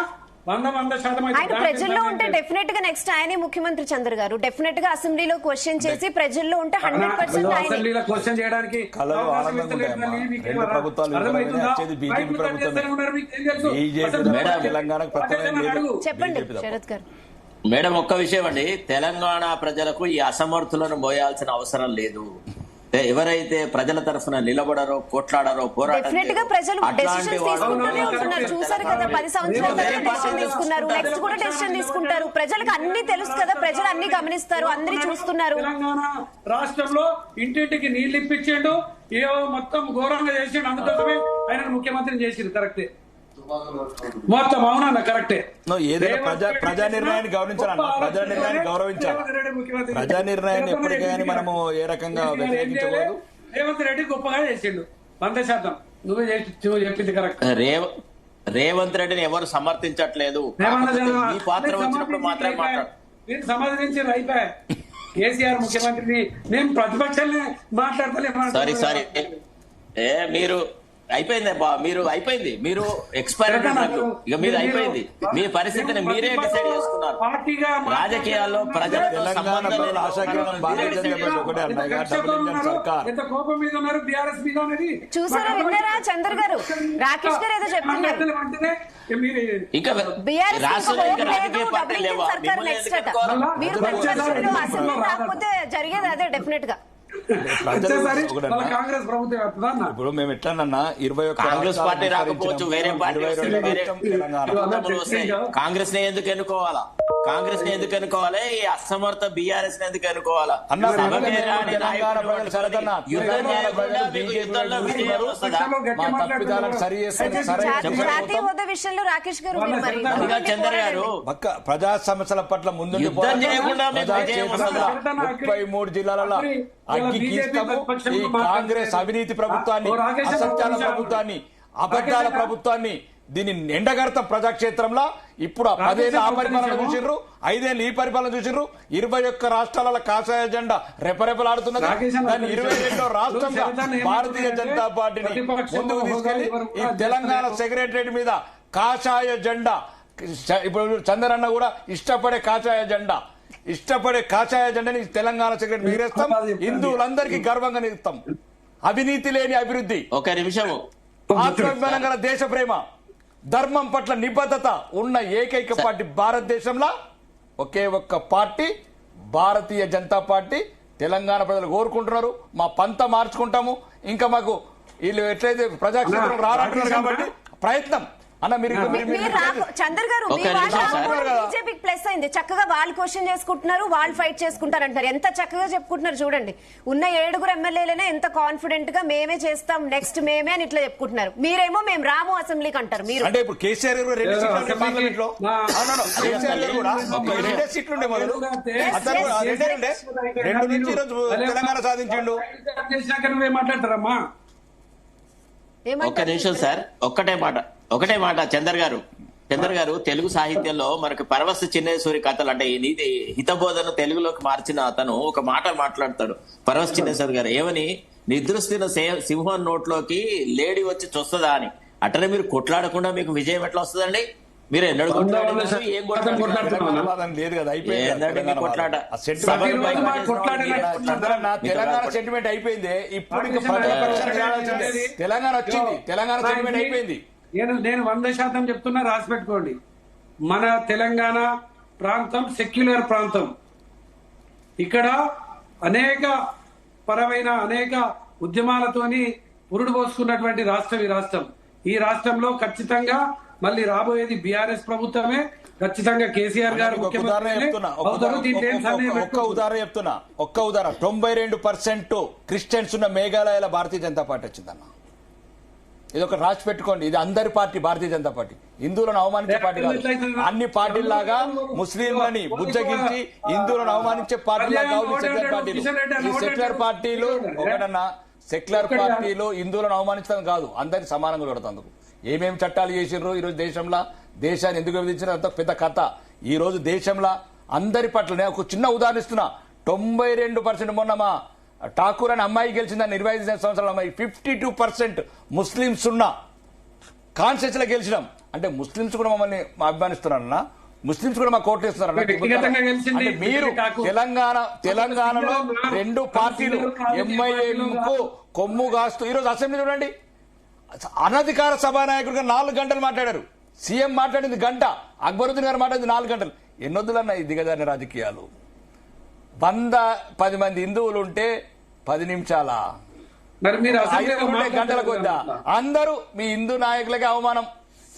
100% ఆయన ప్రజల్లో ఉంటే డెఫినెట్ గా నెక్స్ట్ ఆయనే ముఖ్యమంత్రి చంద్ర గారు. డెఫినెట్ గా అసెంబ్లీలో క్వశ్చన్ చేసి ప్రజల్లో ఉంటే 100% ఆయన అసెంబ్లీలో క్వశ్చన్ చేయడానికి కళలు అవకాశం ఆనందంగా ఇస్తలేరు. ఉంటాయమ్మా. మీకు రెండు ఏమన్నా ప్రభుత్వాలు అర్థమవుతుందా? వచ్చేది బీజేపీ బయటకు ప్రభుత్వమే. కట్టేస్తూనే ఉన్నారు, మీకు ఏం తెలుసు? బీజేపీ అసలు తప్ప తెలంగాణకు ప్రత్యేకం లేదు. అడుగు. చెప్పండి బీజేపీ తప్ప. శరత్ గారు. మేడం ఒక్క విషయం అండి, తెలంగాణ ప్రజలకు ఈ అసమర్థులను మోయాల్సిన అవసరం లేదు. ఎవరైతే ప్రజల తరఫున నిలబడారో, కొట్లాడారో, డెఫినెట్ గా ప్రజలు డెసిషన్స్ తీసుకుంటూనే ఉంటున్నారు. చూసారు కదా 10 సంవత్సరాల తర్వాత డెసిషన్ తీసుకున్నారు, నెక్స్ట్ కూడా డెసిషన్ తీసుకుంటారు. ప్రజలకు అన్ని తెలుసు కదా, ప్రజలు అన్ని గమనిస్తారు, అందరి చూస్తున్నారు. తెలంగాణ రాష్ట్రంలో ఇంటింటికి నీళ్లు ఇప్పించిండు, ఏవో మొత్తం ఘోరంగా చేసిండు. అందుకోసమే ఆయన ముఖ్యమంత్రిని చేసిండు. కరెక్టే మొత్తం, అవునన్న కరెక్టే. ఏదైనా ప్రజా నిర్ణయాన్ని గౌరవించాలన్న, ప్రజా నిర్ణయాన్ని గౌరవించాలి. ప్రజా నిర్ణయాన్ని ఎప్పటికైనా మనము ఏ రకంగా వ్యతిరేకించకూడదు. రేవంత్ రెడ్డి గొప్పగా చేసిండు 100%. నువ్వు చెప్పింది కరెక్ట్. రేవంత్ రెడ్డిని ఎవరు సమర్థించట్లేదు. ఈ పాత్ర వచ్చినప్పుడు మాత్రమే మాట్లాడు. మీరు సమర్థించి అయిపోయా. కేసీఆర్ ముఖ్యమంత్రిని మేము ప్రతిపక్షాన్ని మాట్లాడతలేము. సారీ మీరు అయిపోయింది, మీరు అయిపోయింది, మీరు ఎక్స్పైర్ ఇక మీరు అయిపోయింది. మీ పరిస్థితిని మీరే డిసైడ్ చేసుకున్నారు. రాజకీయాల్లో ప్రజల తెలంగాణ ప్రజల ఆశాకిరణం భారతీయ జనతా పార్టీ ఒకటే అన్నగా, డబుల్ ఇంజన్ సర్కార్. ఎంత కోపం మీద ఉన్నారు బీఆర్ఎస్ మీద అనేది చూసారా, విన్నారా చంద్ర గారు? రాకేష్ గారు ఏదో చెప్తున్నారు. ఇంకా బీఆర్ఎస్ రాష్ట్రంలో ఇంకా రాజకీయ డబుల్ పార్టీలు ఇంజిన్ లేవా? సర్కార్ నెక్స్ట్ అట. మీరు ప్రతిపక్షంలో అసెంబ్లీ రాకపోతే జరిగేది అదే డెఫినెట్ గా. కాంగ్రెస్ ప్రభుత్వం ఇప్పుడు మేము ఎట్లన్నా 21 కాంగ్రెస్ పార్టీ రాకపోవచ్చు, వేరే పార్టీ కాంగ్రెస్ ని ఎందుకు ఎన్నుకోవాలా? కాంగ్రెస్ ని ఎందుకు ఎన్నుకోవాలి? ఈ అసమర్థ బీఆర్ఎస్ ని ఎందుకు ఎన్నుకోవాలా? జాతీయ హోదా విషయంలో రాకేష్ గారు మీరు మరి చంద్ర గారు ప్రజా సమస్యల పట్ల ముందు యుద్ధం చేయకుండా 33 జిల్లాలలో అగ్గి గీస్తాము. ఈ కాంగ్రెస్ అవినీతి ప్రభుత్వాన్ని, అసత్యాల ప్రభుత్వాన్ని, అబద్దాల ప్రభుత్వాన్ని దీన్ని ఎండగడతాం ప్రజాక్షేత్రంలో. ఇప్పుడు 10 ఏళ్ళు ఆ పరిపాలన చూసిర్రు, 5 ఏళ్ళు ఈ పరిపాలన చూసిర్రు. 21 రాష్ట్రాల కాషాయ జెండా రెపరెపలాడుతున్నది. దాన్ని 22వ రాష్ట్రంగా భారతీయ జనతా పార్టీని ముందుకు తీసుకెళ్లి ఈ తెలంగాణ సెక్రటరేట్ మీద కాషాయ జెండా, ఇప్పుడు చంద్రన్న కూడా ఇష్టపడే కాషాయ జెండాని తెలంగాణ సెక్రటరీ ఎగిరేస్తాం. హిందువులందరికీ గర్వంగా నిలుస్తాం. అవినీతి లేని అభివృద్ధి, ఒక నిమిషం, ఆత్మాభిమానం గల దేశ ప్రేమ, ధర్మం పట్ల నిబద్ధత ఉన్న ఏకైక పార్టీ భారతదేశంలో ఒకే ఒక్క పార్టీ భారతీయ జనతా పార్టీ. తెలంగాణ ప్రజలు కోరుకుంటున్నారు, మా పంత మార్చుకుంటాము. ఇంకా మాకు వీళ్ళు ఎట్లయితే ప్రజాక్షేత్రం రారంటున్నారు కాబట్టి ప్రయత్నం అన్న. మీరు చంద్ర గారు బీజేపీకి ప్లస్ అయింది. చక్కగా వాళ్ళు క్వశ్చన్ చేసుకుంటున్నారు, వాళ్ళు ఫైట్ చేసుకుంటారు అంటారు. ఎంత చక్కగా చెప్పుకుంటున్నారు చూడండి. ఉన్న 7 ఎమ్మెల్యేలనే ఎంత కాన్ఫిడెంట్ గా మేమే చేస్తాం, నెక్స్ట్ మేమే అని ఇట్లా చెప్పుకుంటున్నారు. మీరేమో మేము రాము అసెంబ్లీకి అంటారు. మీరు అంటే ఇప్పుడు కేసీఆర్ గారు 2 సీట్లు పార్లమెంట్ లో, కేసీఆర్ గారు కూడా 2 సీట్లు ఉండే మొదలు, అతను 2 నుంచి తెలంగాణ సాధించిండు. నువ్వే మాట్లాడతారమ్మా. ఒక్క నిమిషం సార్, ఒకటే మాట చంద్ర గారు తెలుగు సాహిత్యంలో మనకు పరవశ చిన్నేశ్వరి కథలు అంటే నీతి హితబోధను తెలుగులోకి మార్చిన అతను ఒక మాట మాట్లాడతాడు. పరవశ చిన్నేశ్వరి గారు ఏమని, నిద్రిస్తున్న సింహం నోట్లోకి లేడీ వచ్చి చూస్తుందా అని. అట్లనే మీరు కొట్లాడకుండా మీకు విజయం ఎట్లా వస్తుందండి? మీరు ఎన్నడూ తెలంగాణ సెంటిమెంట్ అయిపోయింది. ఇప్పుడు తెలంగాణ వచ్చింది, తెలంగాణ సెంటిమెంట్ అయిపోయింది. నేను 100% చెప్తున్నా, రాసి పెట్టుకోండి. మన తెలంగాణ ప్రాంతం సెక్యులర్ ప్రాంతం. ఇక్కడ అనేక ఉద్యమాలతోని పురుడు పోసుకున్నటువంటి రాష్ట్రం ఈ రాష్ట్రం. ఈ రాష్ట్రంలో ఖచ్చితంగా మళ్ళీ రాబోయేది బీఆర్ఎస్ ప్రభుత్వమే. ఖచ్చితంగా కేసీఆర్ గారు ఒక్క ఉదాహరణ చెప్తున్నా. 92% క్రిస్టియన్స్ ఉన్న మేఘాలయాల భారతీయ జనతా పార్టీ వచ్చిందన్న. ఇది ఒక రాసి పెట్టుకోండి. ఇది అందరి పార్టీ భారతీయ జనతా పార్టీ. హిందువులను అవమానించే పార్టీ కాదు. అన్ని పార్టీలాగా ముస్లింలని బుజ్జగించి హిందువులను అవమానించే పార్టీలాగా సెక్యులర్ పార్టీలు. ఈ సెక్యులర్ పార్టీలు ఒకటన్నా, సెక్యులర్ పార్టీలు హిందువులను అవమానించడం కాదు, అందరికి సమానంగా చూడతాందుకు. ఏమేమి చట్టాలు చేసిర్రు ఈరోజు దేశంలో, దేశాన్ని ఎందుకు విభజించారు అంత పెద్ద కథ. ఈ రోజు దేశంలో అందరి పట్ల నేను ఒక చిన్న ఉదాహరణ ఇస్తున్నా. 92% మొన్న మా ఠాకూర్ అని అమ్మాయి గెలిచిందని 25 సంవత్సరాల అమ్మాయి 52% ముస్లింస్ ఉన్న కాన్స్టిట్యూన్సీలో గెలిచినాం. అంటే ముస్లింస్ కూడా మమ్మల్ని అభిమానిస్తున్నారన్నా, ముస్లింస్ కూడా మా కోట్లు ఇస్తున్నారన్నా. వ్యక్తిగతంగా గెలిచింది అంటే మీరు తెలంగాణలో 2 పార్టీలు ఎంఐఎంకు కొమ్ము కాస్తూ ఈరోజు అసెంబ్లీ చూడండి, అనధికార సభానాయకుడిగా 4 గంటలు మాట్లాడారు. సీఎం మాట్లాడింది గంట, అక్బరుద్దీన్ గారు మాట్లాడింది 4 గంటలు. ఎన్నొద్దులన్నా ఈ దిగజారిన రాజకీయాలు. 110 మంది హిందువులు ఉంటే 10 నిమిషాల మరి మీరు 5 గంటల కొద్దా అందరూ మీ హిందూ నాయకులకే అవమానం.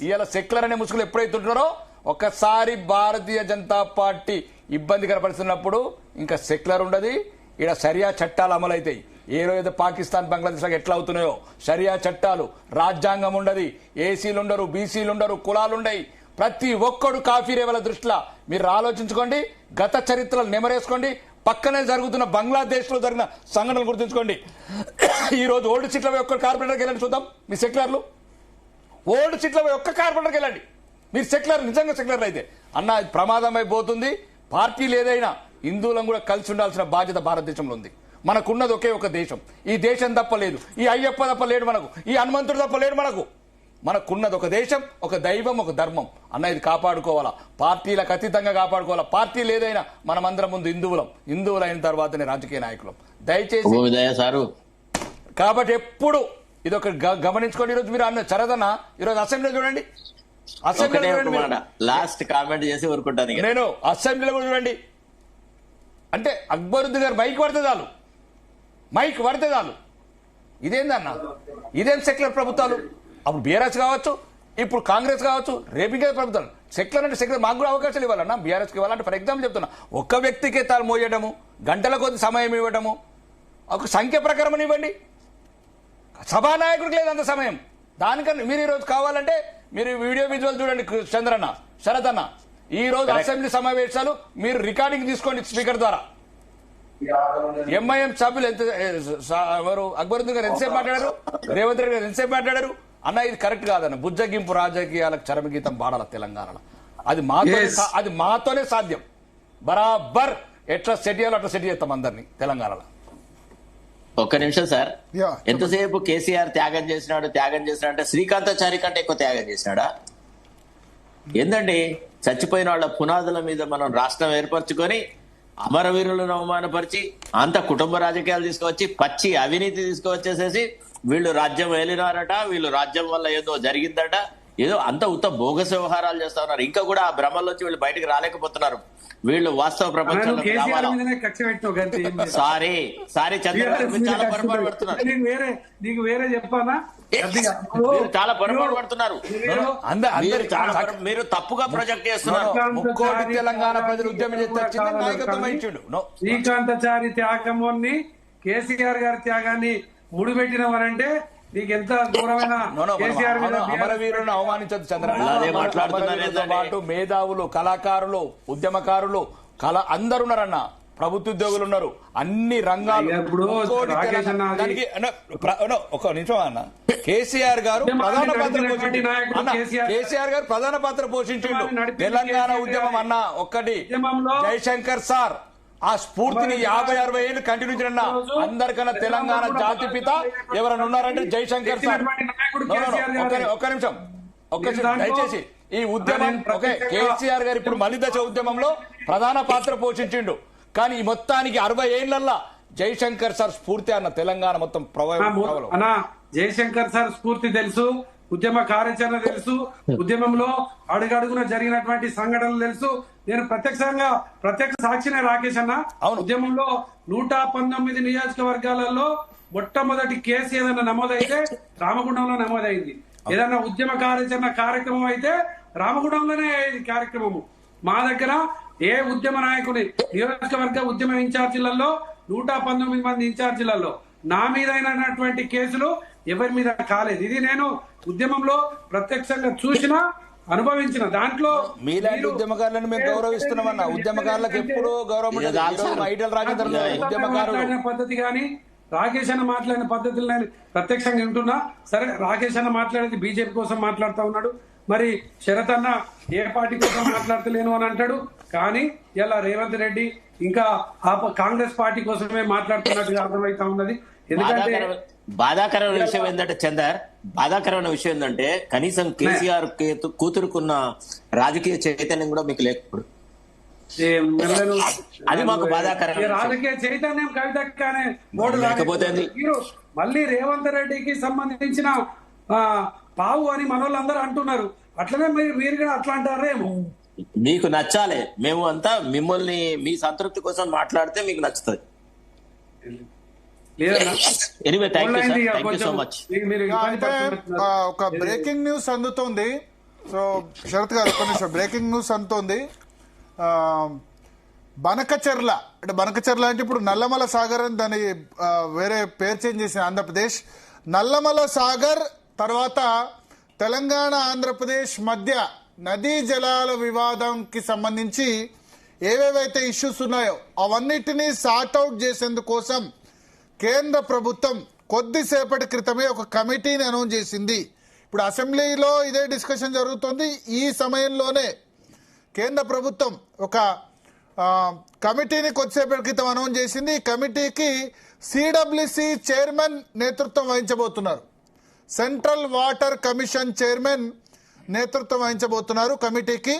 ఇవాళ సెక్యులర్ అనే ముసుగులు ఎప్పుడైతే ఉంటున్నారో ఒక్కసారి భారతీయ జనతా పార్టీ ఇబ్బంది కనపడుతున్నప్పుడు ఇంకా సెక్యులర్ ఉండదు. ఇక్కడ షరియా చట్టాలు అమలవుతాయి. ఏ రోజు పాకిస్తాన్ బంగ్లాదేశ్ లాగా ఎట్లా అవుతున్నాయో షరియా చట్టాలు, రాజ్యాంగం ఉండదు, ఏసీలు ఉండరు, బీసీలు ఉండరు, కులాలు ఉండయి. ప్రతి ఒక్కడు కాఫీరేవల దృష్టిలో మీరు ఆలోచించుకోండి. గత చరిత్రలు నెమరేసుకోండి. పక్కనే జరుగుతున్న బంగ్లాదేశ్ లో జరిగిన సంఘటనలు గుర్తుంచుకోండి. ఈ రోజు ఓల్డ్ సిటీలో ఒక్క కార్పొరేటర్కి వెళ్ళండి చూద్దాం. మీ సెక్యులర్లు ఓల్డ్ సిటీలో ఒక్క కార్పొరేటర్కి వెళ్ళండి. మీరు సెక్యులర్ నిజంగా సెక్యులర్ అయితే అన్న ప్రమాదం అయిపోతుంది. పార్టీలు ఏదైనా హిందువులను కూడా కలిసి ఉండాల్సిన బాధ్యత భారతదేశంలో ఉంది. మనకున్నది ఒకే ఒక దేశం. ఈ దేశం తప్ప లేదు, ఈ అయ్యప్ప తప్ప లేడు మనకు, ఈ హనుమంతుడు తప్ప లేడు మనకు. మనకున్నది ఒక దేశం, ఒక దైవం, ఒక ధర్మం అన్న. ఇది కాపాడుకోవాలా, పార్టీలకు అతీతంగా కాపాడుకోవాలా. పార్టీలు ఏదైనా మనమందరం ముందు హిందువులు అయిన తర్వాతనే రాజకీయ నాయకులం. దయచేసి కాబట్టి ఎప్పుడు ఇది ఒక గమనించుకోండి. ఈరోజు మీరు అన్న చరదన్న ఈరోజు అసెంబ్లీ చూడండి, లాస్ట్ కామెంట్ చేసి ఊరుకుంటాను నేను. అసెంబ్లీలో కూడా చూడండి, అంటే అక్బరుద్దీన్ గారు మైక్ పడితే చాలు. ఇదేందన్న, ఇదేం సెక్యులర్ ప్రభుత్వాలు? అప్పుడు బీఆర్ఎస్ కావచ్చు, ఇప్పుడు కాంగ్రెస్ కావచ్చు, రేపు ఇంకా ప్రభుత్వాలు. సెక్యులర్ అంటే సెక్యులర్ మాకు కూడా అవకాశాలు ఇవ్వాలన్నా. బీఆర్ఎస్కి ఇవ్వాలంటే ఫర్ ఎగ్జాంపుల్ చెప్తున్నా, ఒక్క వ్యక్తికే తాను మోయడము, గంటల కొద్ది సమయం ఇవ్వడము, ఒక సంఖ్య ప్రకారం ఇవ్వండి. సభానాయకుడికి లేదంత సమయం. దానికన్నా మీరు ఈరోజు కావాలంటే మీరు వీడియో విజువల్ చూడండి. చంద్రన్న, శరత్ అన్న, ఈ రోజు అసెంబ్లీ సమావేశాలు మీరు రికార్డింగ్ తీసుకోండి స్పీకర్ ద్వారా. ఎంఐఎం సభ్యులు ఎవరు అక్బరుద్దీన్ గారు ఎంతసేపు మాట్లాడారు, రేవంత్ రెడ్డి గారు ఎంతసేపు మాట్లాడారు అన్న. ఇది కరెక్ట్ కాదన్న. బుజ్జగింపు రాజకీయాలకు చరమగీతం పాడాల తెలంగాణలో. అది మాతోనే సాధ్యం. బరాబర్ ఎట్లా సెట్ చేయాలో అట్లా సెట్ చేస్తాం అందరినీ తెలంగాణలో. ఒక్క నిమిషం సార్, ఎంతసేపు కేసీఆర్ త్యాగం చేసినాడు అంటే శ్రీకాంతాచారి కంటే ఎక్కువ త్యాగం చేసినాడా? ఏందండి, చచ్చిపోయిన వాళ్ళ పునాదుల మీద మనం రాష్ట్రం ఏర్పరచుకొని అమరవీరులను అవమానపరిచి అంత కుటుంబ రాజకీయాలు తీసుకువచ్చి పచ్చి అవినీతి తీసుకువచ్చేసేసి వీళ్ళు రాజ్యం ఏలినారట, వీళ్ళు రాజ్యం వల్ల ఏదో జరిగిందట, ఏదో అంత ఉత్త బోగస్ వ్యవహారాలు చేస్తా ఉన్నారు. ఇంకా కూడా ఆ భ్రమల్లోంచి వీళ్ళు బయటకు రాలేకపోతున్నారు. వీళ్ళు వాస్తవ ప్రపంచంలో సారీ చంద్రబాబు చాలా పొరపాటు పడుతున్నారు. చాలా పొరపాటు పడుతున్నారు. మీరు తప్పుగా ప్రొజెక్ట్ చేస్తున్నారు. తెలంగాణ ప్రజలు ఉద్యమం శ్రీకాంతాచారి త్యాగంని కేసీఆర్ గారి త్యాగాన్ని ముడిపెట్టినవరంటే నీకు ఎంత దూరమైన అమరవీరులను అవమానించదు చంద్రబాబు పాటు మేధావులు, కళాకారులు, ఉద్యమకారులు, అందరు ఉన్నారన్న. ప్రభుత్వ ఉద్యోగులు ఉన్నారు, అన్ని రంగాలు. ఒక నిమిషం అన్న. కేసీఆర్ గారు ప్రధాన పాత్ర పోషించిండు తెలంగాణ ఉద్యమం అన్న. ఒక్కటి జయశంకర్ సార్ ఆ స్ఫూర్తిని 50-60 ఏళ్ళు కంటిన్యూ చేయన్న. అందరికన్నా తెలంగాణ జాతిపిత ఎవరైనా ఉన్నారంటే జయశంకర్ సార్. ఒక్క నిమిషం దయచేసి. ఈ ఉద్యమం కేసీఆర్ గారు ఇప్పుడు మలి దశ ఉద్యమంలో ప్రధాన పాత్ర పోషించిండు. కానీ ఈ మొత్తానికి 60 ఏళ్లల్లా జయశంకర్ సార్ స్ఫూర్తి అన్న తెలంగాణ మొత్తం అన్నా. జయశంకర్ సార్ స్ఫూర్తి తెలుసు, ఉద్యమ కార్యాచరణ తెలుసు, ఉద్యమంలో అడుగడుగున జరిగినటువంటి సంఘటనలు తెలుసు. నేను ప్రత్యక్ష సాక్షినే రాకేష్ అన్న. ఉద్యమంలో 119 నియోజకవర్గాలలో మొట్టమొదటి కేసు ఏదైనా నమోదైతే రామగుండంలో నమోదైంది. ఏదైనా ఉద్యమ కార్యాచరణ కార్యక్రమం అయితే రామగుండంలోనే కార్యక్రమము. మా దగ్గర ఏ ఉద్యమ నాయకుడి నియోజకవర్గ ఉద్యమ ఇన్ఛార్జీలలో 119 మంది ఇన్ఛార్జీలలో నా మీద అయినటువంటి కేసులు ఎవరి మీద కాలేదు. ఇది నేను ఉద్యమంలో ప్రత్యక్షంగా చూసిన, అనుభవించిన. దాంట్లో మీలాంటి ఉద్యమకారులను మేము గౌరవిస్తున్నామన్నా. ఉద్యమకారులకు ఎప్పుడు గౌరవం పద్ధతి కానీ రాకేష్ అన్న మాట్లాడిన పద్ధతులు నేను ప్రత్యక్షంగా వింటున్నా. సరే, రాకేష్ అన్న మాట్లాడేది బీజేపీ కోసం మాట్లాడుతూ ఉన్నాడు. మరి శరత్ అన్న ఏ పార్టీ కోసం మాట్లాడతలేను అని అంటాడు. కానీ ఇలా రేవంత్ రెడ్డి ఇంకా కాంగ్రెస్ పార్టీ కోసమే మాట్లాడుతున్నట్టుగా అర్థమవుతా ఉన్నది. బాధాకరమైన విషయం ఏంటంటే చందర్, బాధాకరమైన విషయం ఏంటంటే కనీసం కేసీఆర్ కూతురుకున్న రాజకీయ చైతన్యం కూడా మీకు లేకపోడు. అది మాకు బాధాకరం. రాజకీయ చైతన్యం కవితనే బోర్డు లేకపోతే మీరు మళ్ళీ రేవంత్ రెడ్డికి సంబంధించిన పావు అని మనోళ్ళందరూ అంటున్నారు. అట్లనే మీరు కూడా అట్లా అంటారేమో. మీకు నచ్చాలి, మేము అంతా మిమ్మల్ని మీ సంతృప్తి కోసం మాట్లాడితే మీకు నచ్చుతుంది. Anyway thank you so much. ఒక బ్రేకింగ్ న్యూస్ అందుతోంది. సో శరత్ గారు ఒక నిమిషం, బ్రేకింగ్ న్యూస్ అందుతోంది. బనకచెర్ల అంటే ఇప్పుడు నల్లమల సాగర్ అని దాని వేరే పేరు చేంజ్ చేసిన ఆంధ్రప్రదేశ్. నల్లమల సాగర్ తర్వాత తెలంగాణ ఆంధ్రప్రదేశ్ మధ్య నదీ జలాల వివాదంకి సంబంధించి ఏవేవైతే ఇష్యూస్ ఉన్నాయో అవన్నిటినీ సార్ట్అవుట్ చేసేందుకోసం కేంద్ర ప్రభుత్వం కొద్దిసేపటి క్రితమే ఒక కమిటీని అనౌన్స్ చేసింది. ఇప్పుడు అసెంబ్లీలో ఇదే డిస్కషన్ జరుగుతుంది. ఈ సమయంలోనే కేంద్ర ప్రభుత్వం ఒక కమిటీని కొద్దిసేపటి క్రితం అనౌన్స్ చేసింది. ఈ కమిటీకి సిడబ్ల్యూసి చైర్మన్ నేతృత్వం వహించబోతున్నారు. సెంట్రల్ వాటర్ కమిషన్ చైర్మన్ నేతృత్వం వహించబోతున్నారు. కమిటీకి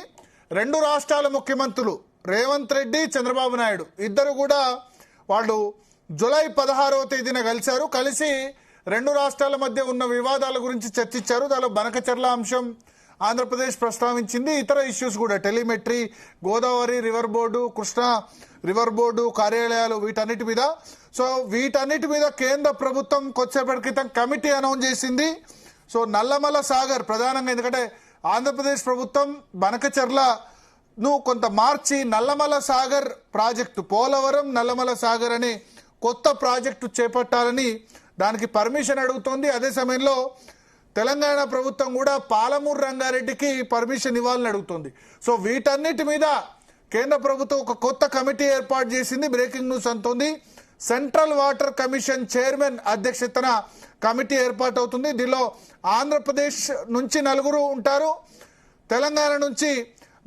2 రాష్ట్రాల ముఖ్యమంత్రులు రేవంత్ రెడ్డి, చంద్రబాబు నాయుడు ఇద్దరు కూడా వాళ్ళు జూలై 16వ తేదీన కలిసి 2 రాష్ట్రాల మధ్య ఉన్న వివాదాల గురించి చర్చించారు. దానిలో బనకచెర్ల అంశం ఆంధ్రప్రదేశ్ ప్రస్తావించింది. ఇతర ఇష్యూస్ కూడా telemetry, Godavari river board, Krishna river board కార్యాలయాలు, వీటన్నిటి మీద. సో వీటన్నిటి మీద కేంద్ర ప్రభుత్వం కొద్దిసేపటి క్రితం కమిటీ అనౌన్స్ చేసింది. సో నల్లమల సాగర్ ప్రధానంగా, ఎందుకంటే ఆంధ్రప్రదేశ్ ప్రభుత్వం బనకచెర్లను కొంత మార్చి నల్లమల సాగర్ ప్రాజెక్టు, పోలవరం నల్లమల సాగర్ అనే కొత్త ప్రాజెక్టు చేపట్టాలని దానికి పర్మిషన్ అడుగుతోంది. అదే సమయంలో తెలంగాణ ప్రభుత్వం కూడా పాలమూరు రంగారెడ్డికి పర్మిషన్ ఇవ్వాలని అడుగుతుంది. సో వీటన్నిటి మీద కేంద్ర ప్రభుత్వం ఒక కొత్త కమిటీ ఏర్పాటు చేసింది. బ్రేకింగ్ న్యూస్ అంతోంది. సెంట్రల్ వాటర్ కమిషన్ చైర్మన్ అధ్యక్షతన కమిటీ ఏర్పాటు అవుతుంది. దీనిలో ఆంధ్రప్రదేశ్ నుంచి 4 ఉంటారు, తెలంగాణ నుంచి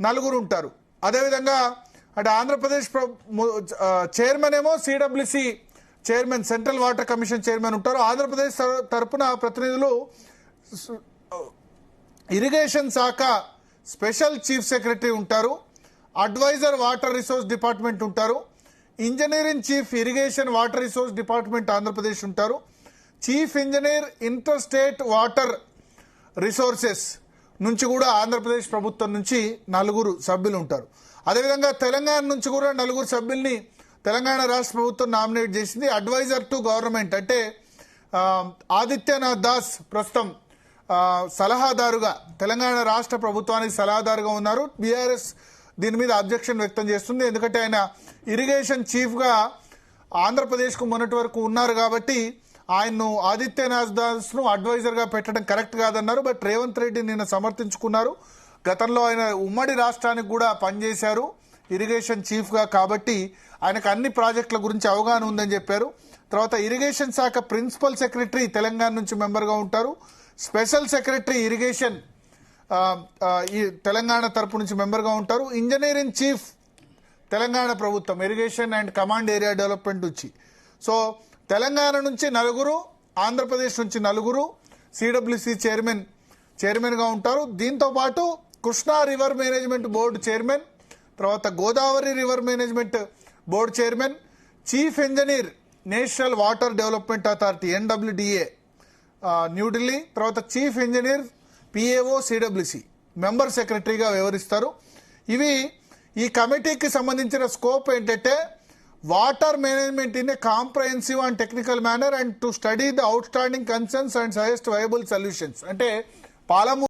4 ఉంటారు. అదేవిధంగా అంటే ఆంధ్రప్రదేశ్ చైర్మన్ ఏమో CWC chairman, central water commission chairman ఉంటారు. ఆంధ్రప్రదేశ్ తరపున ప్రతినిధులు ఇరిగేషన్ శాఖ స్పెషల్ చీఫ్ సెక్రటరీ ఉంటారు, అడ్వైజర్ వాటర్ రిసోర్స్ డిపార్ట్మెంట్ ఉంటారు, engineering chief irrigation water resource department Andhra Pradesh ఉంటారు, chief engineer inter state water resources నుంచి కూడా ఆంధ్రప్రదేశ్ ప్రభుత్వం నుంచి 4 సభ్యులు ఉంటారు. అదేవిధంగా తెలంగాణ నుంచి కూడా 4 సభ్యుల్ని తెలంగాణ రాష్ట్ర ప్రభుత్వం నామినేట్ చేసింది. అడ్వైజర్ టు గవర్నమెంట్ అంటే ఆదిత్యనాథ్ దాస్ ప్రస్తుతం సలహాదారుగా తెలంగాణ రాష్ట్ర ప్రభుత్వానికి సలహాదారుగా ఉన్నారు. బీఆర్ఎస్ దీని మీద అబ్జెక్షన్ వ్యక్తం చేస్తుంది. ఎందుకంటే ఆయన ఇరిగేషన్ చీఫ్గా ఆంధ్రప్రదేశ్కు మొన్నటి వరకు ఉన్నారు కాబట్టి ఆయన్ను ఆదిత్యనాథ్ దాస్ను అడ్వైజర్గా పెట్టడం కరెక్ట్ కాదన్నారు. బట్ రేవంత్ రెడ్డి నిన్న సమర్థించుకున్నారు. గతంలో ఆయన ఉమ్మడి రాష్ట్రానికి కూడా పనిచేశారు ఇరిగేషన్ చీఫ్గా, కాబట్టి ఆయనకు అన్ని ప్రాజెక్టుల గురించి అవగాహన ఉందని చెప్పారు. తర్వాత ఇరిగేషన్ శాఖ ప్రిన్సిపల్ సెక్రటరీ తెలంగాణ నుంచి మెంబర్గా ఉంటారు, స్పెషల్ సెక్రటరీ ఇరిగేషన్ ఈ తెలంగాణ తరపు నుంచి మెంబర్గా ఉంటారు, ఇంజనీరింగ్ చీఫ్ తెలంగాణ ప్రభుత్వం irrigation and command area development నుంచి. సో తెలంగాణ నుంచి 4, ఆంధ్రప్రదేశ్ నుంచి 4 సిడబ్ల్యూసి చైర్మన్గా ఉంటారు. దీంతో పాటు Krishna river management board chairman, తర్వాత Godavari river management board chairman, chief engineer national water development authority NWDA New Delhi, తర్వాత chief engineer PAO CWC member సెక్రటరీగా వ్యవహరిస్తారు. ఇవి ఈ కమిటీకి సంబంధించిన స్కోప్ ఏంటంటే water management in a comprehensive and technical manner and to study the out standing concerns and suggest viable solutions. అంటే పాలమూరు